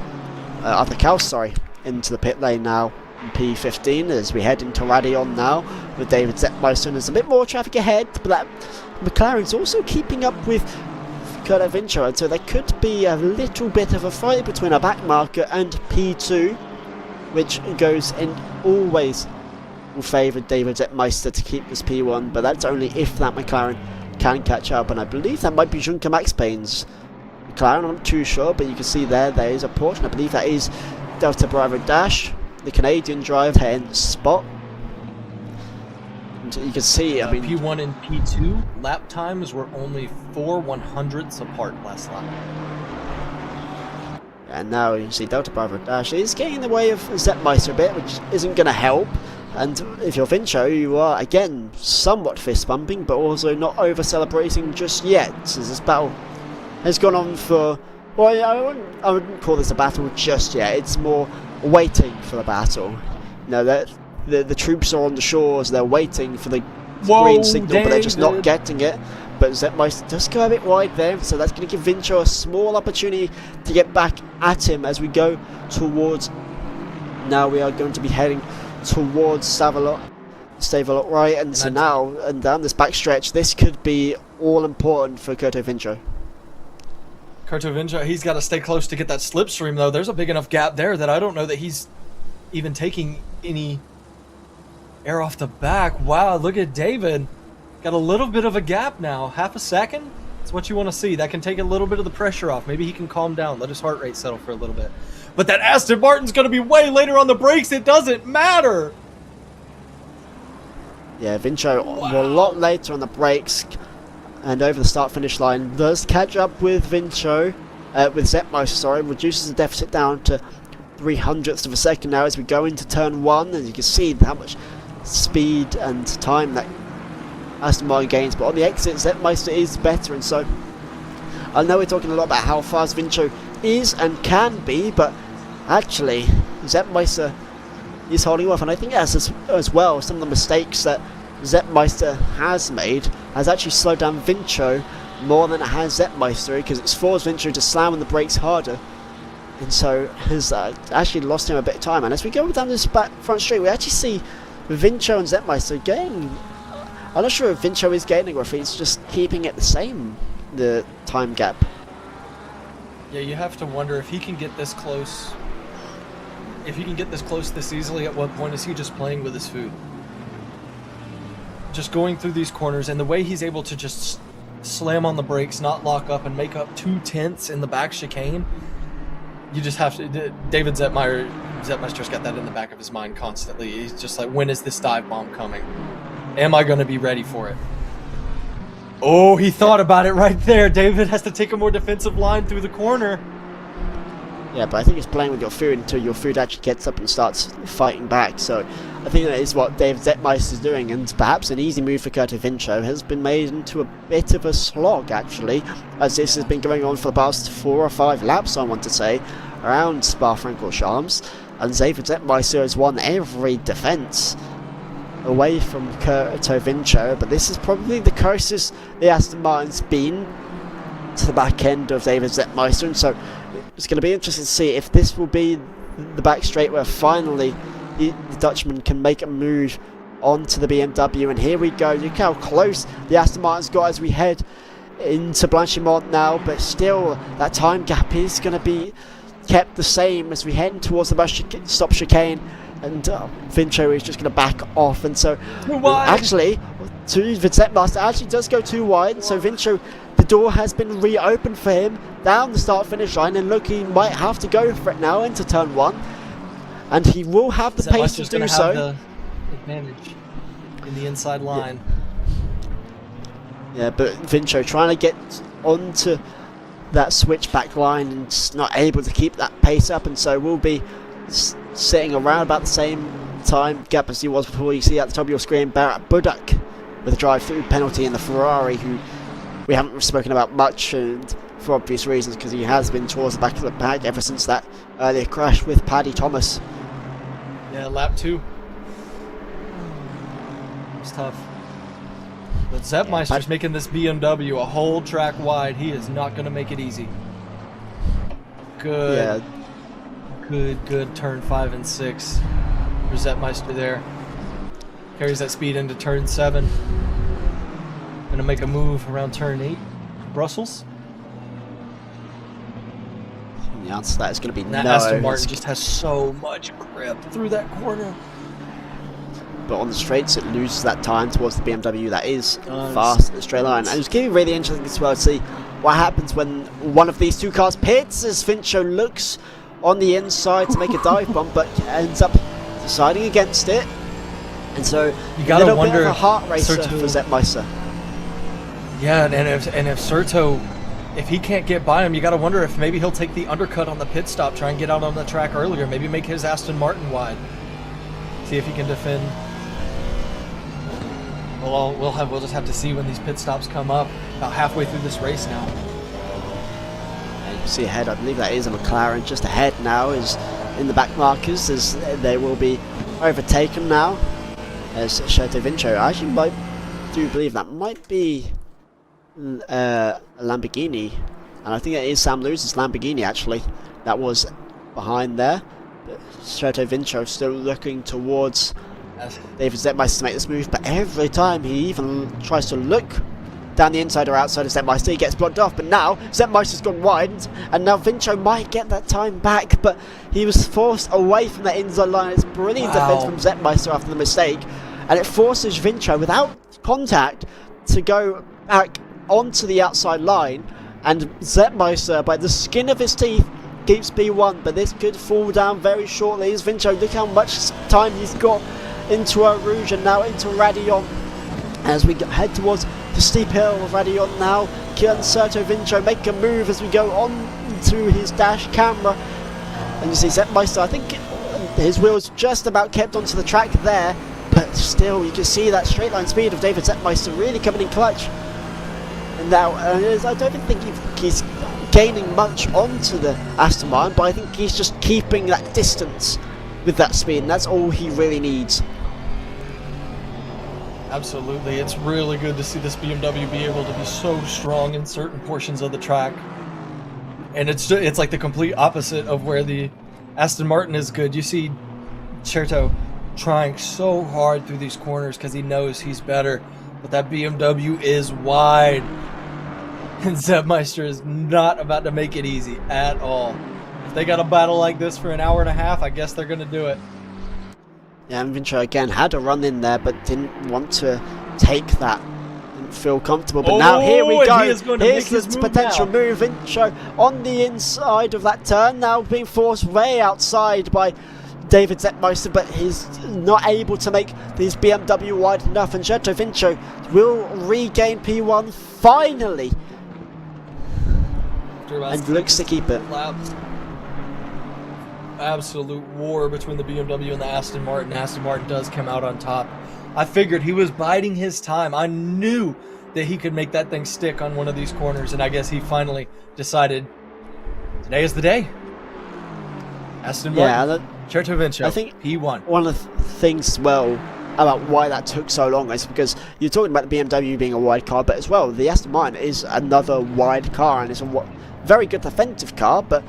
into the pit lane now in P15 as we head into Radion now with David Zettmeister. And there's a bit more traffic ahead, but that McLaren's also keeping up with Kurt Vincho, and so there could be a little bit of a fight between our back marker and P2, which goes in always will favour David Zettmeister to keep this P1, but that's only if that McLaren can catch up, and I believe that might be Junker Max Payne's McLaren. I'm not too sure, but you can see there is a Porsche, and I believe that is Delta Bravo Dash, the Canadian driver in the spot. And you can see, I mean, P1 and P2 lap times were only 4/100ths apart last lap. And now you see Delta Bravo Dash is getting in the way of Zettmeister a bit, which isn't going to help. And if you're Vincho, you are again somewhat fist bumping, but also not over celebrating just yet, as this battle has gone on for, well, I wouldn't call this a battle just yet. It's more waiting for the battle. You know, the troops are on the shores, they're waiting for the green signal, but they're just not getting it. But Zettmeister does go a bit wide there, so that's going to give Vincho a small opportunity to get back at him as we go towards. Now we are going to be heading towards Stavelot right, and so now and down this backstretch, this could be all important for Kurto Vincho. Kurto Vincho, he's got to stay close to get that slipstream though. There's a big enough gap there that I don't know that he's even taking any air off the back. Wow, look at David. Got a little bit of a gap now. Half a second? That's what you want to see. That can take a little bit of the pressure off. Maybe he can calm down. Let his heart rate settle for a little bit. But that Aston Martin's going to be way later on the brakes. It doesn't matter. Yeah, Vincho a lot later on the brakes and over the start-finish line does catch up with Vincho, with Zettmeister, sorry, reduces the deficit down to 0.03 of a second now as we go into turn 1, and you can see how much speed and time that Aston Martin gains, but on the exit Zettmeister is better, and so I know we're talking a lot about how fast Vincho is and can be, but actually Zettmeister is holding off, and I think as well some of the mistakes that Zettmeister has made has actually slowed down Vincho more than it has Zettmeister, because it's forced Vincho to slam on the brakes harder, and so has actually lost him a bit of time. And as we go down this front straight, we actually see Vincho and Zettmeister gaining. I'm not sure if Vincho is gaining or if he's just keeping it the same, the time gap. Yeah, you have to wonder if he can get this close. If he can get this close this easily, at what point is he just playing with his food? Just going through these corners, and the way he's able to just slam on the brakes, not lock up, and make up 2/10 in the back chicane. You just have to. David Zettmeister's got that in the back of his mind constantly. He's just like, when is this dive bomb coming? Am I going to be ready for it? Oh, he thought about it right there. David has to take a more defensive line through the corner. Yeah, but I think it's playing with your food until your food actually gets up and starts fighting back. So I think that is what David Zettmeister is doing, and perhaps an easy move for Kurto Vincho has been made into a bit of a slog, actually, as this has been going on for the past 4 or 5 laps, I want to say, around Spa-Francorchamps, and David Zettmeister has won every defence away from Kurto Vincho, but this is probably the closest the Aston Martin's been to the back end of David Zettmeister, and so it's going to be interesting to see if this will be the back straight where finally the Dutchman can make a move onto the BMW. And here we go. Look how close the Aston Martin's got as we head into Blanchimont now, but still that time gap is going to be kept the same as we head towards the bus stop chicane and Vincho is just going to back off, and so Too wide. actually, the Zetmaster actually does go too wide, so Vincho, the door has been reopened for him down the start-finish line, and look, he might have to go for it now into turn 1, and he will have the pace to do so. The advantage in the inside line. Yeah, but Vincho trying to get onto that switchback line and just not able to keep that pace up, and so will be sitting around about the same time gap as he was before. You see at the top of your screen Barrett Budak with a drive-through penalty in the Ferrari, who we haven't spoken about much, and for obvious reasons, because he has been towards the back of the pack ever since that earlier crash with Paddy Thomas. Yeah, lap 2. It's tough. But Zetmeister's making this BMW a whole track wide. He is not going to make it easy. Good. Yeah. Good turn 5 and 6 for Zetmeister there. Carries that speed into turn 7. Gonna make a move around turn 8. Brussels. The answer to that is going to be That no. Aston Martin just has so much grip through that corner. But on the straights it loses that time towards the BMW that is fast in the straight line. And it's going to be really interesting as well to see what happens when one of these two cars pits, as Vincho looks on the inside to make a dive bomb, but ends up deciding against it. And so you gotta a little wonder bit of a heart racer Serto, for Zetmeister. Yeah, and if Serto, if he can't get by him, you gotta wonder if maybe he'll take the undercut on the pit stop, try and get out on the track earlier, maybe make his Aston Martin wide. See if he can defend. Well, we'll just have to see when these pit stops come up. About halfway through this race now. And you can see ahead, I believe that is a McLaren just ahead now, is in the back markers, as they will be overtaken now. As Serto Vincho, I actually do believe that might be a Lamborghini, and I think it is Sam Lewis's Lamborghini actually that was behind there. But Serto Vincho still looking towards David Zetmeister to make this move, but every time he even tries to look down the inside or outside of Zetmeister, he gets blocked off. But now Zetmeister's gone wide, and now Vincho might get that time back, but he was forced away from that inside line. It's brilliant defense from Zetmeister after the mistake, and it forces Vincho without contact to go back onto the outside line, and Zetmeister by the skin of his teeth keeps P1, but this could fall down very shortly. As Vincho, look how much time he's got into Eau Rouge and now into Radillon. As we head towards the steep hill of Radillon now, can Serto Vincho make a move as we go on to his dash camera? And you see Zetmeister, I think his wheels just about kept onto the track there, but still you can see that straight line speed of David Zetmeister really coming in clutch. And now I don't even think he's gaining much onto the Aston Martin, but I think he's just keeping that distance with that speed, and that's all he really needs. Absolutely, it's really good to see this BMW be able to be so strong in certain portions of the track, and it's like the complete opposite of where the Aston Martin is good. You see Serto trying so hard through these corners because he knows he's better, but that BMW is wide, and Zetmeister is not about to make it easy at all. If they got a battle like this for an hour and a half, I guess they're going to do it. Yeah, and Vincho again had a run in there, but didn't want to take that. Didn't feel comfortable. But now here we go. Here's the potential move. Vincho on the inside of that turn, now being forced way outside by David Zetmeister, but he's not able to make these BMW wide enough, and Serto Vincho will regain P1 finally, and looks to keep it. Absolute war between the BMW and the Aston Martin. Aston Martin does come out on top. I figured he was biding his time. I knew that he could make that thing stick on one of these corners, and I guess he finally decided today is the day. Aston Martin, Serto Vincho, I think P1. One of the things as well about why that took so long is because you're talking about the BMW being a wide car, but as well the Aston Martin is another wide car, and it's a very good defensive car, but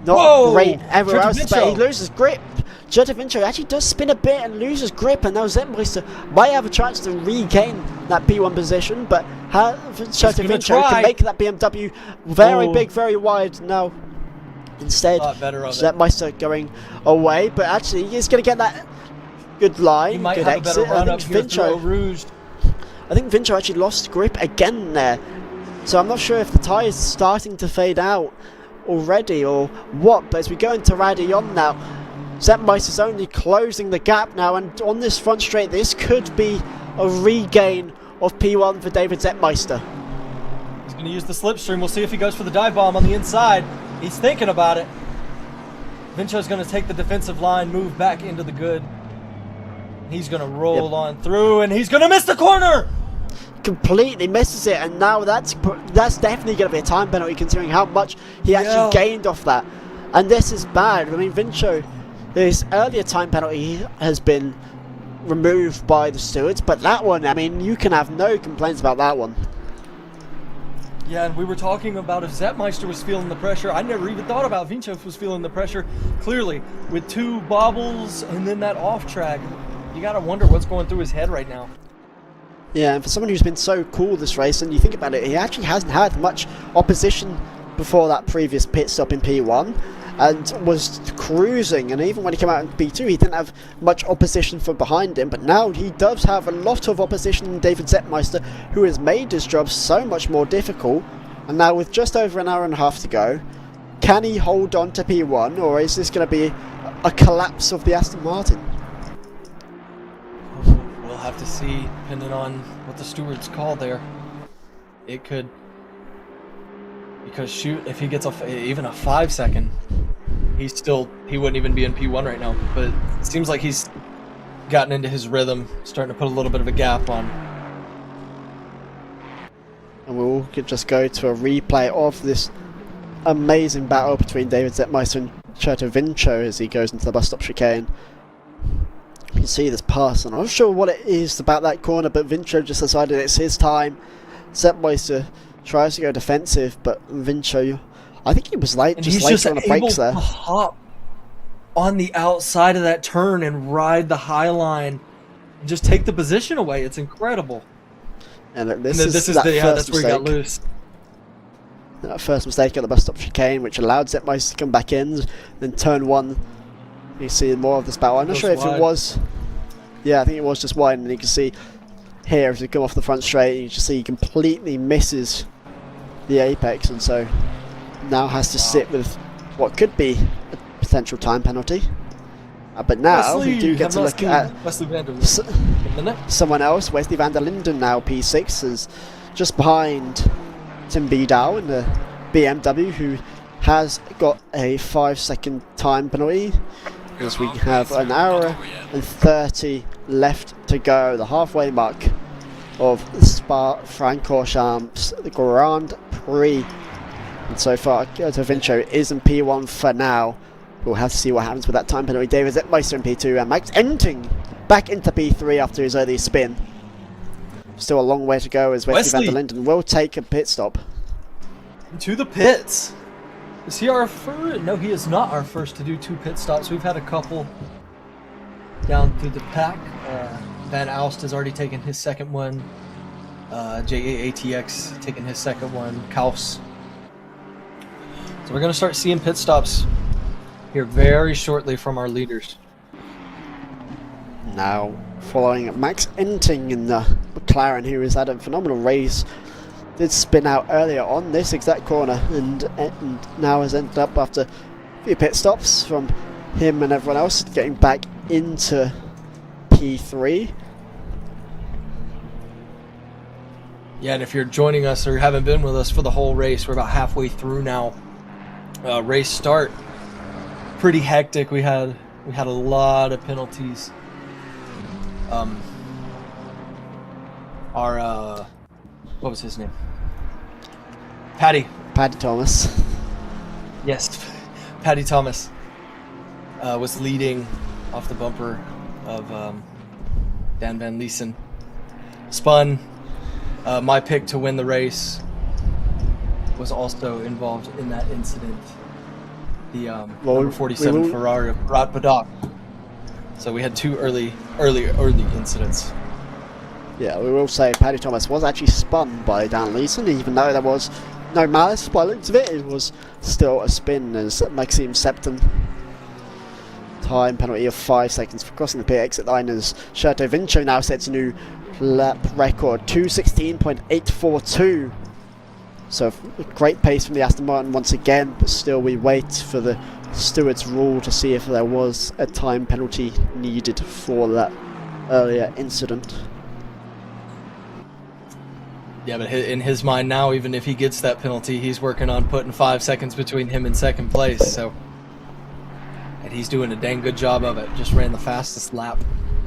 not great everywhere else. But he loses grip. Serto Vincho actually does spin a bit and loses grip, and now Zetmeister might have a chance to regain that P1 position, but Serto Vincho can make that BMW very big, very wide now. Instead, Thought better of it. Zepmeister going away, but actually he's going to get that good line, He might good have exit. a better run I up think here through Eau Rouge. Vincho actually lost grip again there. So I'm not sure if the tyre is starting to fade out already or what, but as we go into Radillon now, Zepmeister's only closing the gap now, and on this front straight, this could be a regain of P1 for David Zepmeister. He's going to use the slipstream. We'll see if he goes for the dive bomb on the inside. He's thinking about it. Vincho's going to take the defensive line, move back into the good. He's going to roll on through, and he's going to miss the corner! Completely misses it, and now that's definitely going to be a time penalty considering how much he actually gained off that. And this is bad. I mean, Vincho, his earlier time penalty has been removed by the stewards, but that one, I mean, you can have no complaints about that one. Yeah, and we were talking about if Zepmeister was feeling the pressure. I never even thought about Vincho was feeling the pressure. Clearly, with 2 bobbles and then that off track, you got to wonder what's going through his head right now. Yeah, and for someone who's been so cool this race, and you think about it, he actually hasn't had much opposition before that previous pit stop in P1, and was cruising, and even when he came out in P2 he didn't have much opposition from behind him, but now he does have a lot of opposition in David Zepmeister, who has made his job so much more difficult. And now with just over an hour and a half to go, can he hold on to P1, or is this going to be a collapse of the Aston Martin? We'll have to see, depending on what the stewards call there. It could, because shoot, if he gets even a 5 second, he wouldn't even be in P1 right now. But it seems like he's gotten into his rhythm, starting to put a little bit of a gap on. And we'll just go to a replay of this amazing battle between David Zepmeister and Certo Vincho as he goes into the bus stop chicane. You can see this pass, and I'm not sure what it is about that corner, but Vincho just decided it's his time. Zepmeister tries to go defensive, but Vincho, I think he was late, And just he's late just on the able brakes there. to hop on the outside of that turn and ride the high line and just take the position away. It's incredible. And That's where he got loose. That first mistake at the bus stop chicane, which allowed Zepmeister to come back in. Then turn 1, you see more of this battle. I'm not sure if it was... Yeah, I think it was just wide, and you can see here as we come off the front straight, you just see he completely misses the apex, and so now has to sit with what could be a potential time penalty. But now we do get to look at someone else. Wesley van der Linden now P6 is just behind Tim Bedow in the BMW, who has got a 5 second time penalty, as we have an hour and 30 left to go, the halfway mark of Spa-Francorchamps, the Grand Prix. And so far, Certo Vincho is in P1 for now. We'll have to see what happens with that time penalty. David Zepmeister in P2, and Max Enting back into P3 after his early spin. Still a long way to go as Wesley van der Linden will take a pit stop. To the pits. Is he our first? No, he is not our first to do 2 pit stops. We've had a couple down through the pack. Van Alst has already taken his second one. JAATX taking his second one. Kaus. So we're going to start seeing pit stops here very shortly from our leaders. Now following Max Enting in the McLaren, who has had a phenomenal race. Did spin out earlier on this exact corner, and now has ended up after a few pit stops from him and everyone else getting back into P3. Yeah, and if you're joining us or haven't been with us for the whole race, we're about halfway through now. Race start pretty hectic. We had a lot of penalties. What was his name? Paddy Thomas. Yes, Paddy Thomas was leading off the bumper of Dan Van Leesen. Spun. My pick to win the race was also involved in that incident. The number 47 Ferrari of Rad Badak. So we had 2 early incidents. Yeah, we will say Paddy Thomas was actually spun by Dan Leeson, even though there was no malice by the looks of it. It was still a spin as Maxime Septon. Time penalty of 5 seconds for crossing the pit exit line as Chateau Vincho now sets a new lap record, 2:16.842. So great pace from the Aston Martin once again, but still we wait for the steward's rule to see if there was a time penalty needed for that earlier incident. Yeah, but in his mind now, even if he gets that penalty, he's working on putting 5 seconds between him and second place. So, and he's doing a dang good job of it. Just ran the fastest lap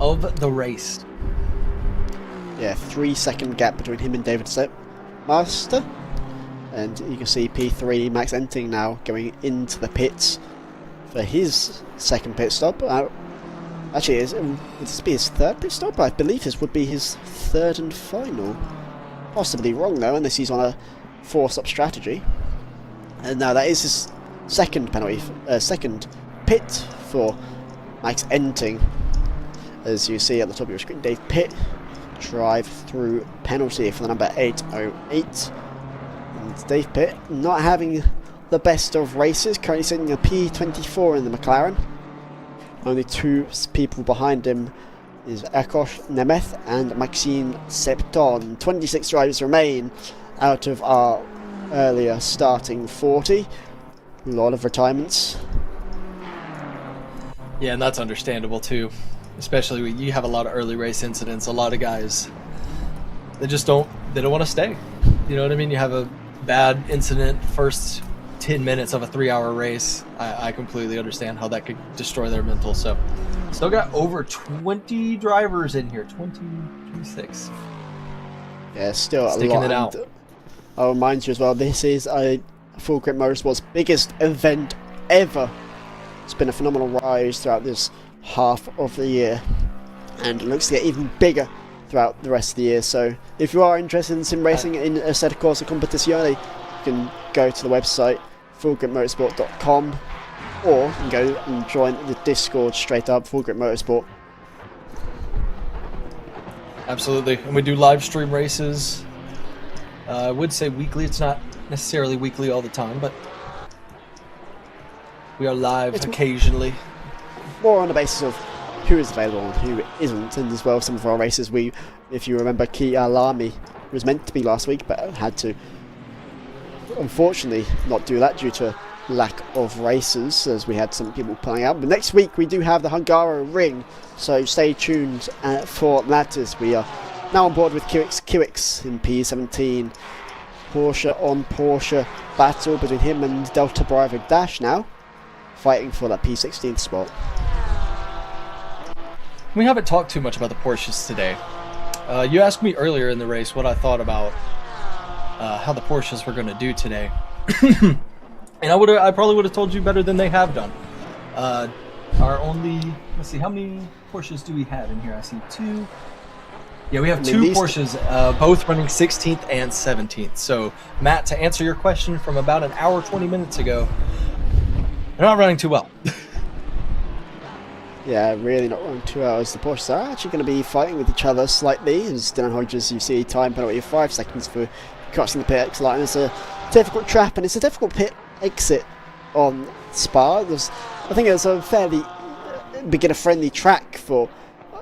of the race. Yeah, 3 second gap between him and David Master. And you can see P3 Max Enting now going into the pits for his second pit stop. Actually, would this be his third pit stop? I believe this would be his third and final. Possibly wrong though, unless he's on a 4-stop strategy. And now that is his second penalty, second pit for Max Enting. As you see at the top of your screen, Dave Pitt drive through penalty for the number 808. And Dave Pitt not having the best of races, currently sitting a P24 in the McLaren. Only 2 people behind him is Akos Nemeth and Maxime Septon. 26 drivers remain out of our earlier starting 40. A lot of retirements. Yeah, and that's understandable too. Especially when you have a lot of early race incidents. A lot of guys, they don't want to stay. You know what I mean? You have a bad incident first 10 minutes of a 3-hour race. I completely understand how that could destroy their mental. So still got over 20 drivers in here, 26. Yeah, still sticking a lot. It out. I'll remind you as well, this is a Full Grip Motorsport's biggest event ever. It's been a phenomenal rise throughout this half of the year, and it looks to get even bigger throughout the rest of the year. So if you are interested in sim racing in a set of Corsa Competizione, you can go to the website fullgripmotorsport.com, or you can go and join the Discord straight up, Full Grip Motorsport. Absolutely, and we do live stream races. I would say weekly. It's not necessarily weekly all the time, but we are live occasionally. More on the basis of who is available and who isn't, and as well some of our races, if you remember, Kia Lamy was meant to be last week but had to unfortunately not do that due to lack of races, as we had some people pulling out. But next week we do have the Hungaro Ring, so stay tuned for that, as we are now on board with Kiwix in P17. Porsche on Porsche battle between him and Delta Bravo Dash now, fighting for that P16 spot. We haven't talked too much about the Porsches today. You asked me earlier in the race what I thought about how the Porsches were going to do today. And I probably would have told you better than they have done. Let's see, how many Porsches do we have in here? I see 2. Yeah, we have 2 Porsches, both running 16th and 17th. So, Matt, to answer your question from about an hour, 20 minutes ago, they're not running too well. Yeah, really not running 2 hours. The Porsches are actually going to be fighting with each other slightly, as Dylan Hodges, you see, time penalty of 5 seconds for crossing the pit exit line. It's a difficult trap, and it's a difficult pit exit on Spa. I think it's a fairly beginner-friendly track for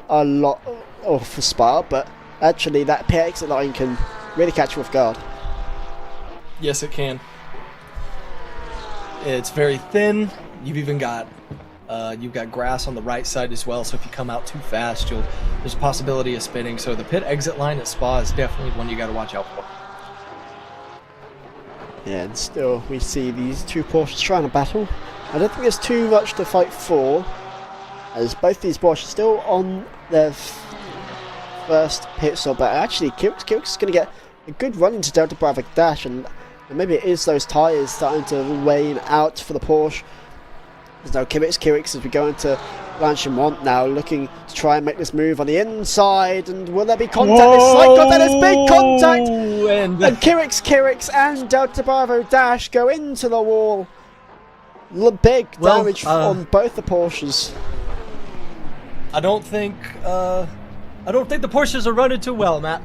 a lot for Spa, but actually that pit exit line can really catch you off guard. Yes, it can. It's very thin. You've even got grass on the right side as well, so if you come out too fast, there's a possibility of spinning. So the pit exit line at Spa is definitely one you got to watch out for. Yeah, and still we see these 2 Porsches trying to battle. I don't think there's too much to fight for, as both these Porsches still on their first pit stop, but actually Kiwix is going to get a good run into Delta Bravo Dash, and maybe it is those tyres starting to wane out for the Porsche. There's no Kiwix as we go into Blanchimont now, looking to try and make this move on the inside, and will there be contact? It's slight contact, there's big contact, and Kiwix and Delta Bravo Dash go into the wall. Big damage on both the Porsches. I don't think the Porsches are running too well, Matt.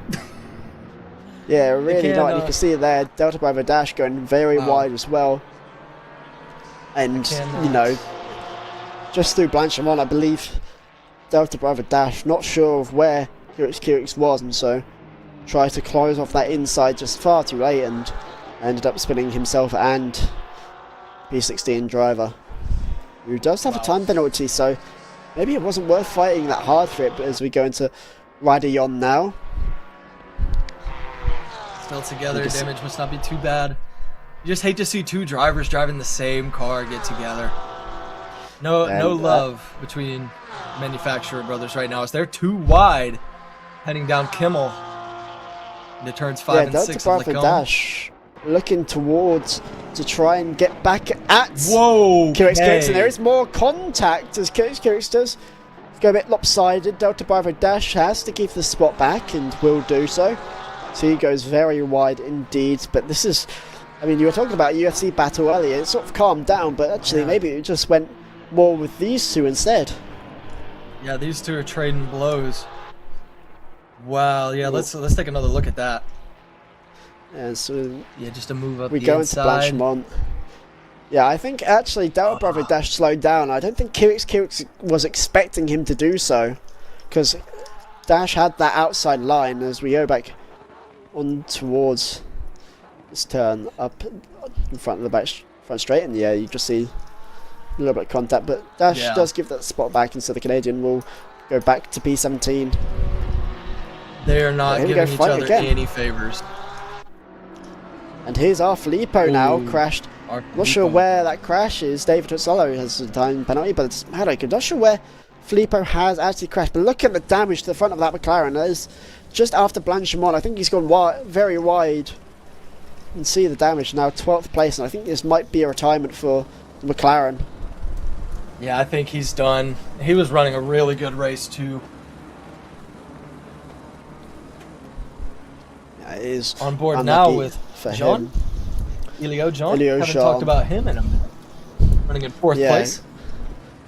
Yeah, really can, not. And you can see it there, Delta Bravo Dash going very Wow. wide as well. And, you know, just through Blanchimont, I believe Delta Bravo Dash, not sure of where Kirix was, and so tried to close off that inside just far too late and ended up spinning himself and P16 driver, who does have a time penalty, so maybe it wasn't worth fighting that hard for it. But as we go into Radillon now, Still together, damage must not be too bad. You just hate to see two drivers driving the same car get together. No love between manufacturer brothers right now, as they're too wide heading down Kimmel into turns 5 and 6 of Lacombe. Dash looking towards to try and get back at Kirix, and there is more contact as Kirix does go a bit lopsided. Delta Bravo Dash has to give the spot back and will do so. So he goes very wide indeed, but this is, I mean, you were talking about UFC battle earlier, it sort of calmed down, but actually maybe it just went more with these two instead. Yeah, these two are trading blows. Wow, yeah, let's take another look at that. Yeah, so just to move up we the go inside. into Blanchimont. Yeah, I think actually Delta Bravo Dash slowed down. I don't think Kirix was expecting him to do so, because Dash had that outside line. As we go back on towards this turn up in front of the back front straight, and yeah, you just see a little bit of contact, but Dash does give that spot back, and so the Canadian will go back to P17. They are not giving each other any favors. And here's our Filippo now crashed. Not sure where that crash is. David Tozzolo has a time penalty, but it's Haddock. I'm not sure where Filippo has actually crashed. But look at the damage to the front of that McLaren. That is just after Blanchimont. I think he's gone very wide. You can see the damage now, 12th place, and I think this might be a retirement for the McLaren. Yeah, I think he's done. He was running a really good race too. Yeah, it is on board now with Jean. Elio Jean. Elio Haven't Jean. talked about him in a minute. Running in 4th place.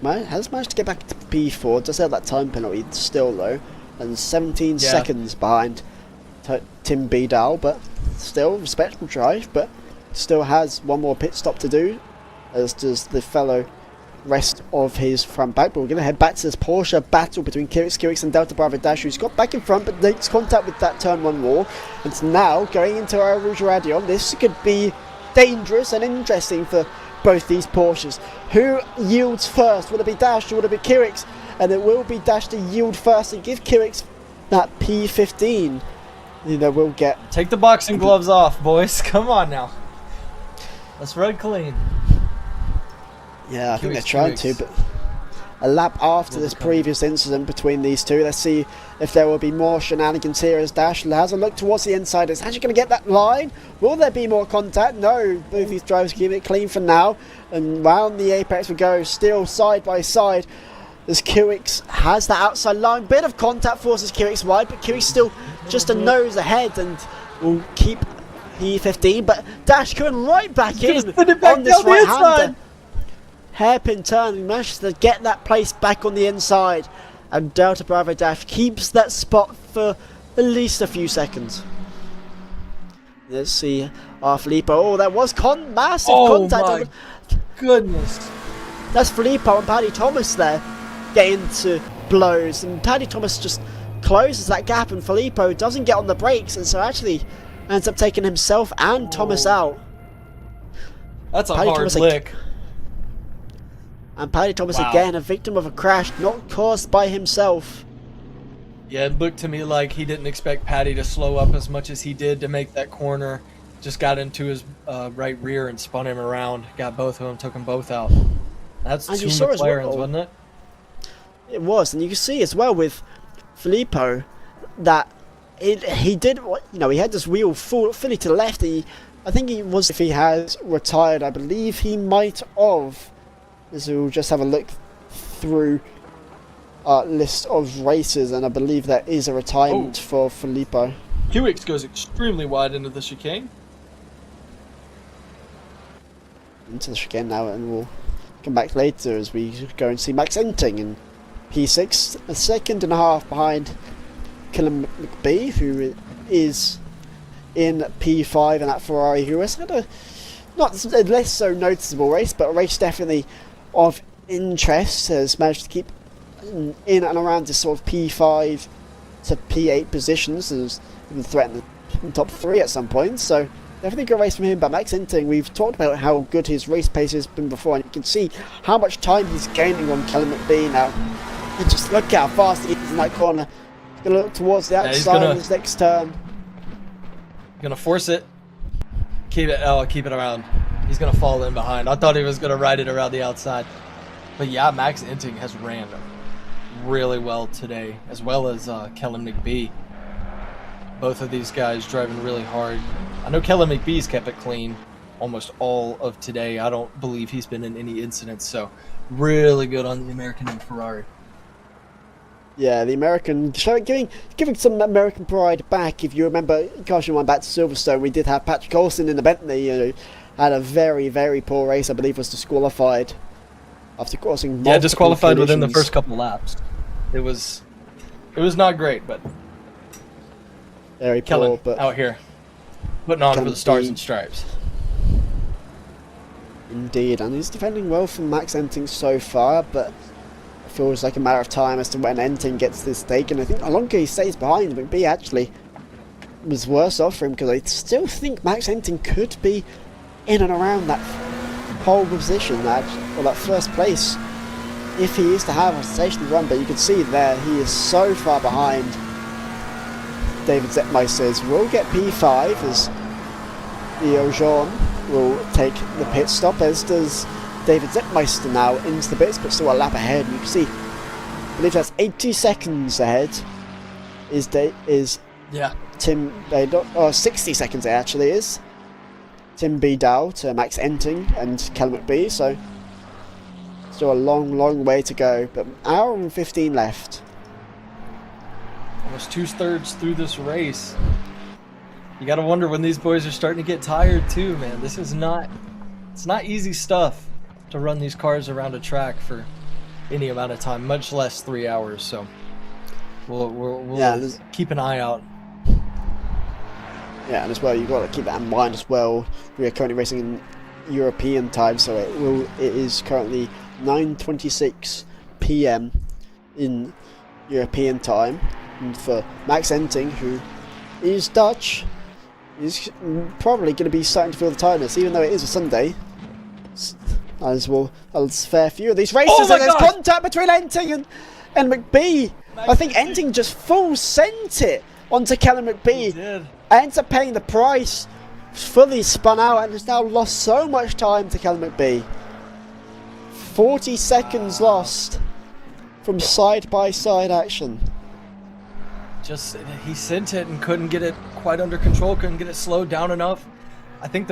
Has managed to get back to P4. Does have that time penalty still though, and 17 seconds behind Tim Bidal, but still respectable drive. But still has one more pit stop to do, as does the fellow rest of his front back. But we're going to head back to this Porsche battle between Kirix and Delta Bravo Dash, who's got back in front but makes contact with that turn 1 wall. And so now going into our Rouge Radillon, this could be dangerous and interesting for both these Porsches. Who yields first? Will it be Dash or will it be Kirix? And it will be Dash to yield first and give Kirix that P15. You know, we'll get... Take the boxing gloves off, boys. Come on now. Let's run clean. Yeah, I think they're trying to, but a lap after this previous incident between these two, let's see if there will be more shenanigans here as Dash has a look towards the inside. Is actually going to get that line? Will there be more contact? No, both these drivers keep it clean for now, and round the apex we go, still side by side as Kirix has that outside line. Bit of contact forces Kirix wide, but Kirix still just a nose ahead and will keep P15, but Dash coming right back in on this right-hander. Hairpin turn, he managed to get that place back on the inside, and Delta Bravo Dash keeps that spot for at least a few seconds. Let's see our Filippo. Oh, that was massive contact. Oh my goodness. That's Filippo and Paddy Thomas there getting to blows, and Paddy Thomas just closes that gap, and Filippo doesn't get on the brakes, and so actually ends up taking himself and Thomas out. That's a hard lick. And Paddy Thomas again, a victim of a crash not caused by himself. Yeah, it looked to me like he didn't expect Paddy to slow up as much as he did to make that corner. Just got into his right rear and spun him around. Got both of them, took them both out. That's two McLarens, wasn't it? It was, and you can see as well with Filippo that he did, you know, he had this wheel fully to the left. I think he was, if he has retired, I believe he might have. As we'll just have a look through our list of races, and I believe that is a retirement for Filippo. Kirix goes extremely wide into the chicane. Into the chicane now, and we'll come back later as we go and see Max Enting in P6, a second and a half behind Killam McBee, who is in P5 in that Ferrari, who has had a not a less so noticeable race, but a race definitely of interest. Has managed to keep in and around this sort of P5 to P8 positions, and has even threatened the top 3 at some point. So definitely a good race from him. But Max Enting, we've talked about how good his race pace has been before, and you can see how much time he's gaining on Callum McBee now. And just look how fast he is in that corner. He's going to look towards the outside of his next turn. Gonna force it. Keep it around. He's gonna fall in behind. I thought he was gonna ride it around the outside. But yeah, Max Enting has ran really well today, as well as Kellen McBee. Both of these guys driving really hard. I know Kellen McBee's kept it clean almost all of today. I don't believe he's been in any incidents, so really good on the American and Ferrari. Yeah, the American, giving some American pride back. If you remember, caution one back to Silverstone, we did have Patrick Olsen in the Bentley, had a very, very poor race. I believe was disqualified after crossing multiple disqualified collisions. within the first couple laps. It was not great, but very Kellen poor. But out here putting on for the stars and stripes. Indeed, and he's defending well from Max Enting so far, but it feels like a matter of time as to when Enting gets this taken. I think the longer he stays behind, McBee actually was worse off for him, because I still think Max Enting could be in and around that pole position, or that first place, if he is to have a sensational run. But you can see there, he is so far behind. David Zetmeister will get P5 as Leo Jean will take the pit stop, as does David Zetmeister now into the pits, but still a lap ahead. And you can see, I believe that's 80 seconds ahead is Tim Beidou, 60 seconds it actually is. Tim Beidou to Max Enting and Callum McBee, so still a long way to go, but an hour and 15 left. Almost 2/3 through this race. You gotta wonder when these boys are starting to get tired too, man. It's not easy stuff to run these cars around a track for any amount of time, much less 3 hours. So we'll keep an eye out. Yeah, and as well, you've got to keep that in mind as well. We are currently racing in European time, so it is currently 9:26 p.m. in European time. And for Max Enting, who is Dutch, is probably going to be starting to feel the tiredness, even though it is a Sunday. As well, as fair few of these races, and there's contact between Enting and McBee. I think Enting just full sent it onto Callum McBee. He did. Ends up paying the price, fully spun out, and has now lost so much time to Callum McBee. 40 seconds lost from side-by-side action. He sent it and couldn't get it quite under control, couldn't get it slowed down enough. I think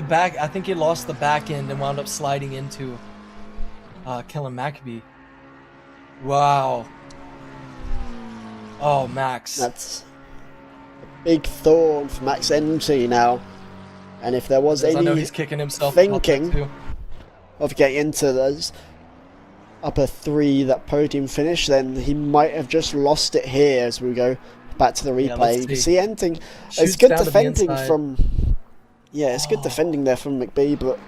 he lost the back end and wound up sliding into Kellen McBee. Wow. Oh, Max. That's a big thorn for Max Enting now. And if there was any I know he's kicking himself thinking of getting into those upper 3, that podium finish, then he might have just lost it here as we go back to the replay. You can see Enting. It's good defending from... Yeah, it's good defending there from McBee, but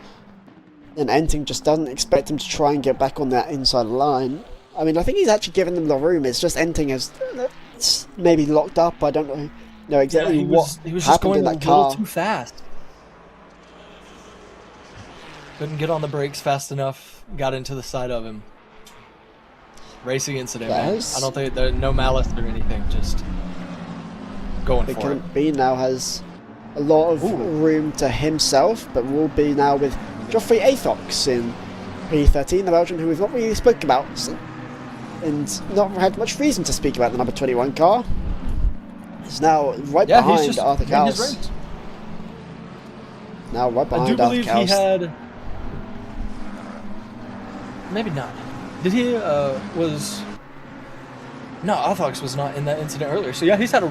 then Enting just doesn't expect him to try and get back on that inside line. I mean, I think he's actually given them the room. It's just Enting has maybe locked up. I don't know exactly what he was just happened going in that a car. little too fast. Couldn't get on the brakes fast enough. Got into the side of him. Racing incident, man. I don't think there's no malice or anything. Just going for it. McBee now has a lot of room to himself, but will be now with Geoffrey Athox in P13, the Belgian who we've not really spoken about, and not had much reason to speak about the number 21 car. He's now right behind Arthur Kaus. Now right behind Arthur Kaus. I do believe he had... Maybe not. Did he, was... No, Athox was not in that incident earlier. So yeah, he's had a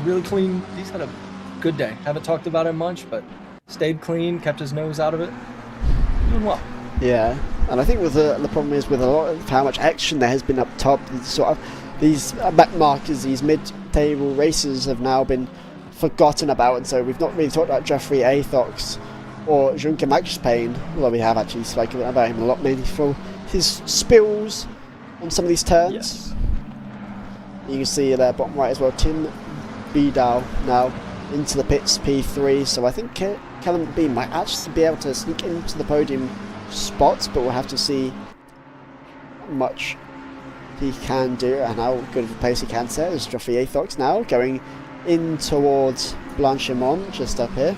good day. Haven't talked about him much, but stayed clean, kept his nose out of it. Doing well. Yeah, and I think with the problem is with a lot of how much action there has been up top, these back markers, these mid-table races have now been forgotten about, and so we've not really talked about Jeffrey Athox or Junker Max Payne, although we have actually spoken about him a lot, mainly for his spills on some of these turns. Yes. You can see there bottom right as well, Tim Bidal now into the pits, P3, so I think Callum B might actually be able to sneak into the podium spots, but we'll have to see how much he can do and how good of a pace he can set. As Jeffrey Athox now going in towards Blanchimont, just up here,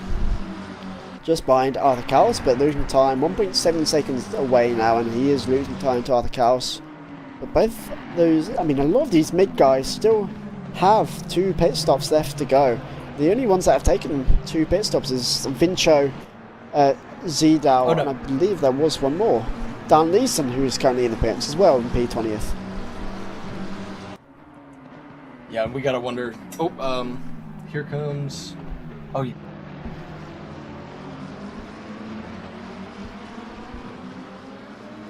just behind Arthur Kaus, but losing time, 1.7 seconds away now, and he is losing time to Arthur Kaus. But both those, I mean, a lot of these mid guys still have 2 pit stops left to go. The only ones that have taken 2 pit stops is Vincho, Zidal, and I believe there was one more, Dan Leeson, who is currently in the pits as well in P20th. Yeah, we gotta wonder. Oh, here comes. Oh, yeah.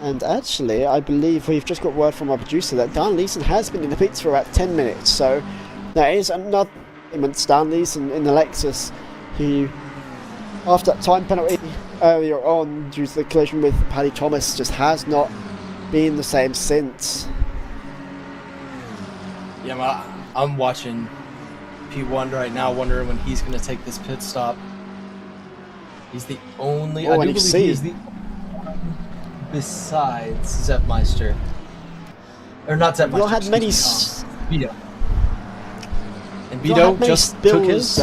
And actually, I believe we've just got word from our producer that Dan Leeson has been in the pits for about 10 minutes. So there is another Dan Leeson in the Lexus, who, after that time penalty earlier on due to the collision with Paddy Thomas, just has not been the same since. Yeah, well, I'm watching P1 right now, wondering when he's going to take this pit stop. He's the only. I do believe he is the besides Zeppmeister, or not Zeppmeister. You'll had many Vito. And Vito just took his.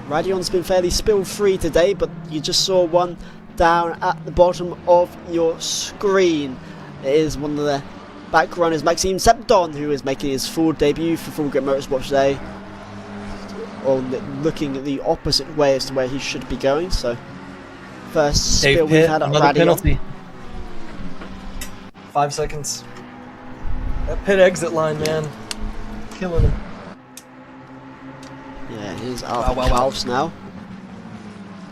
Radion's been fairly spill-free today, but you just saw one down at the bottom of your screen. It is one of the back runners, Maxime Septon, who is making his full debut for Full Grip Motorsport today, looking the opposite way as to where he should be going. So first spill we've had at Radion. Penalty. 5 seconds. That pit exit line, man, killing him. Yeah, here's Arthur Kaus now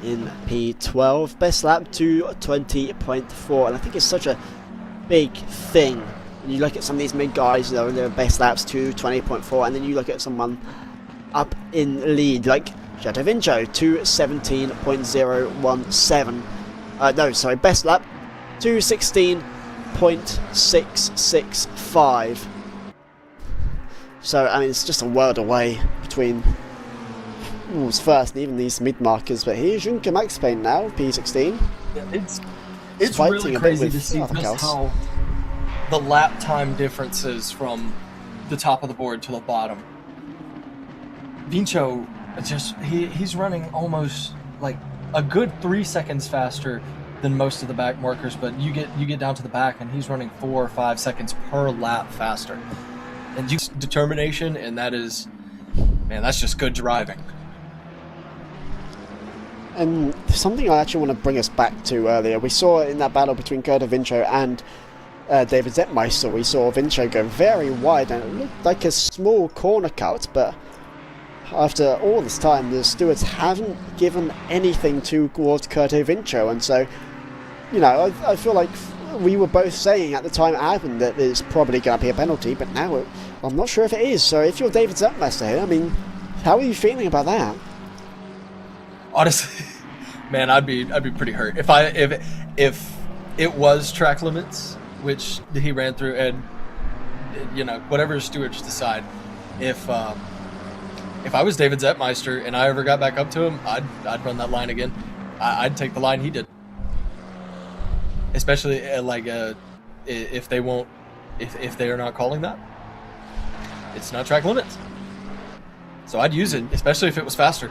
in P12. Best lap 2:20.4, and I think it's such a big thing. When you look at some of these mid guys, you know, their best laps 2:20.4, and then you look at someone up in lead like Jetta Vincho 2:17.017. No, sorry, best lap 2:16.665. So I mean, it's just a world away between who's first and even these mid markers. But here's Junker Max Payne now, P16. Yeah, it's really crazy to see just how the lap time differences from the top of the board to the bottom. Vincho, he's running almost like a good 3 seconds faster than most of the back markers, but you get down to the back and he's running 4 or 5 seconds per lap faster. And determination, and that is, man, that's just good driving. And something I actually want to bring us back to earlier, we saw in that battle between Gerda Vincho and David Zeppmeister, we saw Vincho go very wide and it looked like a small corner cut, but after all this time the stewards haven't given anything towards Curto Vincho, and so, you know, I feel like we were both saying at the time it happened that it's probably going to be a penalty, but now I'm not sure if it is. So if you're David Zeppmeister here, I mean, how are you feeling about that? Honestly, man, I'd be pretty hurt if it was track limits, which he ran through, and you know, whatever stewards decide. If I was David Zeppmeister and I ever got back up to him, I'd run that line again. I'd take the line he did, especially if they won't, if they are not calling that, it's not track limits. So I'd use it, especially if it was faster.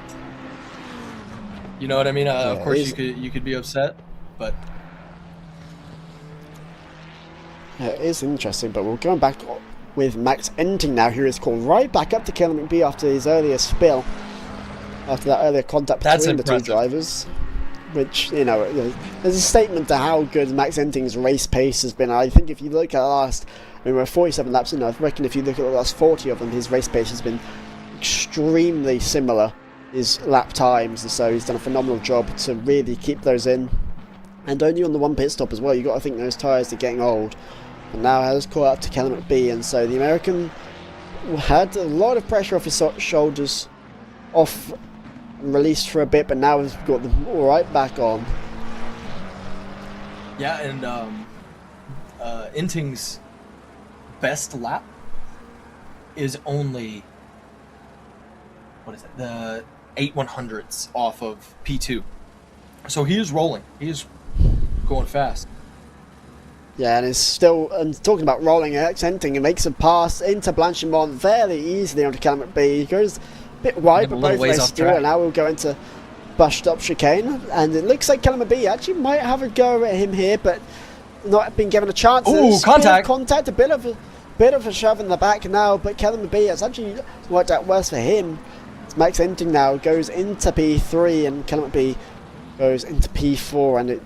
You know what I mean? Of course, you could be upset, but yeah, it is interesting. But we're going back with Max Enting now, who is called right back up to Callum McBee after his earlier spill, after that earlier contact between the two drivers. Which, you know, there's a statement to how good Max Enting's race pace has been. I think if you look at the last, I mean, we're 47 laps in, I reckon if you look at the last 40 of them, his race pace has been extremely similar, his lap times, and so he's done a phenomenal job to really keep those in. And only on the one pit stop as well, you've got to think those tyres are getting old. And now has caught up to Callum McBee, and so the American had a lot of pressure off his shoulders, off and released for a bit, but now he's got them all right back on. Yeah, and Inting's best lap is only, what is it, the 8/100ths off of P2. So he is rolling. He is going fast. Yeah, and it's still, and talking about rolling, Inting, it makes a pass into Blanchimont fairly easily onto Callum McBee. He goes a bit wide, but both ways still, and now we'll go into bust up chicane, and it looks like Callum McBee actually might have a go at him here, but not been given a chance. Ooh, contact! Contact, a bit of a shove in the back now, but Callum McBee, has actually worked out worse for him. Max Inting now goes into P3, and Callum McBee goes into P4, and it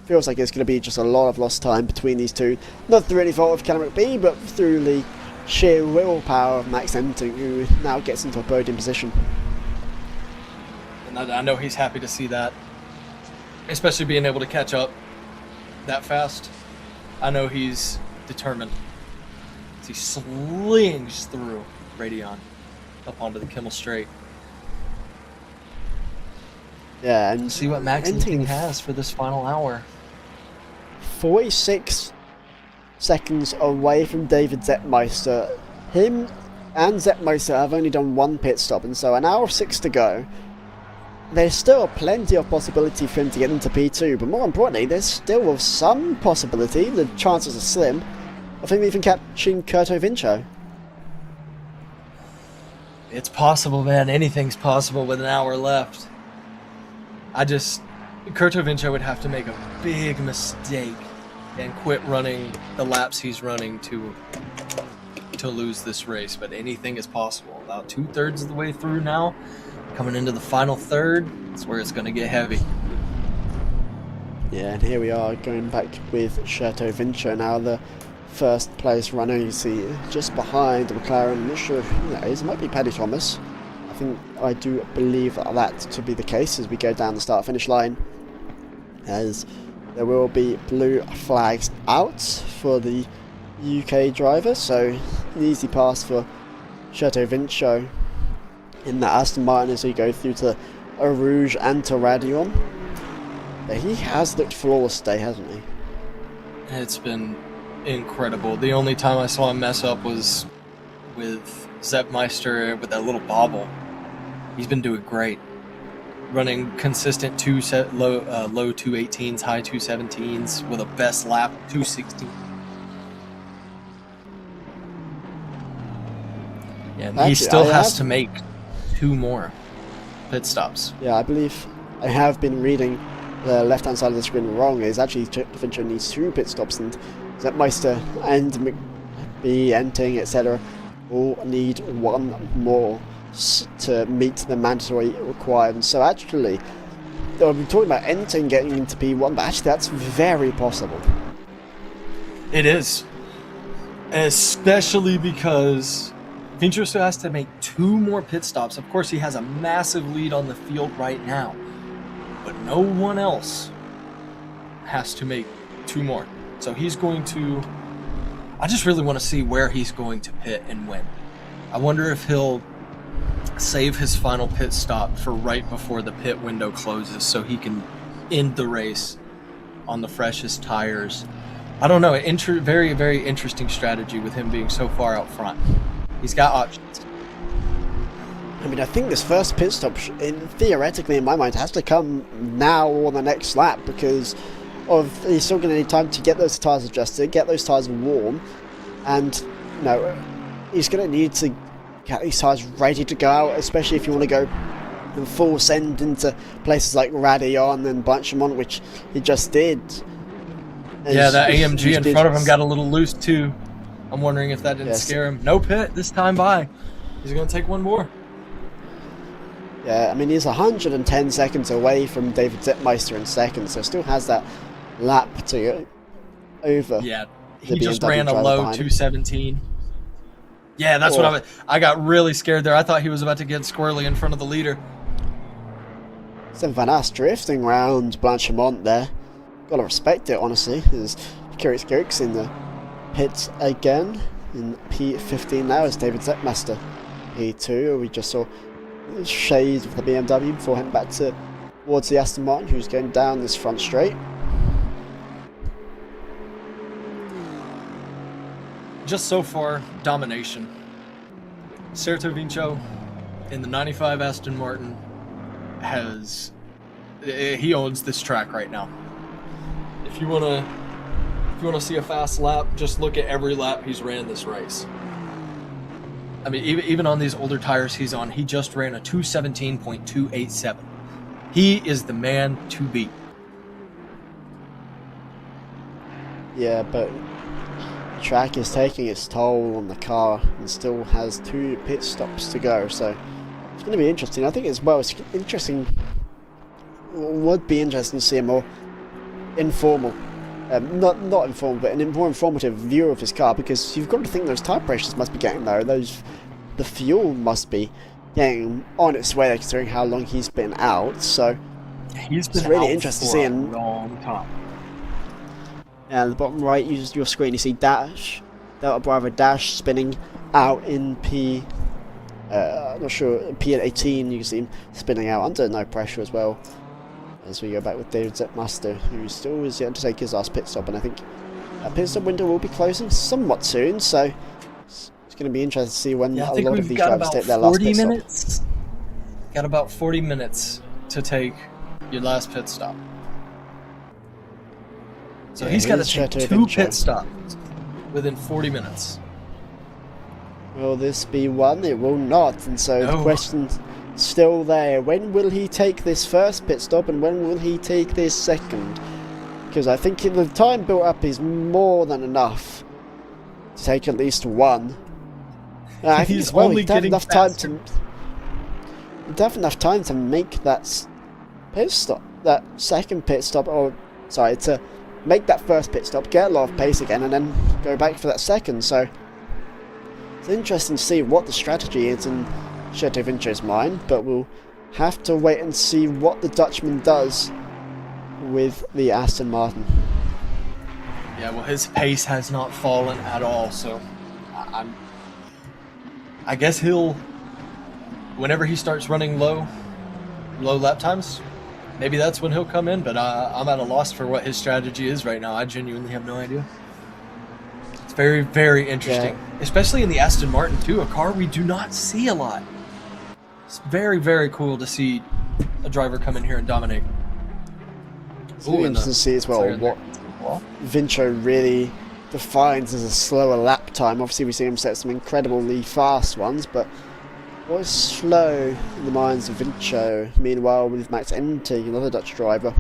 feels like it's going to be just a lot of lost time between these two. Not through any fault of Callum McBee, but through the sheer willpower of Max Inting, who now gets into a podium position. And I know he's happy to see that, especially being able to catch up that fast. I know he's determined. He slings through Radion up onto the Kimmel Straight. Yeah, and see what Max Inting has for this final hour. 46 seconds away from David Zettmeister. Him and Zettmeister have only done one pit stop, and so an hour 6 to go. There's still plenty of possibility for him to get into P2, but more importantly, there's still some possibility, the chances are slim, of him even catching Curto Vincio. It's possible, man. Anything's possible with an hour left. Curto Vincio would have to make a big mistake and quit running the laps he's running to lose this race, but anything is possible. About 2/3 of the way through now, coming into the final third, that's where it's going to get heavy. Yeah, and here we are going back with Curto Vincio now, the first place runner. You see just behind the McLaren. I'm not sure who that is. It might be Paddy Thomas. I do believe that to be the case as we go down the start-finish line, as there will be blue flags out for the UK driver, so an easy pass for Curto Vincio in the Aston Martin as we go through to Eau Rouge and to Radion. But he has looked flawless today, hasn't he? It's been incredible. The only time I saw him mess up was with Zettmeister with that little bobble. He's been doing great. Running consistent low 218s, high 217s with a best lap 216. Yeah, and he still has to make 2 more pit stops. Yeah, I believe I have been reading the left-hand side of the screen wrong. It's actually Vincio needs 2 pit stops, and Zettmeister and McBee, Inting, etc. all need 1 more to meet the mandatory requirements. So actually, we're talking about Inting getting into P1, but actually that's very possible. It is. Especially because Vincio still has to make 2 more pit stops. Of course, he has a massive lead on the field right now, but no one else has to make 2 more. So he's going to... I just really want to see where he's going to pit and when. I wonder if he'll save his final pit stop for right before the pit window closes so he can end the race on the freshest tires. I don't know. Very, very interesting strategy with him being so far out front. He's got options. I mean, I think this first pit stop, theoretically in my mind, has to come now or the next lap, because he's still going to need time to get those tyres adjusted, get those tyres warm, and he's going to need to get these tyres ready to go out, especially if you want to go in full send into places like Radion and Blanchimont, which he just did. Yeah, that AMG in front of him got a little loose too. I'm wondering if that didn't scare him. No pit this time by. He's going to take 1 more. Yeah, I mean, he's 110 seconds away from David Zettmeister in second, so still has that lap to go over. Yeah, he just ran a low 217. Yeah, that's what I got really scared there. I thought he was about to get squirrely in front of the leader. Sam Van Ass drifting round Blanchimont there. Gotta respect it, honestly. There's Keurig in the pits again. in P15 now is David Zepmaster. P2, we just saw shades of the BMW before heading back towards the Aston Martin, who's going down this front straight. Just so far, domination. Sertovinco in the 95 Aston Martin he owns this track right now. If you wanna see a fast lap, just look at every lap he's ran this race. I mean, even on these older tires he's on, he just ran a 217.287. He is the man to beat. Yeah, but the track is taking its toll on the car and still has 2 pit stops to go, so it's going to be interesting. I think as well, it's interesting. Would be interesting to see a more informal, not informal, but a more informative view of his car, because you've got to think those tire pressures must be getting low. The fuel must be getting on its way, considering how long he's been out. So It's really interesting to see. A long time. And the bottom right, use your screen, you see Dash, Delta Bravo Dash spinning out in not sure, P18. You can see him spinning out under no pressure as well. As we go back with David Zepmaster, who still is yet to take his last pit stop, and I think that pit stop window will be closing somewhat soon, so it's going to be interesting to see when a lot of these drivers take their last pit stop. Got about 40 minutes to take your last pit stop. So Yeah, he's got to here's take Circuit 2 de pit stops within 40 minutes. Will this be one? It will not, and so No. the question's still there. When will he take this first pit stop, and when will he take this second? Because I think the time built up is more than enough to take at least one. And I think He's as well, only he'd have getting enough faster. time to make that pit stop, that second pit stop, or sorry, to make that first pit stop, get a lot of pace again, and then go back for that second. So it's interesting to see what the strategy is in Sertovinco's mind, but we'll have to wait and see what the Dutchman does with the Aston Martin. Yeah, well, his pace has not fallen at all, so I guess whenever he starts running low lap times, maybe that's when he'll come in, but I'm at a loss for what his strategy is right now. I genuinely have no idea. It's very, very interesting, especially in the Aston Martin too, a car we do not see a lot. It's very, very cool to see a driver come in here and dominate. It's really interesting to see as well what Vincho really defines as a slower lap time. Obviously we see him set some incredibly fast ones, but what is slow in the minds of Vincho? Meanwhile, with Max Enting, another Dutch driver,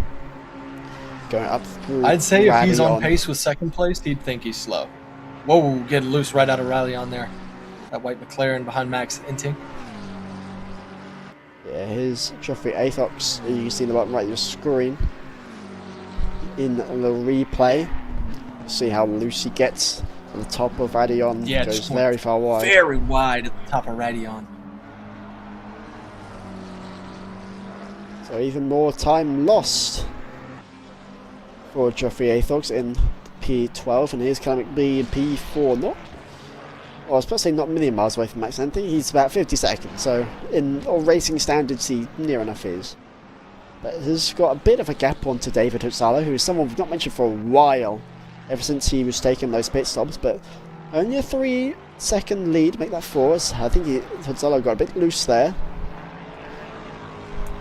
going up through I'd say if he's on Rally pace with second place, he'd think he's slow. Whoa, getting loose right out of Rally on there. That white McLaren behind Max Enting. Yeah, here's Geoffrey Athox, you can see in the bottom right of your screen. In the replay, see how loose he gets at the top of Radion. Yeah, goes just very far wide. Very wide at the top of Radion. So even more time lost for Geoffrey Athox in P12, and here's Callum McBee in P4. I was supposed to say not a million miles away from Max Enting. He's about 50 seconds, so in all racing standards he near enough is. But he's got a bit of a gap onto David Hutzala, who is someone we've not mentioned for a while, ever since he was taking those pit stops, but only a 3-second lead, make that 4. So I think Hutzala got a bit loose there.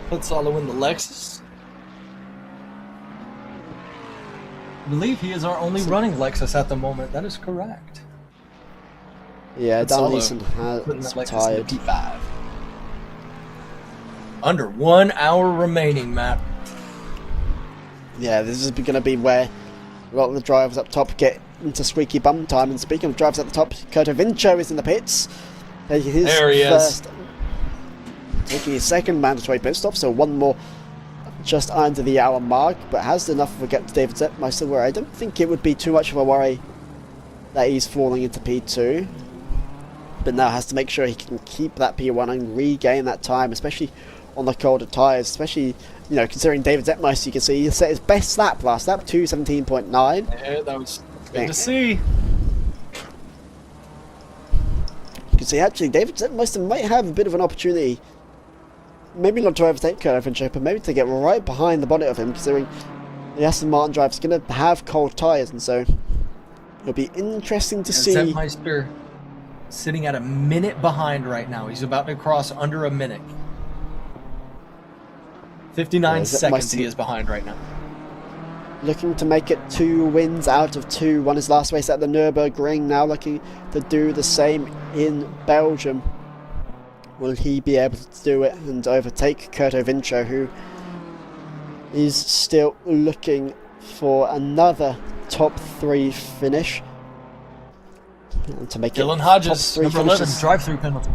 Hutzala in the Lexus. I believe he is our only running Lexus at the moment. That is correct. Yeah, Dan Hutzala Leeson putting has that Lexus tired. in the P5. Under 1 hour remaining, Matt. Yeah, this is going to be where a lot of the drivers up top get into squeaky bum time. And speaking of drivers at the top, Sertovinco is in the pits. Taking his There he is. Taking his second mandatory pit stop, so one more just under the hour mark, but has enough of a gap to David Zepmaster, where I don't think it would be too much of a worry that he's falling into P2. But now has to make sure he can keep that P1 and regain that time, especially on the colder tyres, especially, you know, considering David Zepmaster, you can see he set his best lap last lap, 2:17.9. Yeah, that was good to see. penalty. Actually, David Zetmeister might have a bit of an opportunity. Maybe not to overtake Kurt Fincher, but maybe to get right behind the bonnet of him, considering the Aston Martin driver's going to have cold tyres, and so it'll be interesting to see. Zetmeister sitting at a minute behind right now. He's about to cross under a minute. 59 seconds he is behind right now. Looking to make it 2 wins out of 2. Won his last race at the Nürburgring, now looking to do the same in Belgium. Will he be able to do it and overtake Curto Vincio, who is still looking for another top 3 finish? And to make Dylan it Hodges, number 11, finishes. drive-through penalty.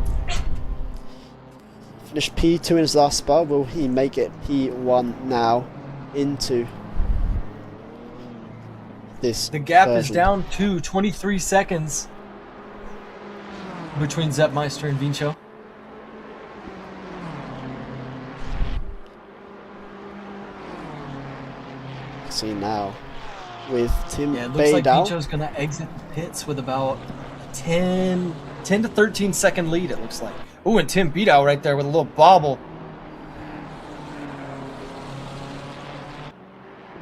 Finished P2 in his last spell. Will he make it P1 now into this The gap version? is down to 23 seconds between Zetmeister and Vincio. See now with Tim Yeah, it looks like Beidou. Vincio's going to exit the pits with about 10 to 13 second lead, it looks like. Oh, and Tim Beidou right there with a little bobble.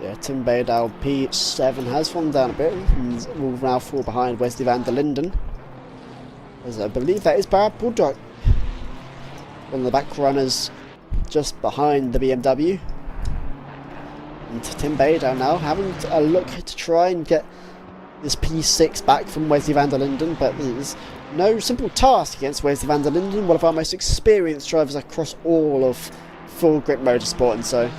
Yeah, Tim Beidou P7 has fallen down a bit and will now fall behind Wesley van der Linden. As I believe that is Barab Bulldog, one of the back runners just behind the BMW. And Tim Beidou now having a look to try and get this P6 back from Wesley van der Linden, but there's no simple task against Wesley van der Linden, one of our most experienced drivers across all of full Grip Motorsport. And so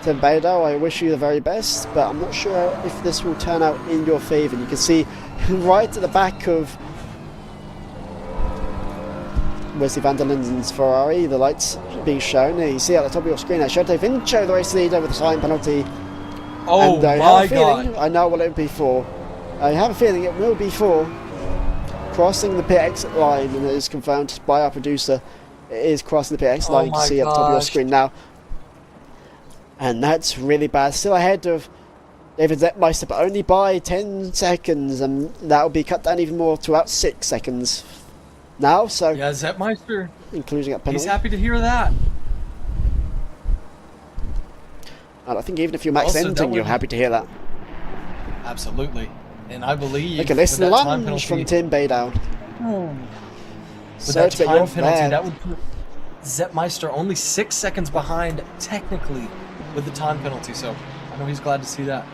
Tim Beidou, I wish you the very best, but I'm not sure if this will turn out in your favour. You can see right at the back of Wesley van der Linden's Ferrari, the lights being shown. You see at the top of your screen there, Curto Vincio, the race leader, with the time penalty. Oh, and I my have a feeling, God. I know what it will be for. I have a feeling it will be for crossing the pit exit line, and it is confirmed by our producer. It is crossing the pit exit line. You can see at the top of your screen now. And that's really bad. Still ahead of David Zetmeister, but only by 10 seconds, and that will be cut down even more to about 6 seconds now. So Yeah, Zetmeister, including that penalty. he's happy to hear that. And I think even if you're Max Also, that Enting, you're would- happy to hear that. Absolutely. And I believe Look at this with that time lunge penalty, from Tim Beidou. with So that to bit time off penalty, there. that would put Zetmeister only 6 seconds behind technically with the time penalty. So I know he's glad to see that.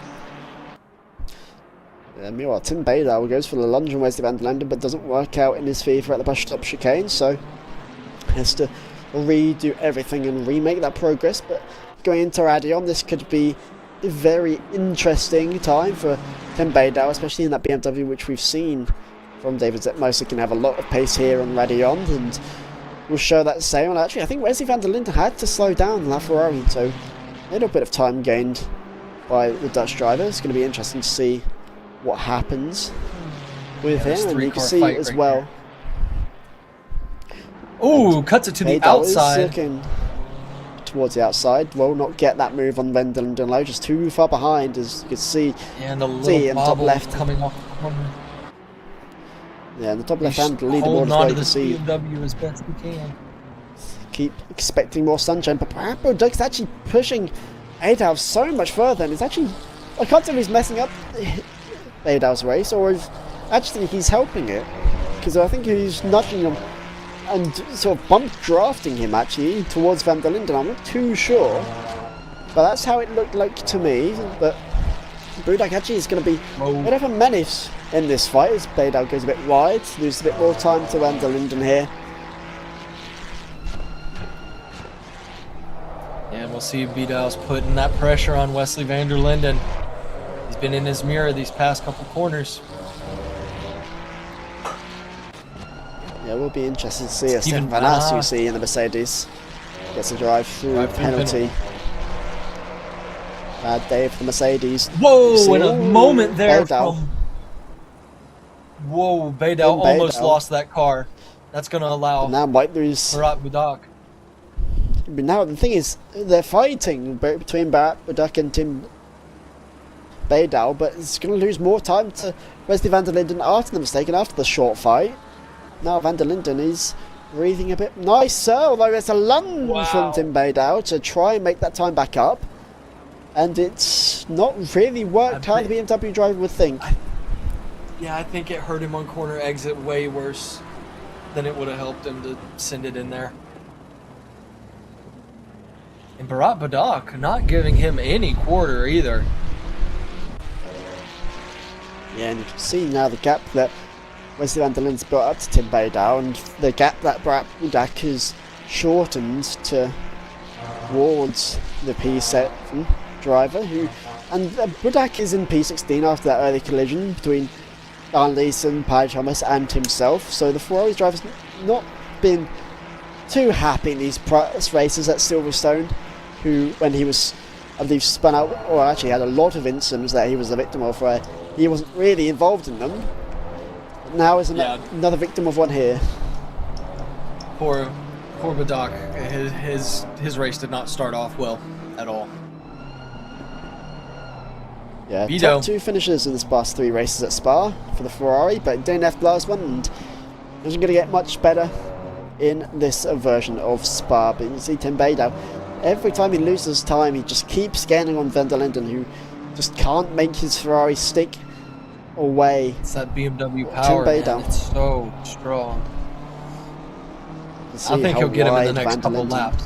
Meanwhile, Tim Beidou goes for the lunge on Wesley van der Linden, but doesn't work out in his favour at the bus stop chicane, so has to redo everything and remake that progress. But going into Radion, this could be a very interesting time for Tim Beidou, especially in that BMW, which we've seen from David Zetmeister can have a lot of pace here on Radion, and will show that same. And actually, I think Wesley van der Linden had to slow down that Ferrari, so a little bit of time gained by the Dutch driver. It's going to be interesting to see what happens with this him, and you can three-car see fight as right well. Ooh, cuts it to the Beidou is outside. looking towards the outside. Will not get that move on van der Linden low, just too far behind, as you can see. And a See little in the top bobble left. coming off the corner. Yeah, in the top left He's hand leaderboard holding as well, on to you can this see. BMW as best he can. Keep expecting more sunshine, but Brad Duck's actually pushing Beidou so much further, and it's actually, I can't tell if he's messing up Beidou's race, or if actually he's helping it, because I think he's nudging him and sort of bump drafting him actually towards van der Linden. I'm not too sure, but that's how it looked like to me. But Budak actually is going to be a bit of a menace in this fight as Beidou goes a bit wide, loses a bit more time to van der Linden here. And we'll see Beidou's putting that pressure on Wesley van der Linden. He's been in his mirror these past couple corners. Yeah, we'll be interested to see if Steven Stefan Van Aert, Van you Aert see in the Mercedes, gets a drive-through penalty. Bad day for the Mercedes. Whoa, in a Ooh, moment there Beidou. from... Whoa, Beidou From almost Beidou. lost that car. That's going to allow And now might lose. Murat Budak. But now the thing is, they're fighting between Budak and Tim Beidou, but it's going to lose more time to Wesley van der Linden after the mistake and after the short fight. now Van der Linden is breathing a bit nicer, although there's a lunge from Tim Beidou to try and make that time back up. And it's not really worked how the BMW driver would think. I think it hurt him on corner exit way worse than it would have helped him to send it in there. And Barat Badak not giving him any quarter either. Yeah, and you can see now the gap that Wesley Van der Linden's built up to Tim Beidou, and the gap that Barat Badak has shortened towards the P7 driver, and Badak is in P16 after that early collision between Arne Leeson, Paddy Thomas and himself, so the Ferrari driver's not been too happy in these races at Silverstone, who, when he was, I believe, spun out, or actually had a lot of incidents that he was a victim of where he wasn't really involved in them. But now is another victim of one here. Poor Badak, his race did not start off well at all. Yeah, Vito. top 2 finishes in the past 3 races at Spa for the Ferrari, but didn't have the last one, and isn't going to get much better in this version of Spa. But you see Tim Beidou, every time he loses time, he just keeps gaining on Van der Linden, who just can't make his Ferrari stick away. It's that BMW power, man. It's so strong. I think he'll get him in the next couple laps.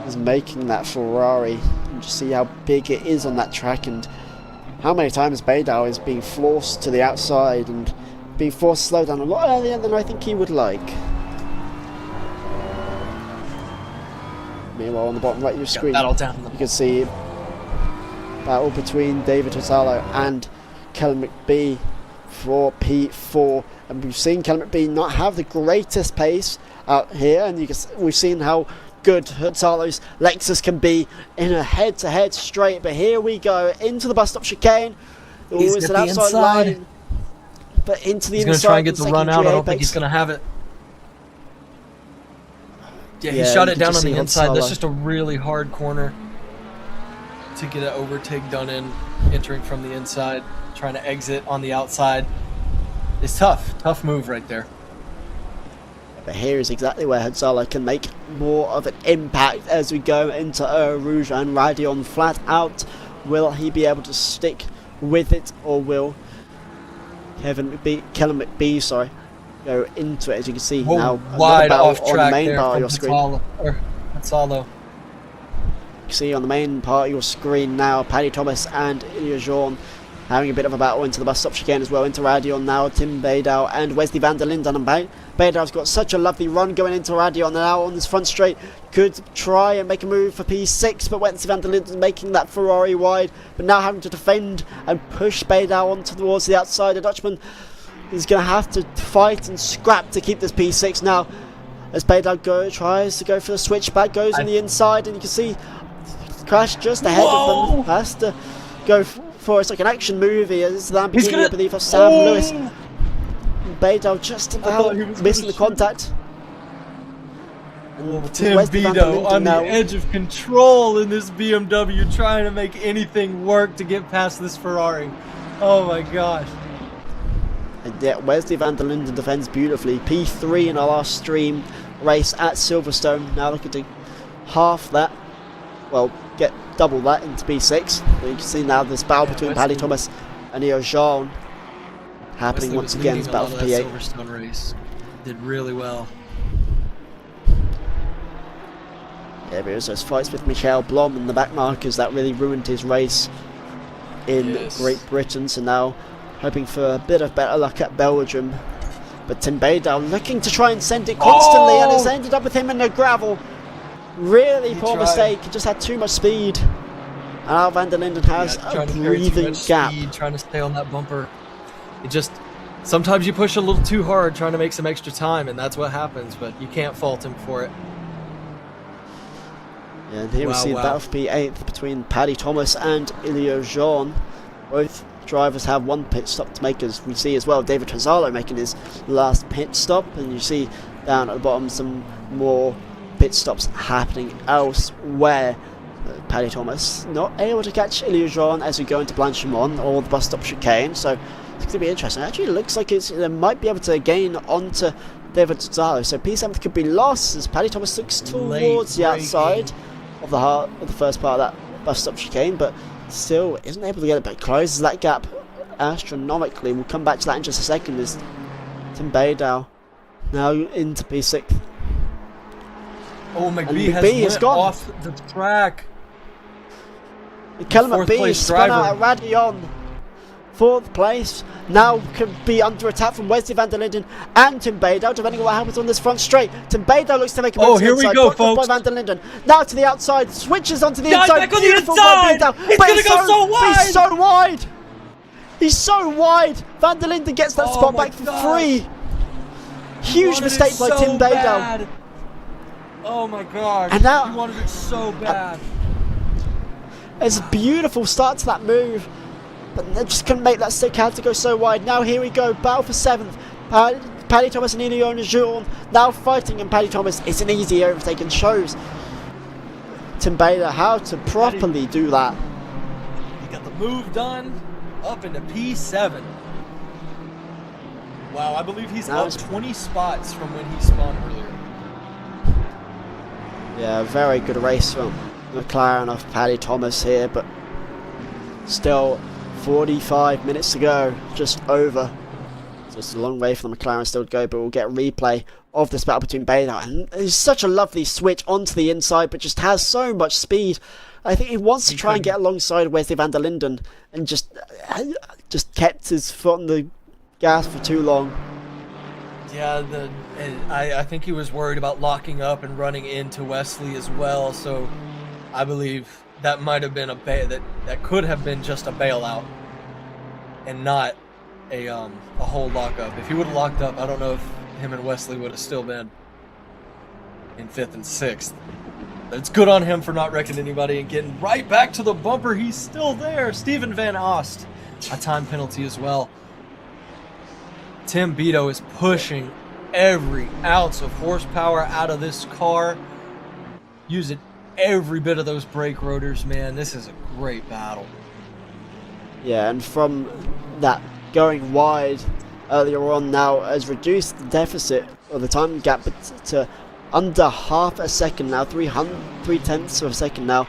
Is making that Ferrari, and just see how big it is on that track, and how many times Beidou is being forced to the outside and being forced to slow down a lot earlier than I think he would like. Meanwhile, on the bottom right of your screen, you can see battle between David Hurtado and Kellen McBee for P4, and we've seen Kellen McBee not have the greatest pace out here, and we've seen how good Hurtado's Lexus can be in a head-to-head straight. But here we go into the bus stop chicane. He's an outside line, but into the inside. He's going to try and get the run out. I don't think he's going to have it. Yeah, he shot it down on the inside. That's just a really hard corner to get an overtake done in, entering from the inside, trying to exit on the outside. It's tough move right there. But here is exactly where Hurtado can make more of an impact as we go into Rouge and Radion flat out. Will he be able to stick with it, or will Kellen McBee, go into it? As you can see now, wide off track on the main there part of from your screen. Hurtado. You can see on the main part of your screen now, Paddy Thomas and Ilya Jean having a bit of a battle into the bus stop chicane as well, into Radion now, Tim Beidou and Wesley Van der Linden. And Beidou's got such a lovely run going into Radion now on this front straight. Could try and make a move for P6, but Wesley Van der Linden making that Ferrari wide, but now having to defend and push Beidou on towards the outside. The Dutchman is going to have to fight and scrap to keep this P6 now, as Beidou tries to go for the switchback, goes on the inside, and you can see Crash just ahead of them. Has to go for it's like an action movie. It's the Lamborghini, I believe, of Sam Lewis. Beidou just about missing the contact. Tim Beidou on the edge of control in this BMW, trying to make anything work to get past this Ferrari. Oh my gosh. And yet Wesley Van der Linden defends beautifully. P3 in our last stream race at Silverstone. Now looking to half that. Well, get double that into P6. You can see now this battle between Paddy Thomas and Ilya Jean happening once again. It's battle for P8. Silverstone race did really well. Yeah, but it was those fights with Michael Blom and the back markers that really ruined his race in Great Britain. So now hoping for a bit of better luck at Belgium. But Tim Beidou looking to try and send it constantly, and it's ended up with him in the gravel. Really poor mistake. He just had too much speed. And now Van der Linden has a breathing gap. Trying to stay on that bumper. It just, sometimes you push a little too hard trying to make some extra time, and that's what happens, but you can't fault him for it. Yeah, and here we see the battle for P8 between Paddy Thomas and Ilya Jean. Both drivers have one pit stop to make, as we see as well David Hurtado making his last pit stop, and you see down at the bottom some more pit stops happening elsewhere. Paddy Thomas not able to catch Ilya Jean as we go into Blanchimont or the bus stop chicane, so It's going to be interesting. Actually, it looks like they might be able to gain onto David Gonzalo. So P7 could be lost as Paddy Thomas looks towards the outside of the first part of that bus stop chicane, but still isn't able to get it back. Closes that gap astronomically. We'll come back to that in just a second as Tim Baydow now into P6. Oh, McBee has gone off the track. Kellen McBee has spun out at Radion. 4th place now could be under attack from Wesley van der Linden and Tim Baydow, depending on what happens on this front straight. Tim Baydow looks to make a move to the inside. Here we go, folks. By van der Linden. Now to the outside, switches onto the inside. Back on the inside. He's going to go so wide. He's so wide. He's so wide. Van der Linden gets that spot back for free. Huge mistake by Tim Baydow. Oh my gosh. And now he wanted it so bad. It's a beautiful start to that move, but they just couldn't make that stick out to go so wide. Now here we go, battle for 7th. Paddy Thomas and Iliona Journe now fighting, and Paddy Thomas is an easy overtake and shows Tim Baydow how to properly do that. He got the move done, up into P7. Wow, I believe he's up 20 spots from when he spawned earlier. Yeah, very good race from McLaren off Paddy Thomas here, but still 45 minutes to go, just over. So it's a long way for the McLaren still to go, but we'll get a replay of this battle between Baydow. And it's such a lovely switch onto the inside, but just has so much speed. I think he wants to try and get alongside Wesley van der Linden and just kept his foot on the gas for too long. Yeah, I think he was worried about locking up and running into Wesley as well, so I believe that might have been that could have been just a bailout and not a whole lockup. If he would have locked up, I don't know if him and Wesley would have still been in 5th and 6th. But it's good on him for not wrecking anybody and getting right back to the bumper. He's still there. Steven Van Ost, a time penalty as well. Tim Baydow is pushing every ounce of horsepower out of this car, using every bit of those brake rotors, man. This is a great battle. Yeah, and from that going wide earlier on now has reduced the deficit or the time gap to under half a second now, 3/10 of a second now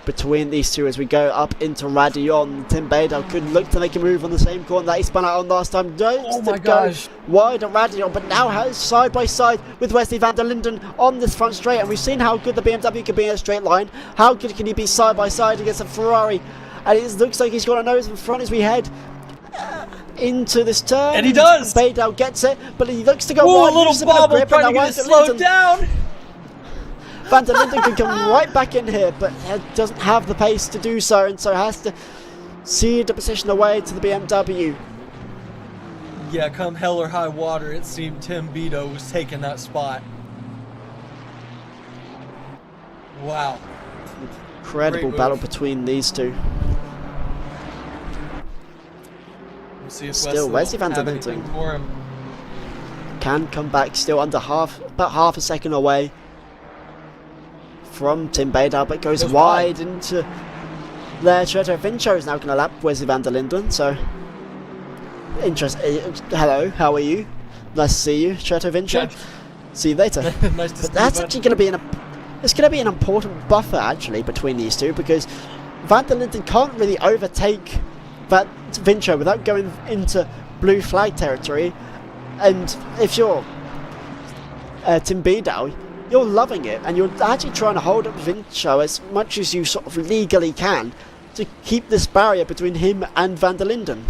between these two as we go up into Radion. Tim Baydow could look to make a move on the same corner that he spun out on last time. Oh my gosh. Wide at Radion, but now has side by side with Wesley van der Linden on this front straight, and we've seen how good the BMW can be in a straight line. How good can he be side by side against a Ferrari? And it looks like he's got a nose in front as we head into this turn. And he does! Baydow gets it, but he looks to go wide. A little bobble trying to get it slowed down. Van der Linden can come right back in here, but doesn't have the pace to do so, and so has to cede the position away to the BMW. Yeah, come hell or high water, it seemed Tim Baydow was taking that spot. Wow. Incredible battle between these two. We'll see if still, Wesley van der Linden can come back, still under about half a second away from Tim Baydow, but goes wide into there. Cheto Vincho is now going to lap Wesley van der Linden, so interesting. Hello, how are you? Nice to see you, Cheto Vincho. See you later. Nice to see you. That's actually going to be it's going to be an important buffer actually between these two, because van der Linden can't really overtake Vincho without going into blue flag territory, and if you're Tim Baydow, you're loving it, and you're actually trying to hold up Vincho as much as you sort of legally can to keep this barrier between him and van der Linden.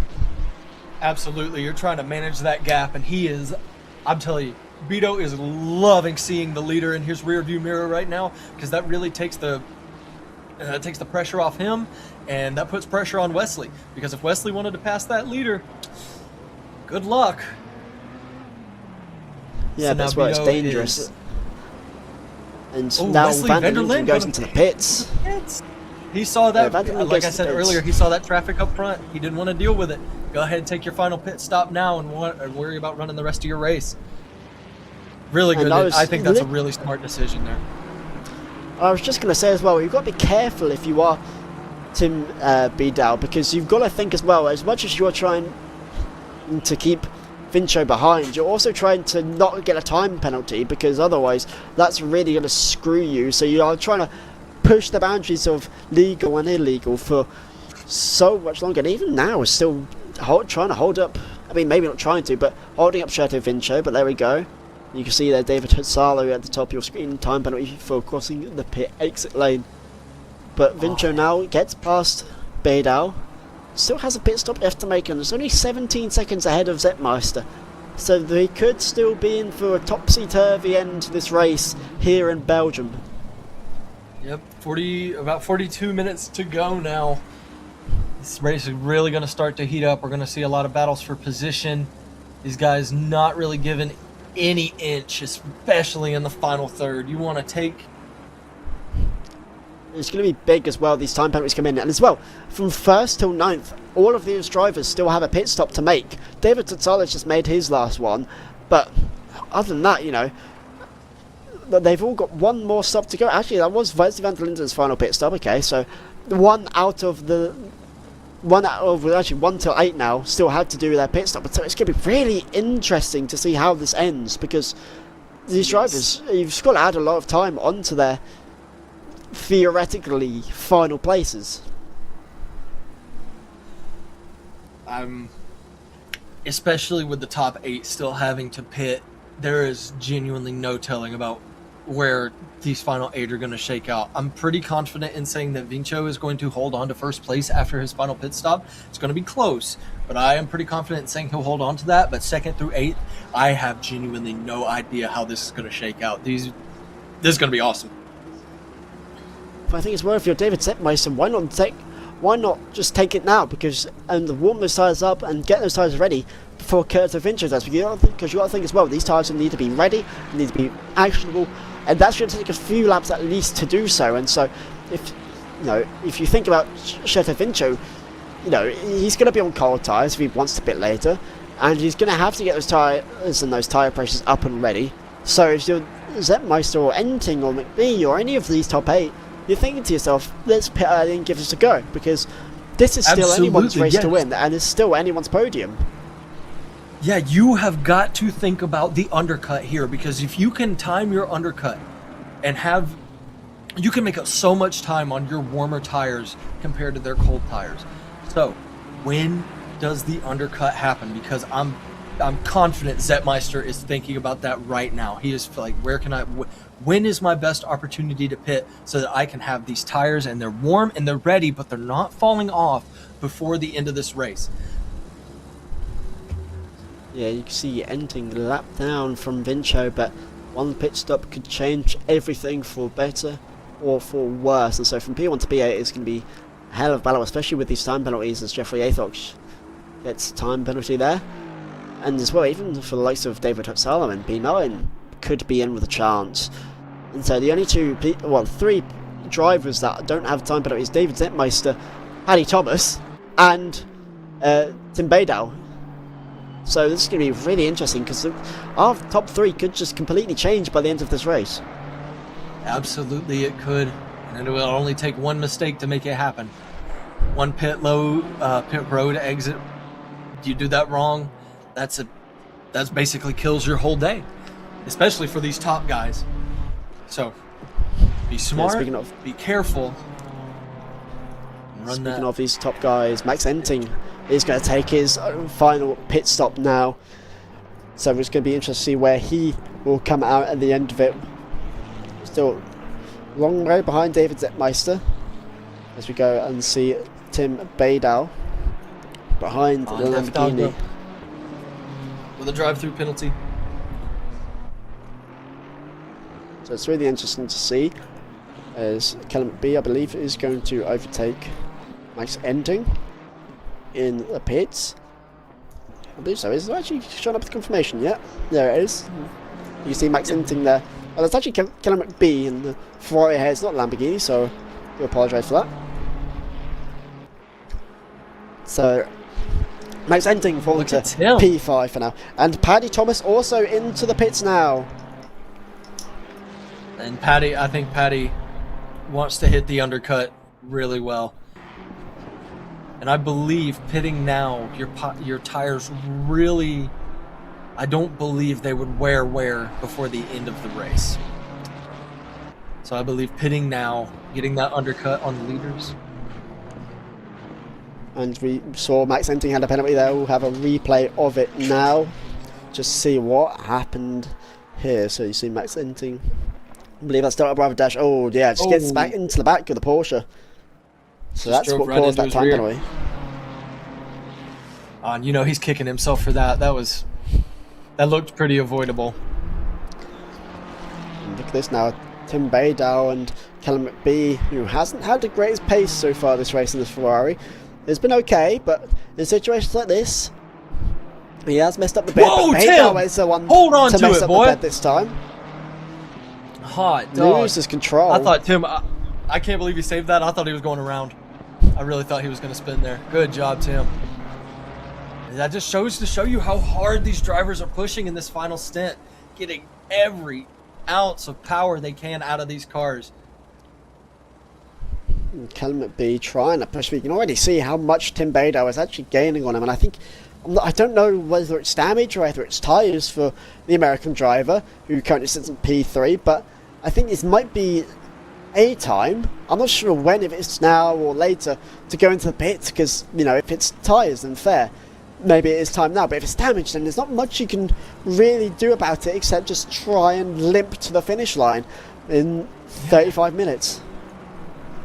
Absolutely, you're trying to manage that gap, and he is, I'm telling you, Baydow is loving seeing the leader in his rear view mirror right now, because that really takes the pressure off him, and that puts pressure on Wesley, because if Wesley wanted to pass that leader, good luck. Yeah, so that's why it's dangerous. And now Wesley van der Linden goes into the pits. He saw that, yeah, like I said earlier, he saw that traffic up front. He didn't want to deal with it. Go ahead and take your final pit stop now and worry about running the rest of your race. Really good. I think that's a really smart decision there. I was just going to say as well, you've got to be careful if you are Tim Baydow, because you've got to think as well, as much as you're trying to keep Vincho behind. You're also trying to not get a time penalty, because otherwise that's really going to screw you. So you are trying to push the boundaries of legal and illegal for so much longer, and even now is still trying to hold up. I mean, maybe not trying to, but holding up Circuit de Vincho. But there we go. You can see there David Hazzalo at the top of your screen, time penalty for crossing the pit exit lane. But Vincho now gets past Beidou. Still has a pit stop left to make, and it's only 17 seconds ahead of Zettmeister. So they could still be in for a topsy-turvy end to this race here in Belgium. Yep, about 42 minutes to go now. This race is really going to start to heat up. We're going to see a lot of battles for position. These guys not really giving any inch, especially in the final third. You want to take... It's going to be big as well, these time penalties come in. And as well, from 1st till 9th, all of these drivers still have a pit stop to make. David Hazzalo just made his last one. But other than that, you know, they've all got one more stop to go. Actually, that was Wesley van der Linden's final pit stop. Okay, so one till 8 now still had to do their pit stop. So it's going to be really interesting to see how this ends, because these drivers, you've got to add a lot of time onto their theoretically final places. Especially with the top 8 still having to pit, there is genuinely no telling about where these final 8 are going to shake out. I'm pretty confident in saying that Vincho is going to hold on to first place after his final pit stop. It's going to be close, but I am pretty confident in saying he'll hold on to that. But 2nd through 8th, I have genuinely no idea how this is going to shake out. This is going to be awesome. But I think it's more if you're David Zettmeister, why not just take it now, and warm those tyres up and get those tyres ready before Circuit de Vincho does, because you got to think as well, these tyres need to be ready, they need to be actionable, and that's going to take a few laps at least to do so. And so if you think about Circuit de Vincho, you know, he's going to be on cold tyres if he wants to pit later, and he's going to have to get those tyres and those tyre pressures up and ready. So if you're Zettmeister or Enting or McBee or any of these top 8, you're thinking to yourself, let's pit early and give this a go, because this is still anyone's race to win, and it's still anyone's podium. Yeah, you have got to think about the undercut here, because if you can time your undercut and you can make up so much time on your warmer tires compared to their cold tires. So, when does the undercut happen? Because I'm confident Zettmeister is thinking about that right now. He is like, when is my best opportunity to pit so that I can have these tires and they're warm and they're ready, but they're not falling off before the end of this race. Yeah, you can see Enting lap down from Vincho, but one pit stop could change everything for better or for worse. And so from P1 to P8 it's going to be a hell of a battle, especially with these time penalties, as Jeffrey Athox gets a time penalty there. And as well, even for the likes of David Hazzalo and P9 could be in with a chance. And so the only 3 drivers that don't have time penalties: David Zettmeister, Paddy Thomas, and Tim Beidou. So this is going to be really interesting, because our top 3 could just completely change by the end of this race. Absolutely it could, and it will only take one mistake to make it happen. One pit road exit, you do that wrong, that's basically kills your whole day, especially for these top guys. So be smart, be careful. Speaking of these top guys, Max Enting is going to take his final pit stop now. So it's going to be interesting to see where he will come out at the end of it. Still a long way behind David Zettmeister, as we go and see Tim Beidou behind the Lamborghini. With a drive-through penalty. So it's really interesting to see, as Callum McBee, I believe, is going to overtake Max Enting in the pits. I believe so. Is it actually showing up the confirmation? Yeah, there it is. You can see Max Enting there. Oh, that's actually Callum McBee in the Ferrari here. It's not Lamborghini, so I do apologise for that. So Max Enting falling to P5 for now. And Paddy Thomas also into the pits now. And I think Paddy wants to hit the undercut really well. And I believe pitting now, your tires really, I don't believe they would wear before the end of the race. So I believe pitting now, getting that undercut on the leaders. And we saw Max Enting had a penalty there. We'll have a replay of it now. Just see what happened here. So you see Max Enting, I believe that's started Bravo Dash. Oh yeah, just gets back into the back of the Porsche. So that's what caused that time penalty. And you know he's kicking himself for that. That looked pretty avoidable. And look at this now. Tim Baydow and Callum McBee, who hasn't had the greatest pace so far this race in this Ferrari. It's been okay, but in situations like this, he has messed up the bed. Whoa, but Tim! Is the one Hold on to mess up boy. the bed this time. Hot dog. Loses control. I thought Tim, I can't believe he saved that. I thought he was going around. I really thought he was going to spin there. Good job, Tim. That just shows to show you how hard these drivers are pushing in this final stint, getting every ounce of power they can out of these cars. And Callum McBee trying to push. We can already see how much Tim Baydow is actually gaining on him, and I don't know whether it's damage or whether it's tyres for the American driver who currently sits in P3, but I think this might be a time, I'm not sure when, if it's now or later, to go into the pit, because, you know, if it's tyres then fair, maybe it is time now, but if it's damage then there's not much you can really do about it except just try and limp to the finish line in 35 minutes.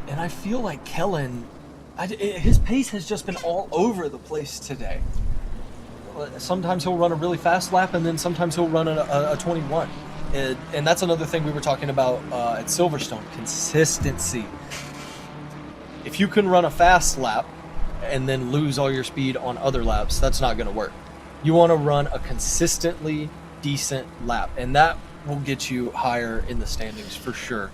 And I feel like Kellen, his pace has just been all over the place today. Sometimes he'll run a really fast lap, and then sometimes he'll run a 21. And that's another thing we were talking about at Silverstone, consistency. If you can run a fast lap and then lose all your speed on other laps, that's not going to work. You want to run a consistently decent lap, and that will get you higher in the standings for sure.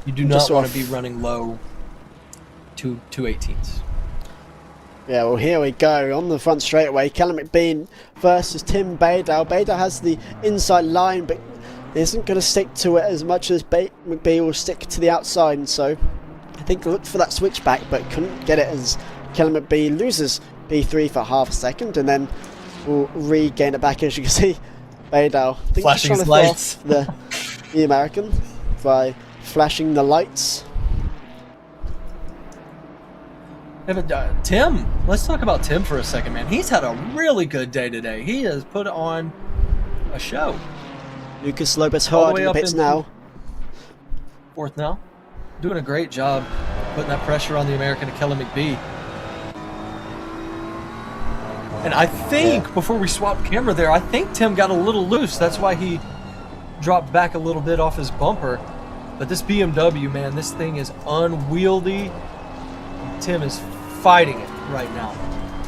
You do not want to be running low to 218s. Yeah, well, here we go on the front straightaway. Callum McBee versus Tim Baydow. Baydow has the inside line, but isn't going to stick to it as much as McBee will stick to the outside. And so I think looked for that switchback, but couldn't get it as Callum McBee loses P3 for half a second, and then will regain it back. As you can see, Baydow flashing his lights. The American by flashing the lights. Yeah, but Tim, let's talk about Tim for a second, man. He's had a really good day today. He has put on a show. Lucas Lopez hard in the pits now. Fourth now. Doing a great job putting that pressure on the American Kelly McBee. And I think, before we swapped camera there, I think Tim got a little loose. That's why he dropped back a little bit off his bumper. But this BMW, man, this thing is unwieldy. Tim is fighting it right now.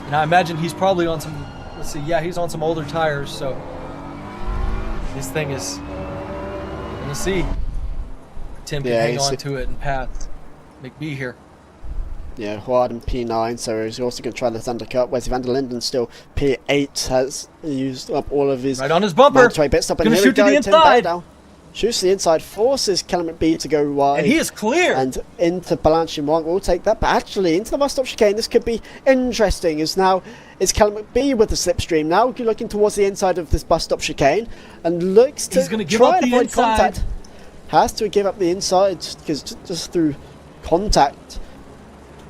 And I imagine he's probably on some, let's see, yeah, he's on some older tires, so this thing is, let's see. Tim can hang on to it and pass McBee here. Yeah, Huard in P9, so he's also going to try this undercut. Wesley van der Linden still P8, has used up all of his right on his bumper. Pit stop, and gonna here shoot we go, to the inside. Tim Baydow shoots to the inside, forces Callum McBee to go wide. And he is clear. And into Balanchimont, we'll take that. But actually, into the bus stop chicane, this could be interesting. As now, it's Callum McBee with the slipstream. Now looking towards the inside of this bus stop chicane, and looks to try and avoid contact. Has to give up the inside, because just through contact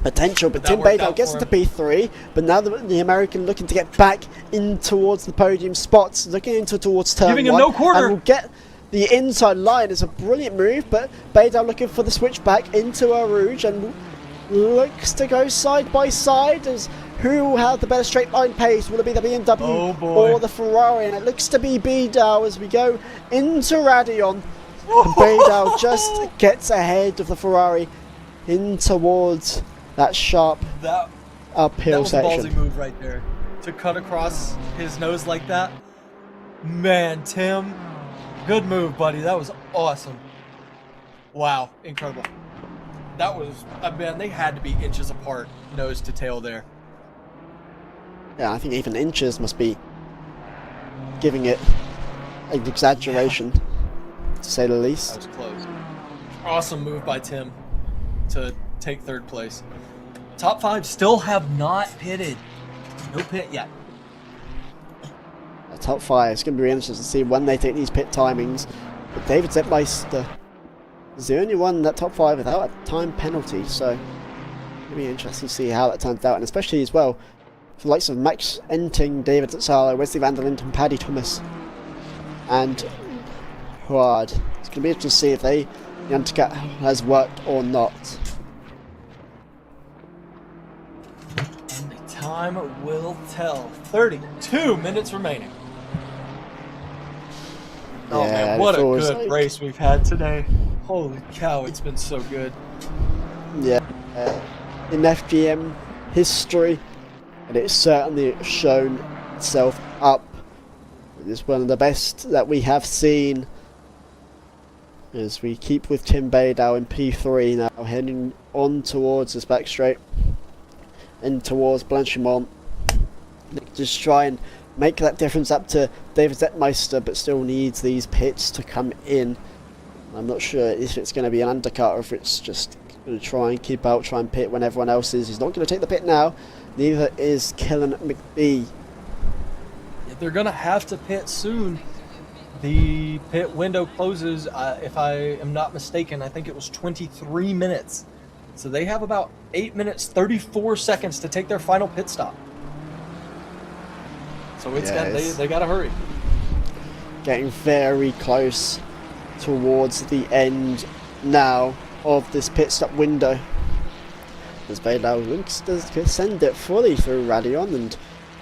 potential. But Tim Baydow gets into P3, but now the American looking to get back in towards the podium spots, looking into towards turn giving him 1, no quarter. and will get the inside line. Is a brilliant move, but Baydow looking for the switchback into Eau Rouge, and looks to go side by side. As who will have the better straight line pace? Will it be the BMW or the Ferrari? And it looks to be Baydow as we go into Radion. Baydow just gets ahead of the Ferrari in towards that sharp uphill section. That was a ballsy move right there, to cut across his nose like that. Man, Tim, good move, buddy. That was awesome. Wow, incredible. That was, man, they had to be inches apart, nose to tail there. Yeah, I think even inches must be giving it an exaggeration, to say the least. That was close. Awesome move by Tim to take third place. Top 5 still have not pitted. No pit yet. The top 5, it's going to be really interesting to see when they take these pit timings. But David Zepmeister is the only one in that top 5 without a time penalty, so it'll be interesting to see how that turns out, and especially as well for the likes of Max Enting, David Zazzalo, Wesley van der Linden, Paddy Thomas, and Huard. It's going to be interesting to see if the undercut has worked or not. And the time will tell. 32 minutes remaining. Oh Yeah, man, what a it feels good like- race we've had today. Holy cow, it's been so good. Yeah, in FGM history, and it's certainly shown itself up. It's one of the best that we have seen. As we keep with Tim Baydale in P3 now, heading on towards this back straight and towards Blanchimont. Just try and make that difference up to David Zetmeister, but still needs these pits to come in. I'm not sure if it's going to be an undercut or if it's just going to try and keep out, try and pit when everyone else is. He's not going to take the pit now. Neither is Kellen McBee. They're going to have to pit soon. The pit window closes, if I am not mistaken, I think it was 23 minutes. So they have about 8 minutes, 34 seconds to take their final pit stop. So they got to hurry. Getting very close towards the end now of this pit stop window. As Baydale looks to send it fully through Radion and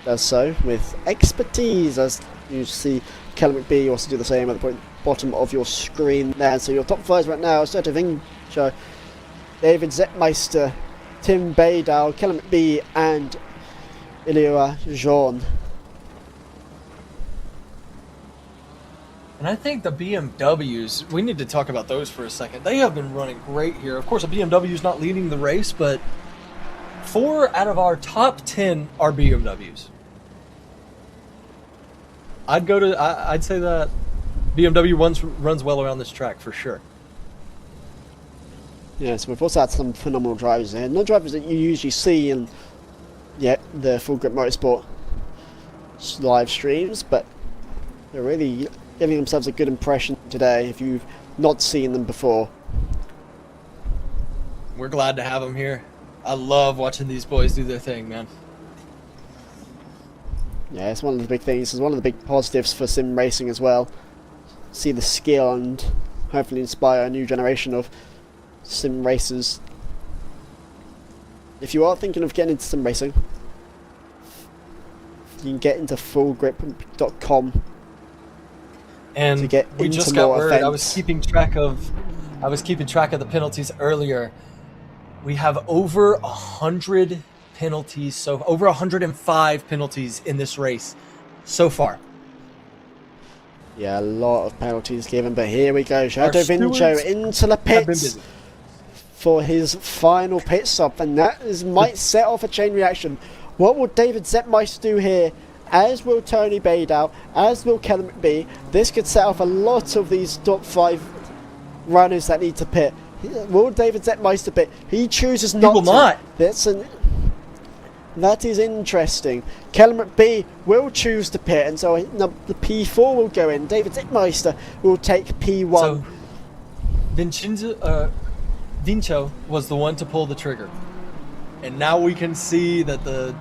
does so with expertise, as you see Kellen McBee also do the same at the bottom of your screen there. So your top 5 right now: Sergio Vincho, David Zetmeister, Tim Baydale, Kellen McBee and Ilya Jean. And I think the BMWs, we need to talk about those for a second. They have been running great here. Of course, a BMW is not leading the race, but 4 out of our top 10 are BMWs. I'd say that BMW runs well around this track for sure. Yeah, so we've also had some phenomenal drivers here. Not drivers that you usually see in the full Grip Motorsport live streams, but they're really giving themselves a good impression today if you've not seen them before. We're glad to have them here. I love watching these boys do their thing, man. Yeah, it's one of the big things. It's one of the big positives for sim racing as well. See the skill and hopefully inspire a new generation of sim racers. If you are thinking of getting into sim racing, you can get into fullgrip.com. And to get we into just got more word. events. I was keeping track of the penalties earlier. We have over 100 penalties, so over 105 penalties in this race so far. Yeah, a lot of penalties given, but here we go. Shadow Our Vincho stewards into the have been pits busy. for his final pit stop, and might set off a chain reaction. What will David Zetmeister do here? As will Tony Baydale, as will Kellen McBee. This could set off a lot of these top 5 runners that need to pit. Will David Zetmeister pit? He chooses not will to. not. That is interesting. Kellen McBee will choose to pit, and so the P4 will go in. David Zetmeister will take P1. So Vincho was the one to pull the trigger. And now we can see that the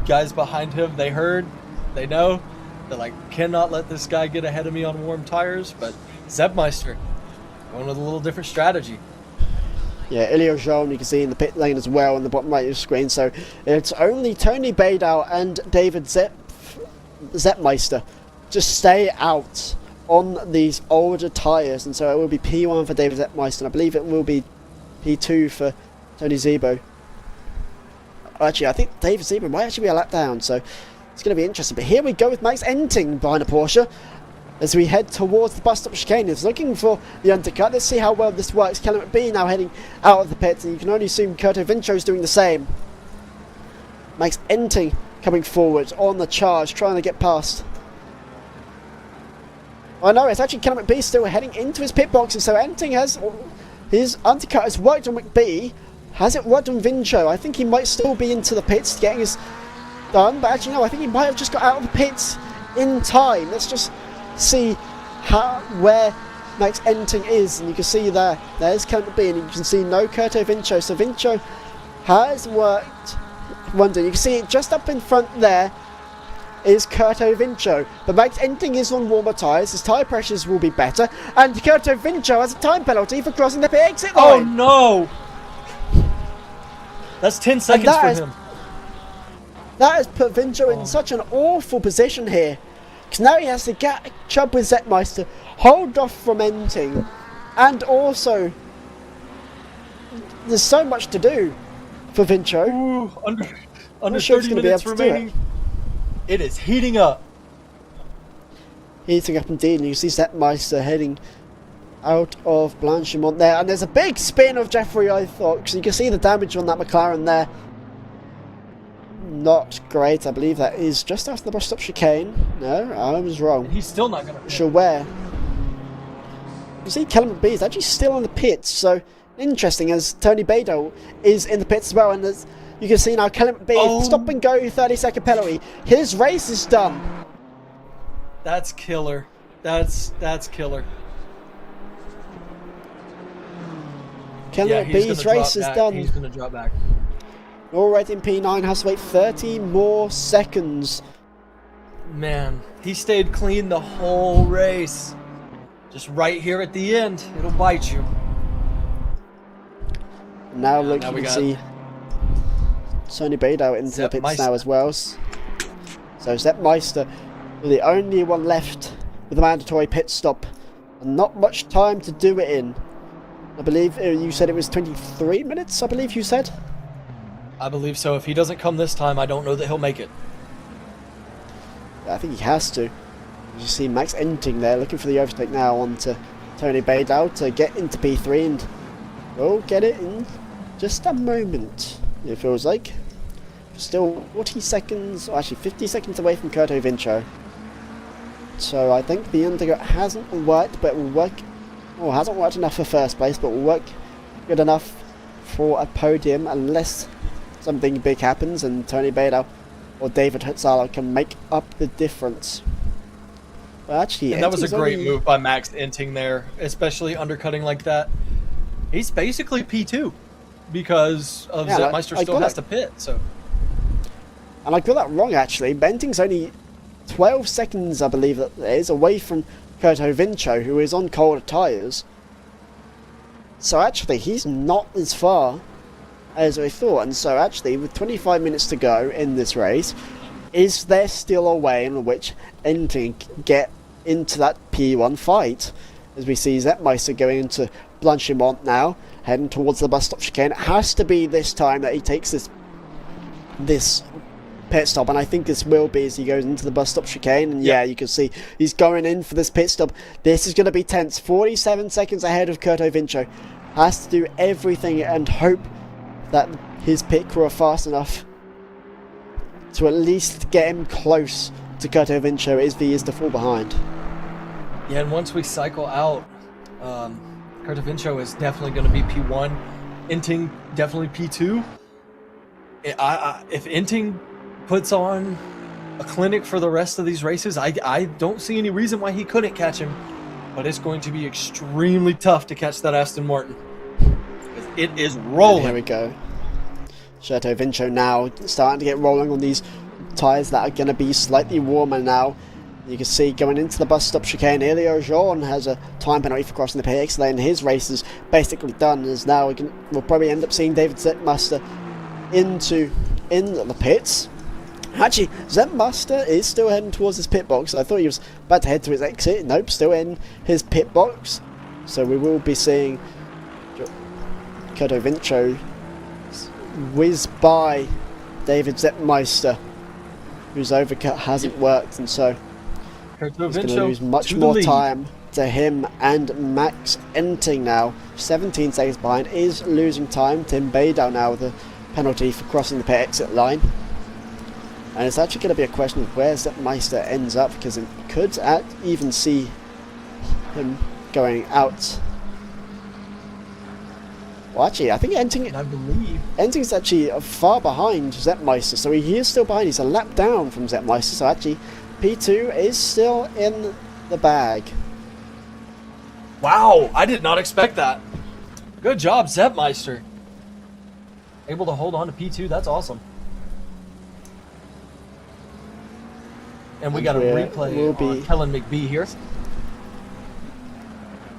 guys behind him, they heard, they know. They're like, cannot let this guy get ahead of me on warm tires. But Zetmeister going with a little different strategy. Yeah, Ilya Jean, you can see in the pit lane as well on the bottom right of the screen. So it's only Tony Baydale and David Zetmeister just stay out on these older tyres. And so it will be P1 for David Zetmeister. And I believe it will be P2 for Tony Zebo. Actually, I think David Zebo might actually be a lap down. So it's going to be interesting. But here we go with Max Enting behind a Porsche. As we head towards the bus stop chicane, he's looking for the undercut. Let's see how well this works. Kellen McBee now heading out of the pits, and you can only assume Curto Vincho's doing the same. Max Enting coming forward on the charge, trying to get past. Oh no, it's actually Kellen McBee still heading into his pit box, and so Enting has his undercut has worked on McBee. Has it worked on Vincho? I think he might still be into the pits getting his done, but actually no, I think he might have just got out of the pits in time. Let's just see where Max Enting is, and you can see there's Clement B, and you can see no Curto Vincho, so Vincho has worked wonder. You can see it just up in front there is Curto Vincho, but Max Enting is on warmer tyres, his tyre pressures will be better, and Curto Vincho has a time penalty for crossing the pit exit line. Oh no! That's 10 seconds for him. That has put Vincho in such an awful position here, because now he has to catch up with Zetmeister, hold off from Enting, and also there's so much to do for Vincho. Ooh, under 30 minutes remaining. It is heating up. Heating up indeed, and you see Zetmeister heading out of Blanchimont there, and there's a big spin of Jeffrey, I thought, because you can see the damage on that McLaren there. Not great. I believe that is just after the bus stop chicane. No, I was wrong. He's still not going to sure where. You see Clement B is actually still in the pits, so interesting, as Tony Badel is in the pits as well, and as you can see now Clement B stop and go 30-second penalty. His race is done. That's killer. That's killer. Clement B's race is done. He's going to drop back. Alright, in P9 has to wait 30 more seconds. Man, he stayed clean the whole race. Just right here at the end, it'll bite you. Now look, you can see Tony Badel into the pits now as well. So Zetmeister, the only one left with a mandatory pit stop, and not much time to do it in. I believe you said it was 23 minutes, I believe you said? I believe so. If he doesn't come this time, I don't know that he'll make it. I think he has to. You see Max Enting there looking for the overtake now onto Tony Badel to get into P3, and we'll get it in just a moment, it feels like. Still 40 seconds, or actually 50 seconds away from Curto Vincho. So I think the undercut hasn't worked, but will work, or hasn't worked enough for first place, but will work good enough for a podium unless something big happens and Tony Badel or David Hutzala can make up the difference. Well, actually, and that was a great move by Max Enting there, especially undercutting like that. He's basically P2 because of Zetmeister still has to pit. So, and I got that wrong actually. Enting's only 12 seconds, I believe that is, away from Curto Vincho, who is on colder tyres. So actually, he's not as far as I thought, and so actually with 25 minutes to go in this race, is there still a way in which Enting can get into that P1 fight? As we see Zetmeister going into Blanchimont now, heading towards the bus stop chicane. It has to be this time that he takes this pit stop, and I think this will be as he goes into the bus stop chicane, and yeah, you can see he's going in for this pit stop. This is going to be tense. 47 seconds ahead of Curto Vincho. Has to do everything and hope that his pit crew are fast enough to at least get him close to Curto Vincho if he is to fall behind. Yeah, and once we cycle out, Curto Vincho is definitely going to be P1. Enting definitely P2. If Enting puts on a clinic for the rest of these races, I don't see any reason why he couldn't catch him. But it's going to be extremely tough to catch that Aston Martin. It is rolling. And here we go. Curto Vincho now starting to get rolling on these tyres that are going to be slightly warmer now. You can see going into the bus stop chicane, Elio Jean has a time penalty for crossing the PX lane. His race is basically done, as now we'll probably end up seeing David Zetmeister in the pits. Actually, Zetmeister is still heading towards his pit box. I thought he was about to head to his exit. Nope, still in his pit box. So we will be seeing Curto Vincho whiz by David Zetmeister, whose overcut hasn't worked, and so he's going to lose much more time to him and Max Enting now. 17 seconds behind, is losing time. Tim Badel now with a penalty for crossing the pit exit line. And it's actually going to be a question of where Zetmeister ends up, because it could even see him going out Well, actually, I think I believe. Enting's actually far behind Zeppmeister, so he is still behind. He's a lap down from Zeppmeister, so actually P2 is still in the bag. Wow, I did not expect that. Good job, Zeppmeister. Able to hold on to P2, that's awesome. And we got a replay on Kellen McBee here.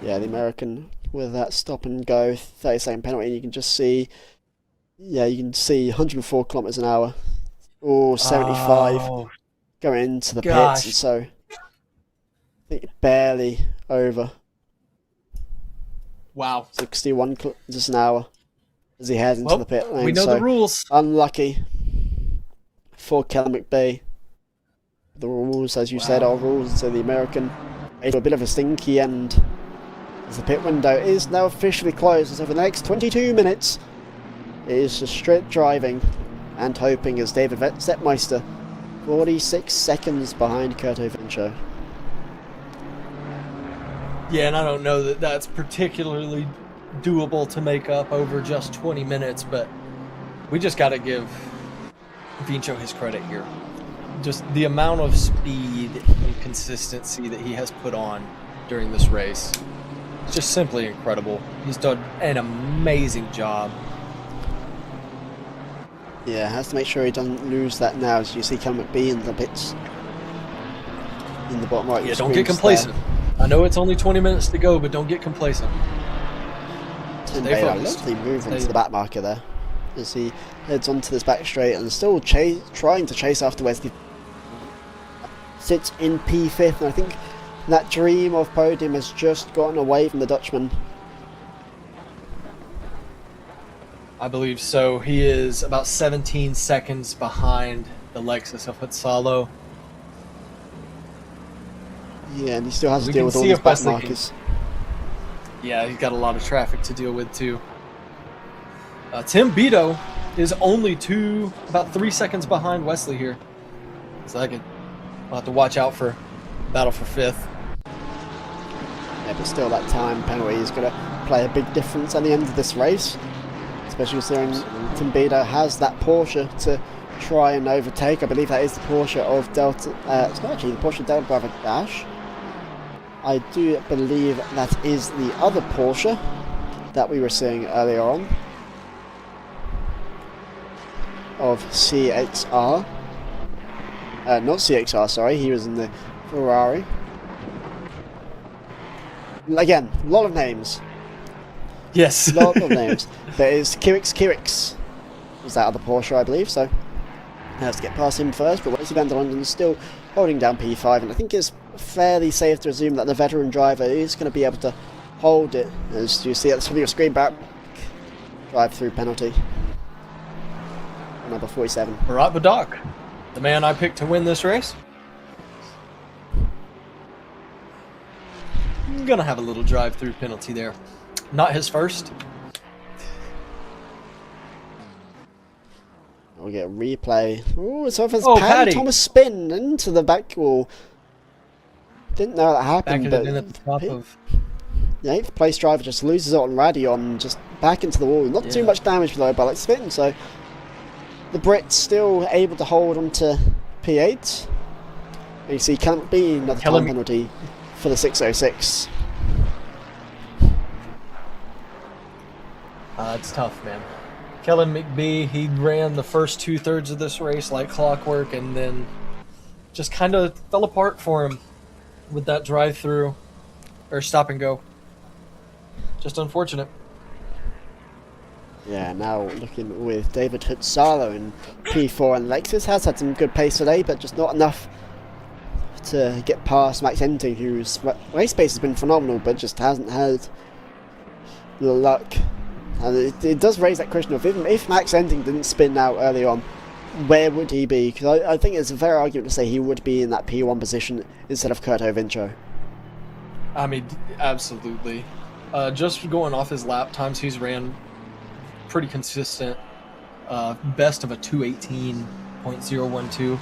Yeah, the American with that stop and go 30-second penalty, and you can just see, yeah, you can see 104 kilometers an hour, or 75 going into the pits, and so I think barely over. Wow, 61 kilometers an hour as he heads into the pit lane. We know the rules. Unlucky for Kellen McBee. The rules, as you said, are rules. So the American made a bit of a stinky end as the pit window is now officially closed. So for the next 22 minutes, it is just straight driving and hoping as David Zeppmeister, 46 seconds behind Curto Vincio. Yeah, and I don't know that that's particularly doable to make up over just 20 minutes, but we just got to give Vincio his credit here. Just the amount of speed and consistency that he has put on during this race. It's just simply incredible. He's done an amazing job. Yeah, has to make sure he doesn't lose that now, as you see Kellen McBee in the pits. In the bottom right. Yeah, don't get complacent. There. I know it's only 20 minutes to go, but don't get complacent. Stay focused. Lovely move into the back marker there, as he heads onto this back straight and still trying to chase after Wesley. Sits in P5th, and I think that dream of podium has just gotten away from the Dutchman. I believe so. He is about 17 seconds behind the Lexus of Hutzalo. Yeah, and he still has to deal with all these back markers. Yeah, he's got a lot of traffic to deal with too. Tim Beto is only about 3 seconds behind Wesley here. So I'll have to watch out for battle for 5th. Yeah, but still that time penalty is going to play a big difference at the end of this race. Especially considering Tim Beto has that Porsche to try and overtake. I believe that is the Porsche of Delta. It's not actually the Porsche Delta Bravo Dash. I do believe that is the other Porsche that we were seeing earlier on of CXR. Not CXR, sorry, he was in the Ferrari. Again, a lot of names. Yes. A lot of names. There is Kyrix. Was that other Porsche, I believe, so has to get past him first, but Wesley van der Landen is still holding down P5, and I think it's fairly safe to assume that the veteran driver is going to be able to hold it, as you see at the top of your screen back. Drive-through penalty. Number 47. Murat Badak, the man I picked to win this race. I'm going to have a little drive-through penalty there. Not his first. We'll get a replay. Oh, it's off as Paddy Thomas spin into the back wall. Didn't know that happened, but in at the top of the 8th place driver just loses it on Radion, just back into the wall. Not too much damage though, but like spin, so the Brits still able to hold on to P8. And you see can't be another time penalty for the 606. It's tough, man. Kellen McBee, he ran the first 2/3 of this race like clockwork, and then just kind of fell apart for him with that drive-through or stop and go. Just unfortunate. Yeah, now looking with David Hutzalo in P4, and Lexus has had some good pace today, but just not enough to get past Max Enting, whose race pace has been phenomenal, but just hasn't had the luck. And it does raise that question of if Max Enting didn't spin out early on, where would he be? Because I think it's a fair argument to say he would be in that P1 position instead of Curto Vincio. I mean, absolutely. Just going off his lap times, he's ran pretty consistent. Best of a 2:18.012.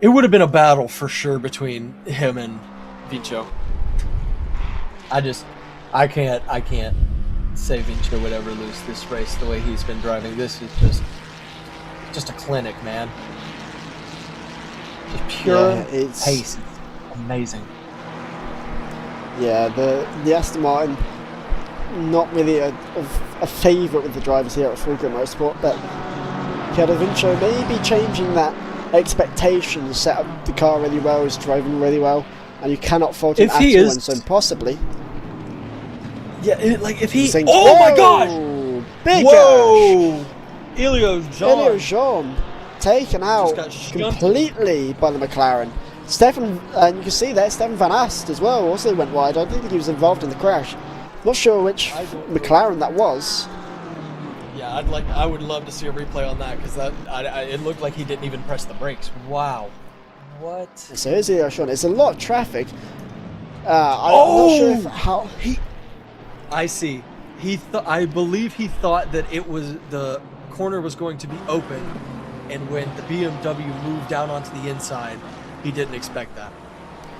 It would have been a battle for sure between him and Vincio. I can't Savinci would ever lose this race the way he's been driving. This is just a clinic, man. Just pure pace. It's amazing. Yeah, the Aston Martin, not really a favourite with the drivers here at Full Grip Motorsport, but Vincenzo maybe changing that expectation, set up the car really well, is driving really well, and you cannot fault him at all, and so possibly. Yeah, if he. Thinks, oh my gosh! Big Whoa! Elio Jean taken out completely by the McLaren. Stefan, and you can see there, Stefan Van Ast as well also went wide. I don't think he was involved in the crash. Not sure which McLaren that was. Yeah, I would love to see a replay on that, because it looked like he didn't even press the brakes. Wow. What? So here's Elio Jean. It's a lot of traffic. I'm not sure how he. I see. I believe he thought that the corner was going to be open, and when the BMW moved down onto the inside, he didn't expect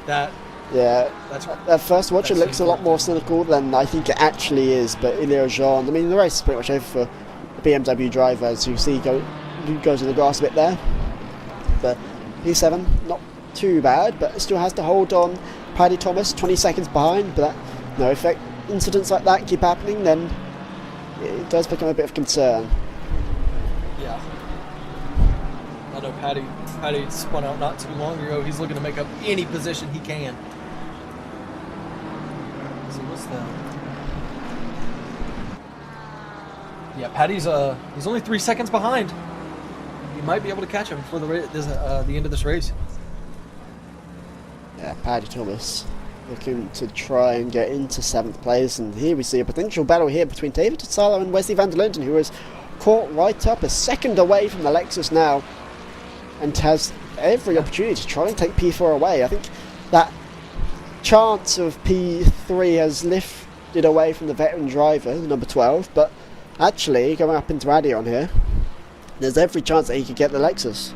that. At first watch it looks a lot more cynical than I think it actually is, but Elio Jean, I mean, the race is pretty much over for the BMW driver, as you see, he goes in the grass a bit there. But P7, not too bad, but still has to hold on. Paddy Thomas, 20 seconds behind, but no effect. Incidents like that keep happening, then it does become a bit of concern. Yeah. I know Paddy spun out not too long ago. He's looking to make up any position he can. So what's that? Yeah, Paddy's he's only 3 seconds behind. You might be able to catch him before the end of this race. Yeah, Paddy Thomas looking to try and get into 7th place, and here we see a potential battle here between David Tozzolo and Wesley van der Linden, who is caught right up a second away from the Lexus now, and has every opportunity to try and take P4 away. I think that chance of P3 has lifted away from the veteran driver, number 12, but actually going up into Adion here, there's every chance that he could get the Lexus.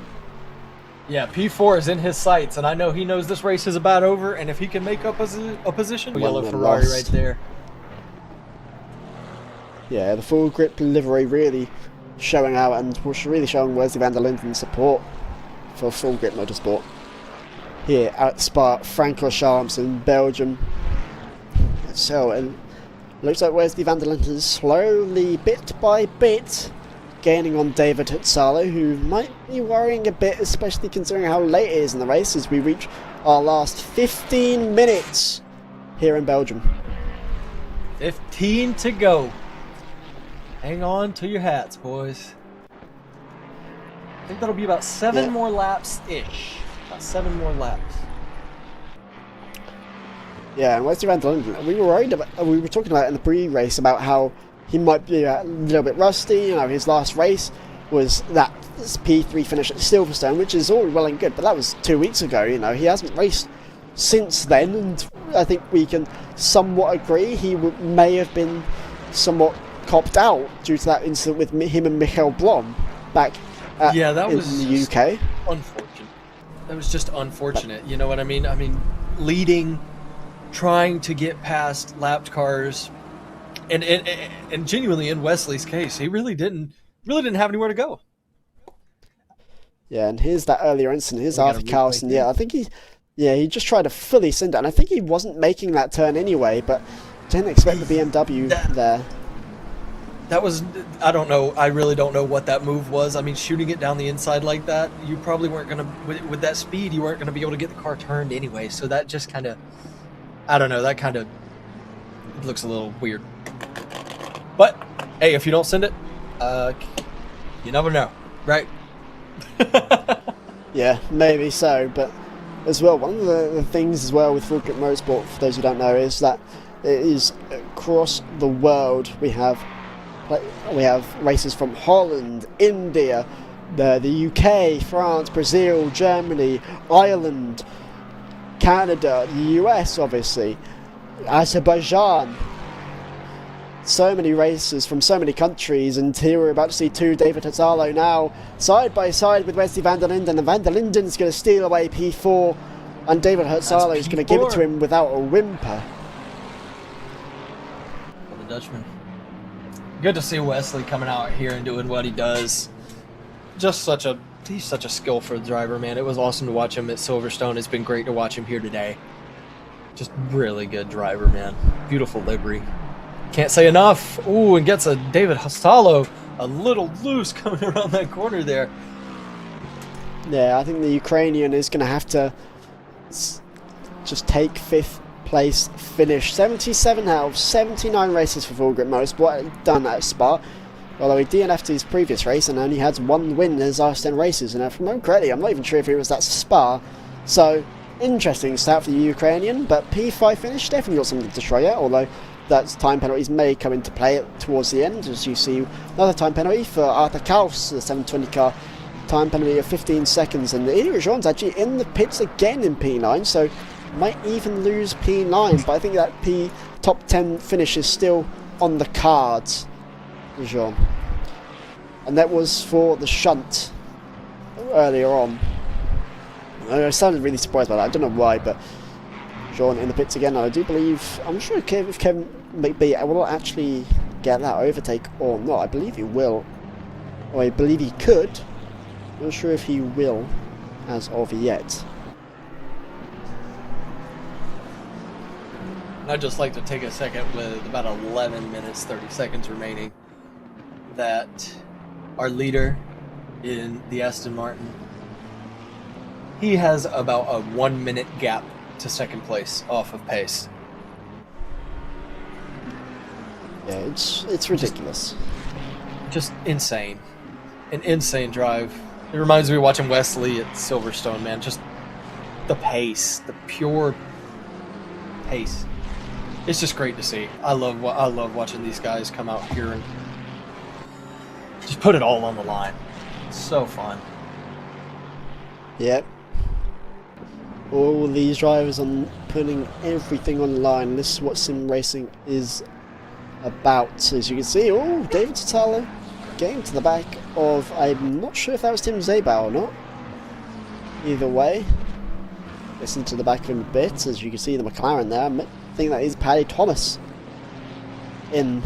Yeah, P4 is in his sights, and I know he knows this race is about over, and if he can make up a position, yellow Ferrari right there. Yeah, the Full Grip livery really showing out, and really showing Wesley van der Linden's support for Full Grip Motorsport here at Spa-Francorchamps in Belgium. So it looks like Wesley van der Linden is slowly, bit by bit, gaining on David Tozzolo, who might be worrying a bit, especially considering how late it is in the race as we reach our last 15 minutes here in Belgium. 15 to go. Hang on to your hats, boys. I think that'll be about 7 more laps-ish. About 7 more laps. Yeah, and Wesley van der Linden, we were talking about in the Prix race about how he might be a little bit rusty. You know, his last race was that P3 finish at Silverstone, which is all well and good, but that was 2 weeks ago. You know, he hasn't raced since then, and I think we can somewhat agree he may have been somewhat copped out due to that incident with him and Michael Blom back in the UK. Unfortunate. That was just unfortunate. You know what I mean? I mean, leading, trying to get past lapped cars. And genuinely, in Wesley's case, he really didn't have anywhere to go. Yeah, and here's that earlier incident. Here's Arthur Carlson. Yeah, I think he just tried to fully send it, and I think he wasn't making that turn anyway, but didn't expect the BMW there. That was, I don't know, I really don't know what that move was. I mean, shooting it down the inside like that, you probably weren't going to, with that speed, you weren't going to be able to get the car turned anyway, so that just kind of, I don't know, that kind of looks a little weird. But, hey, if you don't send it, you never know, right? Yeah, maybe so, but as well, one of the things as well with Full Grip Motorsport, for those who don't know, is that it is across the world. We have races from Holland, India, the UK, France, Brazil, Germany, Ireland, Canada, the US, obviously, Azerbaijan. So many races from so many countries, and here we're about to see David Tozzolo now side by side with Wesley van der Linden, and van der Linden's going to steal away P4, and David Tozzolo is going to give it to him without a whimper. The Dutchman. Good to see Wesley coming out here and doing what he does. He's such a skillful driver, man. It was awesome to watch him at Silverstone. It's been great to watch him here today. Just really good driver, man. Beautiful livery. Can't say enough. Ooh, and gets a David Hostalo a little loose coming around that corner there. Yeah, I think the Ukrainian is going to have to just take 5th place finish. 77 out of 79 races for Full Grip Motorsport done at Spa. Although he DNF'd his previous race and only had 1 win in his last 10 races. And if I remember correctly, I'm not even sure if it was that Spa. So, interesting start for the Ukrainian, but P5 finish definitely got something to show yet, although that time penalties may come into play towards the end, as you see another time penalty for Arthur Kaus, the 720 car, time penalty of 15 seconds, and Ilya Jean's actually in the pits again in P9, so might even lose P9, but I think that top 10 finish is still on the cards for Jean. And that was for the shunt earlier on. I sounded really surprised by that, I don't know why, but Jean in the pits again. I do believe, I'm not sure if Kevin McBee will actually get that overtake or not. I believe he will, or I believe he could. I'm not sure if he will as of yet. I'd just like to take a second with about 11 minutes 30 seconds remaining that our leader in the Aston Martin, he has about a 1 minute gap to second place off of pace. Yeah, it's ridiculous. Just insane. An insane drive. It reminds me of watching Wesley at Silverstone, man. Just the pace, the pure pace. It's just great to see. I love watching these guys come out here and just put it all on the line. It's so fun. Yep. All these drivers on putting everything on the line. This is what sim racing is about. As you can see, oh, David Tatalo getting to the back of, I'm not sure if that was Tim Zabau or not. Either way, listen to the back of him a bit. As you can see, the McLaren there. I think that is Paddy Thomas in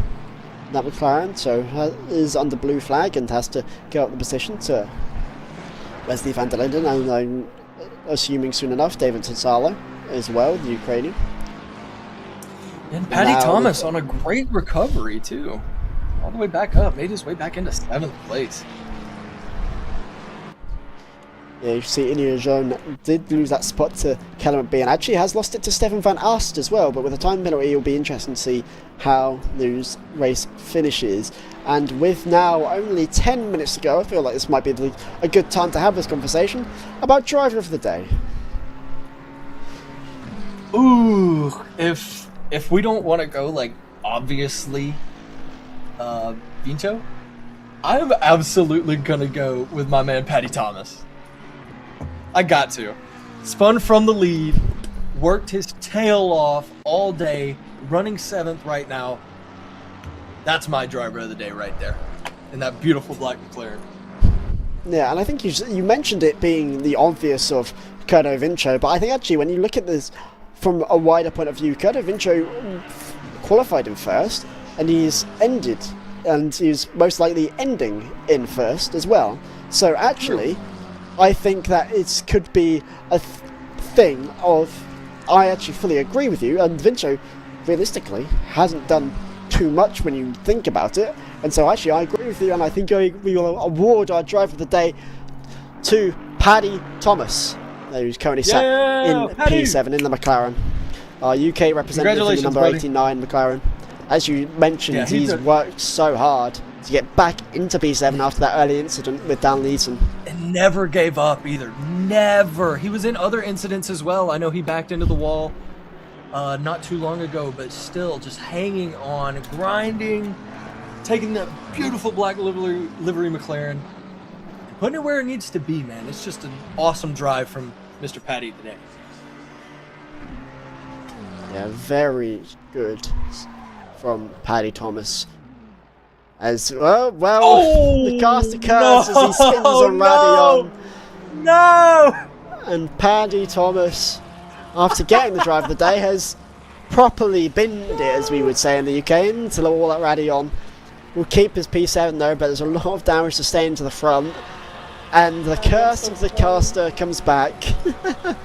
that McLaren, so is under blue flag and has to go up the position to Wesley van der Linden, and I'm assuming soon enough David Tatalo as well, the Ukrainian. And Paddy Thomas on a great recovery too. All the way back up, made his way back into 7th place. Yeah, you see Ilya Jean did lose that spot to Callum McBee and actually has lost it to Stefan van Ast as well, but with a time penalty it'll be interesting to see how this race finishes. And with now only 10 minutes to go, I feel like this might be a good time to have this conversation about driver of the day. Ooh, if we don't want to go like obviously Vinto, I'm absolutely gonna go with my man Paddy Thomas. I got to. Spun from the lead, worked his tail off all day, running 7th right now. That's my driver of the day right there, in that beautiful black McLaren. Yeah, and I think you mentioned it being the obvious of Curto Vincho, but I think actually when you look at this from a wider point of view, Curto Vincho qualified in 1st, and he's ended, and he's most likely ending in 1st as well. So actually, I think that it could be a thing of, I actually fully agree with you, and Vincho realistically hasn't done too much when you think about it, and so actually I agree with you, and I think we will award our driver of the day to Paddy Thomas, who's currently sat in P7 in the McLaren. Our UK representative in the number 89 McLaren. As you mentioned, he's worked so hard to get back into P7 after that early incident with Dan Leeson. And never gave up either. Never. He was in other incidents as well. I know he backed into the wall not too long ago, but still just hanging on, grinding, taking that beautiful black livery McLaren, putting it where it needs to be, man. It's just an awesome drive from Mr. Paddy today. Yeah, very good from Paddy Thomas. As well, the cast occurs as he spins on Radion. No! And Paddy Thomas, after getting the drive of the day, has properly binned it, as we would say in the UK, into the wall at Radion. will keep his P7 though, but there's a lot of damage sustained to the front. And the curse of the caster comes back. I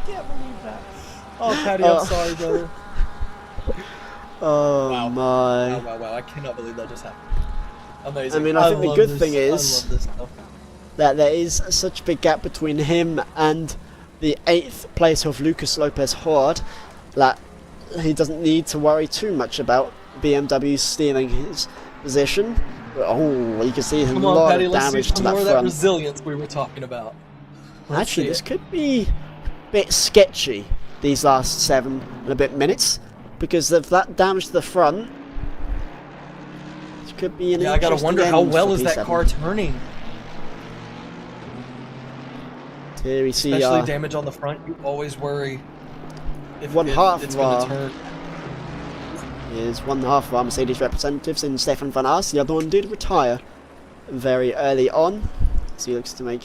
can't believe that. Oh, Patty, I'm sorry, brother. Oh Wow. my. Wow. I cannot believe that just happened. Amazing. I mean, I think the good thing I is love this stuff. that there is such a big gap between him and the 8th place of Lucas Lopez Horde that he doesn't need to worry too much about BMW stealing his position. Oh, you can see a Come lot on, Patty, of let's see damage to some that more of that front. resilience we were talking about. Let's Actually, see this it. could be a bit sketchy, these last 7 and a bit minutes, because of that damage to the front. It could be an Yeah, I gotta interesting wonder how end well for is that P7. car turning. Here we see Especially damage on the front. You always worry if one half it's of going our- to turn. is one half of our Mercedes representatives in Stefan van Aert. The other one did retire very early on, so he looks to make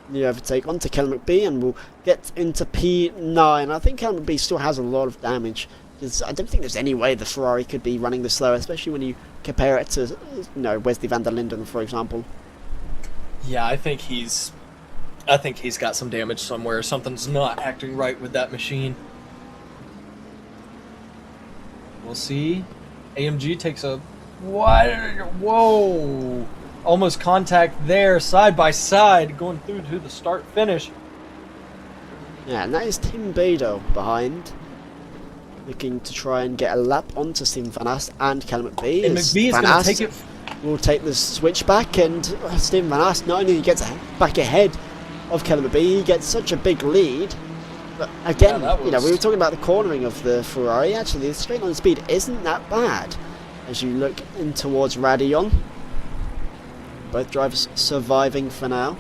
the overtake onto Kellen McBee and will get into P9. I think Kellen McBee still has a lot of damage, because I don't think there's any way the Ferrari could be running this slower, especially when you compare it to, Wesley van der Linden, for example. Yeah, I think he's got some damage somewhere. Something's not acting right with that machine. We'll see. AMG takes a whoa, almost contact there, side by side, going through to the start finish. Yeah, and that is Tim Bedo behind, looking to try and get a lap onto Stephen Van Aert and Kellen McBee. And as McBee is Van going Aert to take it. will take the switch back, and Stephen Van Aert not only gets back ahead of Kellen McBee, he gets such a big lead. But again, Yeah, that we was- were talking about the cornering of the Ferrari. Actually, the straight line speed isn't that bad as you look in towards Radeon. Both drivers surviving for now.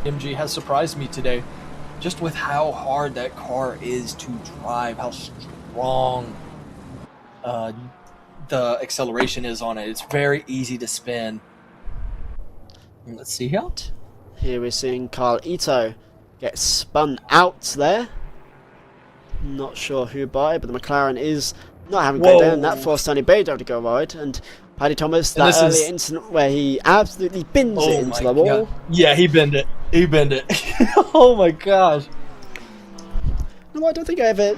MG has surprised me today, just with how hard that car is to drive, how strong the acceleration is on it. It's very easy to spin. Let's see here. Here we're seeing Carl Ito get spun out there. Not sure who by, but the McLaren is not having a great day, and that forced Tony Bedo to go wide. And Paddy Thomas, And that this earlier is- incident where he absolutely bins it into the wall. God. Yeah, he bent it. Oh my gosh. No, I don't think I ever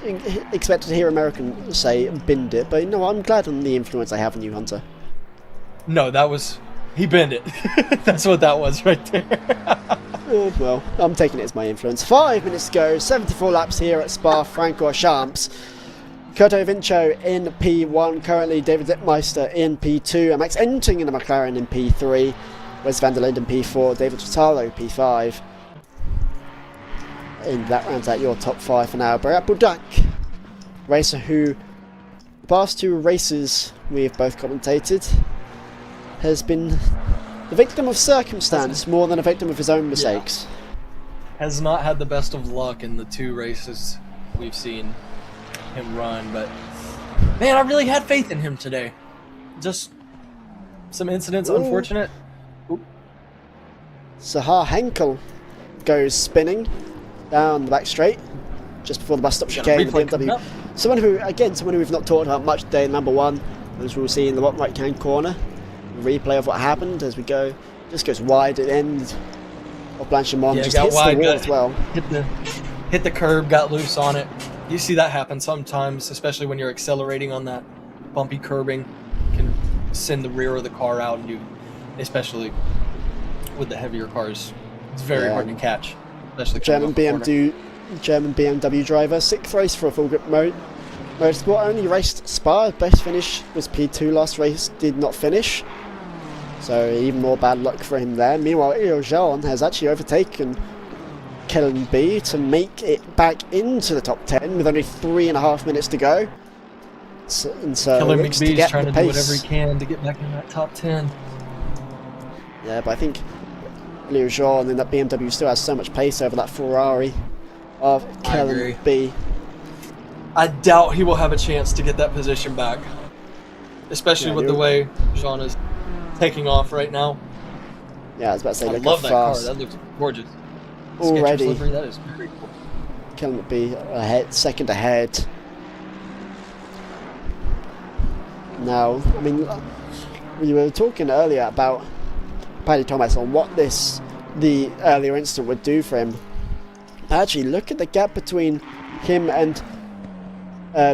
expected to hear American say binned it, but I'm glad on the influence I have on you, Hunter. No, he bent it. That's what that was right there. Oh, well, I'm taking it as my influence. 5 minutes to go, 74 laps here at Spa-Francorchamps. Kurto Vincho in P1, currently David Littmeister in P2, and Max Enting in the McLaren in P3, Wes van der Linden P4, David Totalo P5. And that rounds out your top 5 for now. Berat Budak, racer who the past 2 races we've both commentated, has been the victim of circumstance more than a victim of his own mistakes. Has not had the best of luck in the 2 races we've seen him run, but man, I really had faith in him today. Just some incidents, Ooh. unfortunate. Sahar Henkel goes spinning down the back straight just before the bus stop We got a chicane. replay coming BMW. up. Someone who we've not talked about much today, number 1, as we'll see in the bottom right hand corner. A replay of what happened as we go, just goes wide at the end of Blanchimont, Yeah, just got hits wide, the wall got- as well. Hit the curb, got loose on it. You see that happen sometimes, especially when you're accelerating on that bumpy curbing. Can send the rear of the car out, and especially with the heavier cars, it's very hard to catch. Especially coming German off the corner. German BMW driver, 6th race for a full grip motorsport, only raced Spa. Best finish was P2 last race, did not finish. So even more bad luck for him there. Meanwhile, Io Jean has actually overtaken Kellen B to make it back into the top 10 with only 3.5 minutes to go. So Killer looks to McBee's get trying the to do whatever he pace. can to get back in that top 10. Yeah, but I think Leo Jean in that BMW still has so much pace over that Ferrari of Kellen agree. B. I doubt he will have a chance to get that position back, especially Yeah, with the way Jean is taking off right now. Yeah, I was about to say, I look love how that car. fast That looks gorgeous. already. Skechers livery, that is very cool. Kellen B ahead, second ahead. now. I mean, we were talking earlier about Paddy Thomas on what the earlier incident would do for him. Actually, look at the gap between him and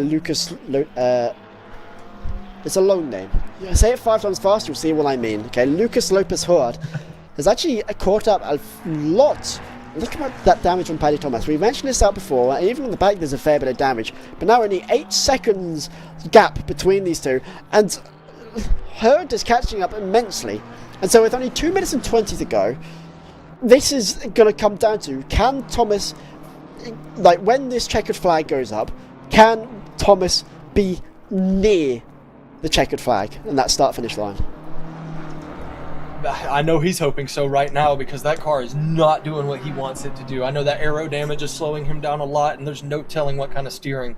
Lucas. It's a long name. Say it 5 times fast, you'll see what I mean. Okay, Lucas Lopez Horde has actually caught up a lot. Look at that damage on Paddy Thomas. We mentioned this out before, and even on the back there's a fair bit of damage. But now only 8 seconds gap between these two, and Horde is catching up immensely. And so with only 2 minutes and 20 to go, this is going to come down to, can Thomas, like when this checkered flag goes up, can Thomas be near the checkered flag and that start-finish line? I know he's hoping so right now, because that car is not doing what he wants it to do. I know that aero damage is slowing him down a lot, and there's no telling what kind of steering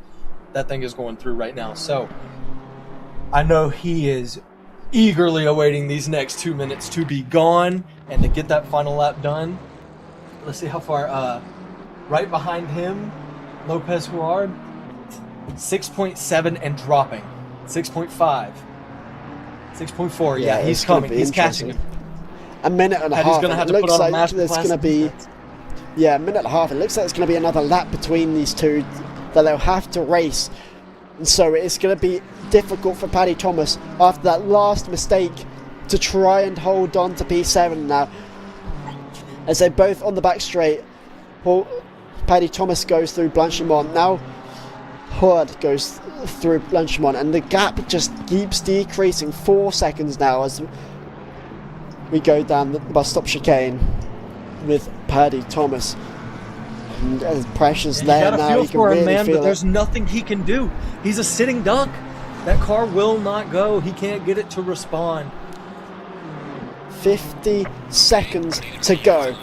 that thing is going through right now. So I know he is eagerly awaiting these next 2 minutes to be gone and to get that final lap done. Let's see how far. Right behind him, Lopez Huard, 6.7 and dropping. 6.5. 6.4. Yeah, he's coming. He's catching him. A minute and a half. He's going to have to put on a master there's going to be, yeah, a minute and a half. It looks like it's going to be another lap between these two that they'll have to race. And so it's going to be difficult for Paddy Thomas after that last mistake to try and hold on to P7 now. As they're both on the back straight, Paddy Thomas goes through Blanchimont. Now Horde goes through Blanchimont, and the gap just keeps decreasing. 4 seconds now as we go down the bus stop chicane with Paddy Thomas. And as pressure's there now, you can really feel but there's nothing he can do. He's a sitting duck. That car will not go. He can't get it to respond. 50 seconds to go,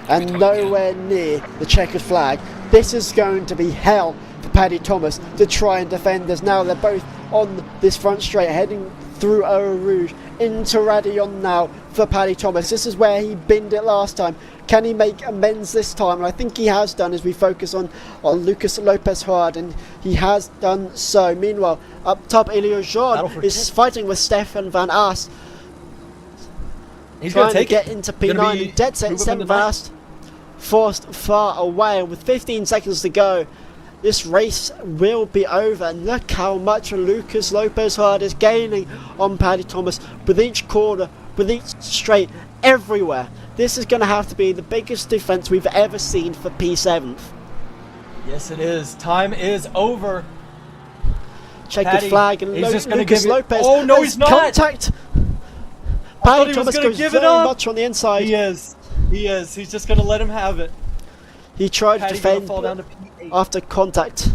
and nowhere near the checkered flag. This is going to be hell for Paddy Thomas to try and defend, as now they're both on this front straight heading through Eau Rouge into Radillon now for Paddy Thomas. This is where he binned it last time. Can he make amends this time? And I think he has done, as we focus on Lucas Lopez Horde, and he has done so. Meanwhile, up top, Elio Jean is fighting with Stefan Van Aert. He's trying to get into P9, and dead set 7 fast, forced far away with 15 seconds to go. This race will be over, and look how much Lucas Lopez Horde is gaining on Paddy Thomas with each corner, with each straight, everywhere. This is going to have to be the biggest defense we've ever seen for P7th. Yes, it is. Time is over. Checkered flag, and Lucas Lopez. Oh no, he's not. Contact. Paddy Thomas goes very much on the inside. He is. He's just going to let him have it. He tried to defend after contact.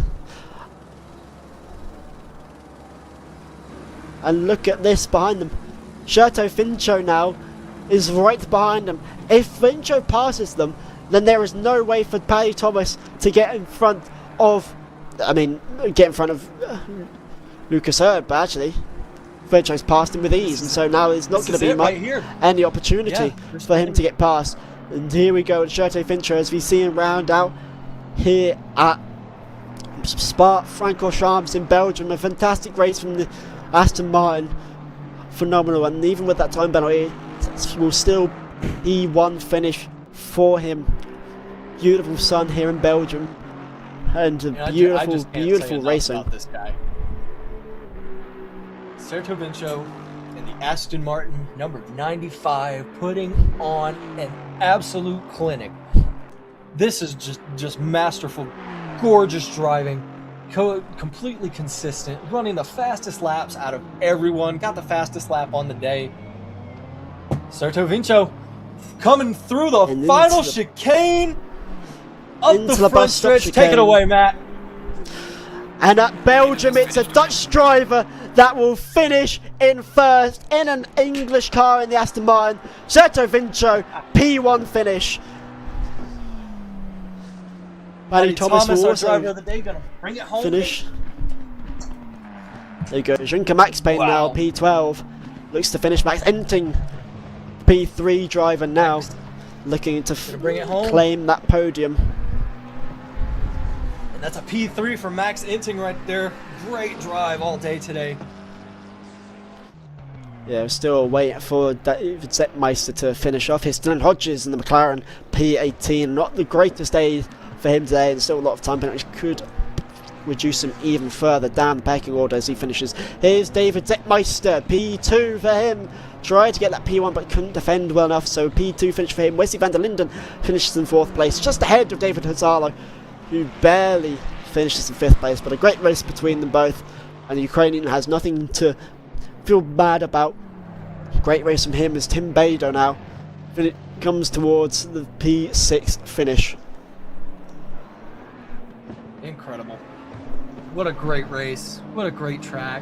And look at this behind them. Chateau Fincho now is right behind them. If Fincho passes them, then there is no way for Paddy Thomas to get in front of, Lucas Herde, but actually Fincho's passed him with ease, and so now there's not going to be any opportunity for him to get past. And here we go at Chateau Fincho as we see him round out here at Spa-Francorchamps in Belgium. A fantastic race from the Aston Martin, phenomenal, and even with that time penalty, it will still be one finish for him. Beautiful sun here in Belgium, and beautiful racing. About this guy. Sergio Vincio in the Aston Martin number 95, putting on an absolute clinic. This is just masterful, gorgeous driving, completely consistent, running the fastest laps out of everyone, got the fastest lap on the day. Sergio Vincio coming through the final chicane up the front stretch. Take it away, Matt. And at Belgium, it's a Dutch driver that will finish in first in an English car in the Aston Martin. Sergio Vincio, P1 finish. Paddy Thomas will also driver of the day, gonna bring it home. Finish. There you go. Junker Max Payne now, P12. Looks to finish. Max Enting, P3 driver now. Looking to claim that podium. And that's a P3 for Max Enting right there. Great drive all day today. Yeah, we're still waiting for David Zettmeister to finish off. Here's Dylan Hodges in the McLaren P18. Not the greatest day for him today, and still a lot of time penalties could reduce him even further down the pecking order as he finishes. Here's David Zettmeister, P2 for him. Tried to get that P1 but couldn't defend well enough, so P2 finish for him. Wesley van der Linden finishes in 4th place, just ahead of David Hazalo, who barely finishes in 5th place, but a great race between them both, and the Ukrainian has nothing to feel bad about. Great race from him as Tim Bado now comes towards the P6 finish. Incredible. What a great race. What a great track.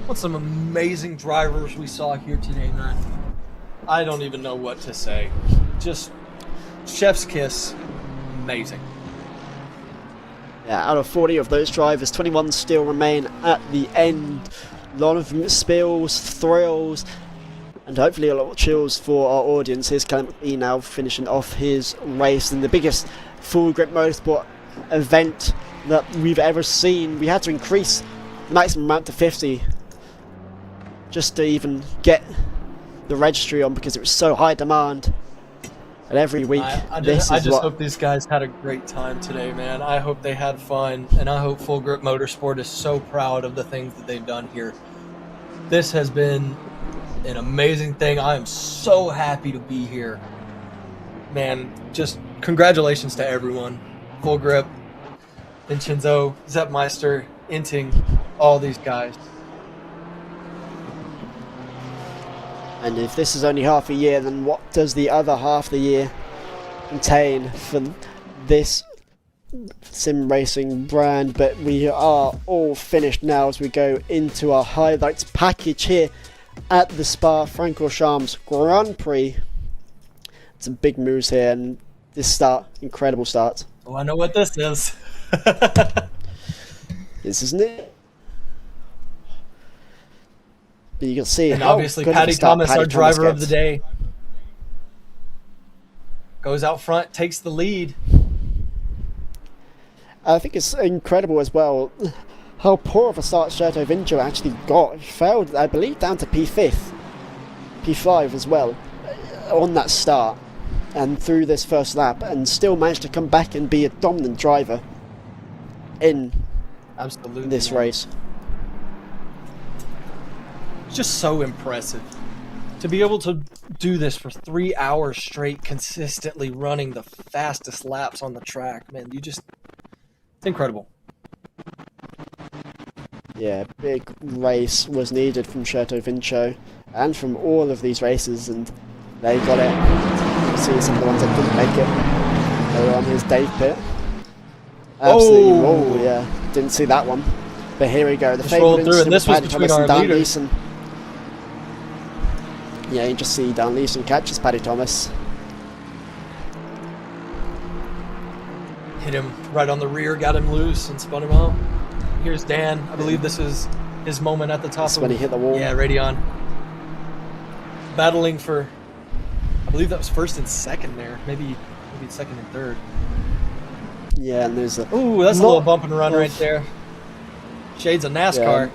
What some amazing drivers we saw here today, man. I don't even know what to say. Just chef's kiss. Amazing. Yeah, out of 40 of those drivers, 21 still remain at the end. A lot of spills, thrills, and hopefully a lot of chills for our audience. Here's Callum McBee now finishing off his race in the biggest full grip motorsport event that we've ever seen. We had to increase the maximum amount to 50 just to even get the registry on because it was so high demand. And every week, I just hope these guys had a great time today, man. I hope they had fun, and I hope Full Grip Motorsport is so proud of the things that they've done here. This has been an amazing thing. I am so happy to be here. Man, just congratulations to everyone. Full Grip, Vincenzo, Zettmeister, Inting, all these guys. And if this is only half a year, then what does the other half of the year contain for this sim racing brand? But we are all finished now as we go into our highlights package here at the Spa-Francorchamps Grand Prix. Some big moves here, and this start, incredible start. Oh, I know what this is. This isn't it? But you can see, and how obviously good Paddy of a start Thomas, Paddy our Thomas driver of the gets. day, goes out front, takes the lead. I think it's incredible as well how poor of a start Certo Vincio actually got. He failed, I believe, down to P5 as well on that start and through this first lap, and still managed to come back and be a dominant driver in Absolutely, this man. race. It's just so impressive to be able to do this for 3 hours straight, consistently running the fastest laps on the track. Man, it's incredible. Yeah, big race was needed from Certo Vincio and from all of these races, and they got it. You see some of the ones that didn't make it. They were on his Dave pit. Absolutely, oh yeah, didn't see that one. But here we go, the rolled through, and this was Paddy between Thomas and our Dan leaders. Leeson. Yeah, you just see Dan Leeson catches Paddy Thomas. Hit him right on the rear, got him loose, and spun him out. Here's Dan. I believe this is his moment at the top. That's when he hit the wall. Yeah, Radeon. Battling for, I believe that was first and second there. Maybe second and third. Yeah, and there's a... Ooh, that's a little bump and run right there. Shades of NASCAR.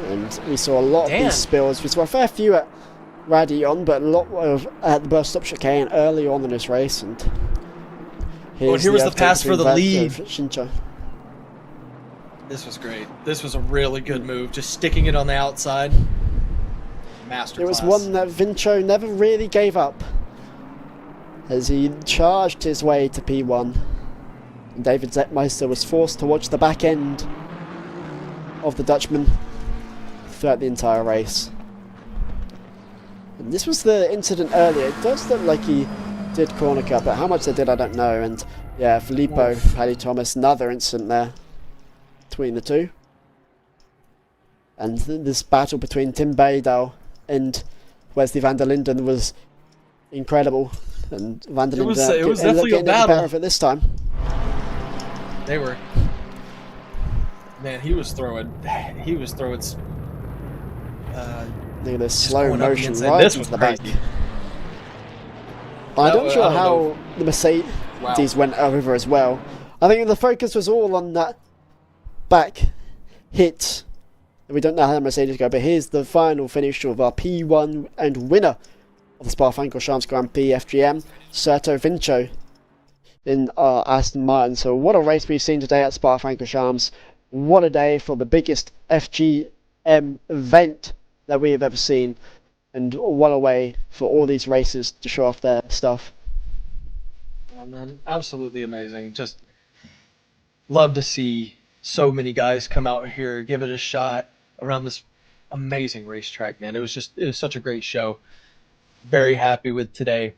And we saw a lot of these spills. We saw a fair few at Radeon, but a lot of at the Burst Stop Chicane early on in this race. And here was the pass for the lead. Shincha. This was great. This was a really good move. Just sticking it on the outside. Masterclass. It was one that Vincio never really gave up as he charged his way to P1. And David Zettmeister was forced to watch the back end of the Dutchman throughout the entire race. And this was the incident earlier. It does look like he did corner cut, but how much they did I don't know. And yeah, Filippo, Paddy Thomas, another incident there between the two. And this battle between Tim Bado and Wesley van der Linden was incredible. And van der Linden it was ended up definitely a getting the battle. better of it this time. They were. Man, he was throwing. Look at this slow going up motion against it. right This into was the back. crazy. I'm not I sure don't how know. the Mercedes went over as well. I think the focus was all on that back hit. We don't know how the Mercedes go, but here's the final finish of our P1 and winner of the Spa-Francorchamps Grand Prix FGM, Certo Vincio, in our Aston Martin. So what a race we've seen today at Spa-Francorchamps. What a day for the biggest FGM event that we have ever seen, and what a way for all these racers to show off their stuff. Oh, man, absolutely amazing. Just love to see so many guys come out here, give it a shot around this amazing racetrack, man. It was such a great show. Very happy with today.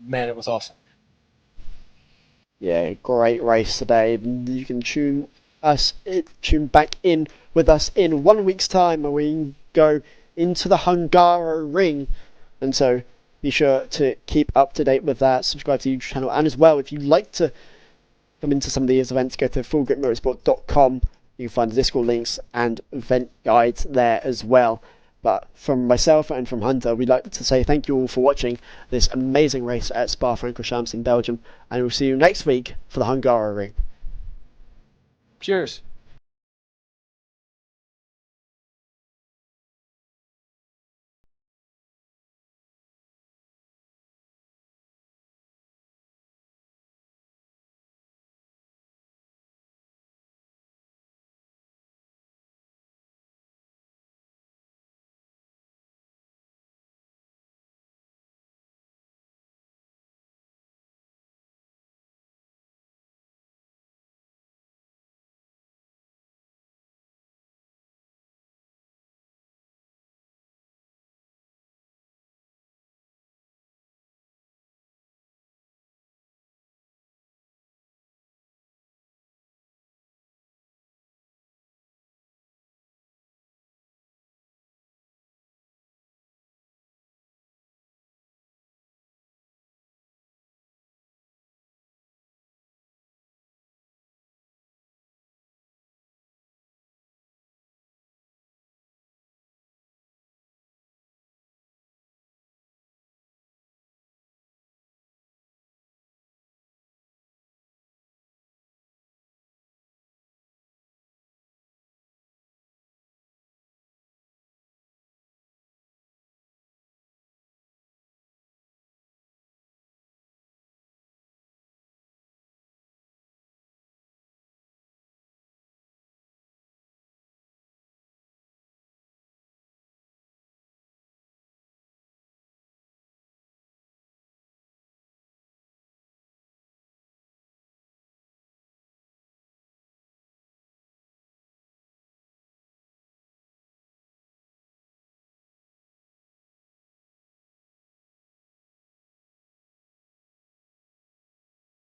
Man, it was awesome. Yeah, great race today. You can tune back in with us in 1 week's time when we go into the Hungaroring. And so be sure to keep up to date with that. Subscribe to the YouTube channel, and as well, if you'd like to come into some of these events, go to fullgripmotorsport.com. You can find the Discord links and event guides there as well. But from myself and from Hunter, we'd like to say thank you all for watching this amazing race at Spa-Francorchamps in Belgium, and we'll see you next week for the Hungaroring. Cheers.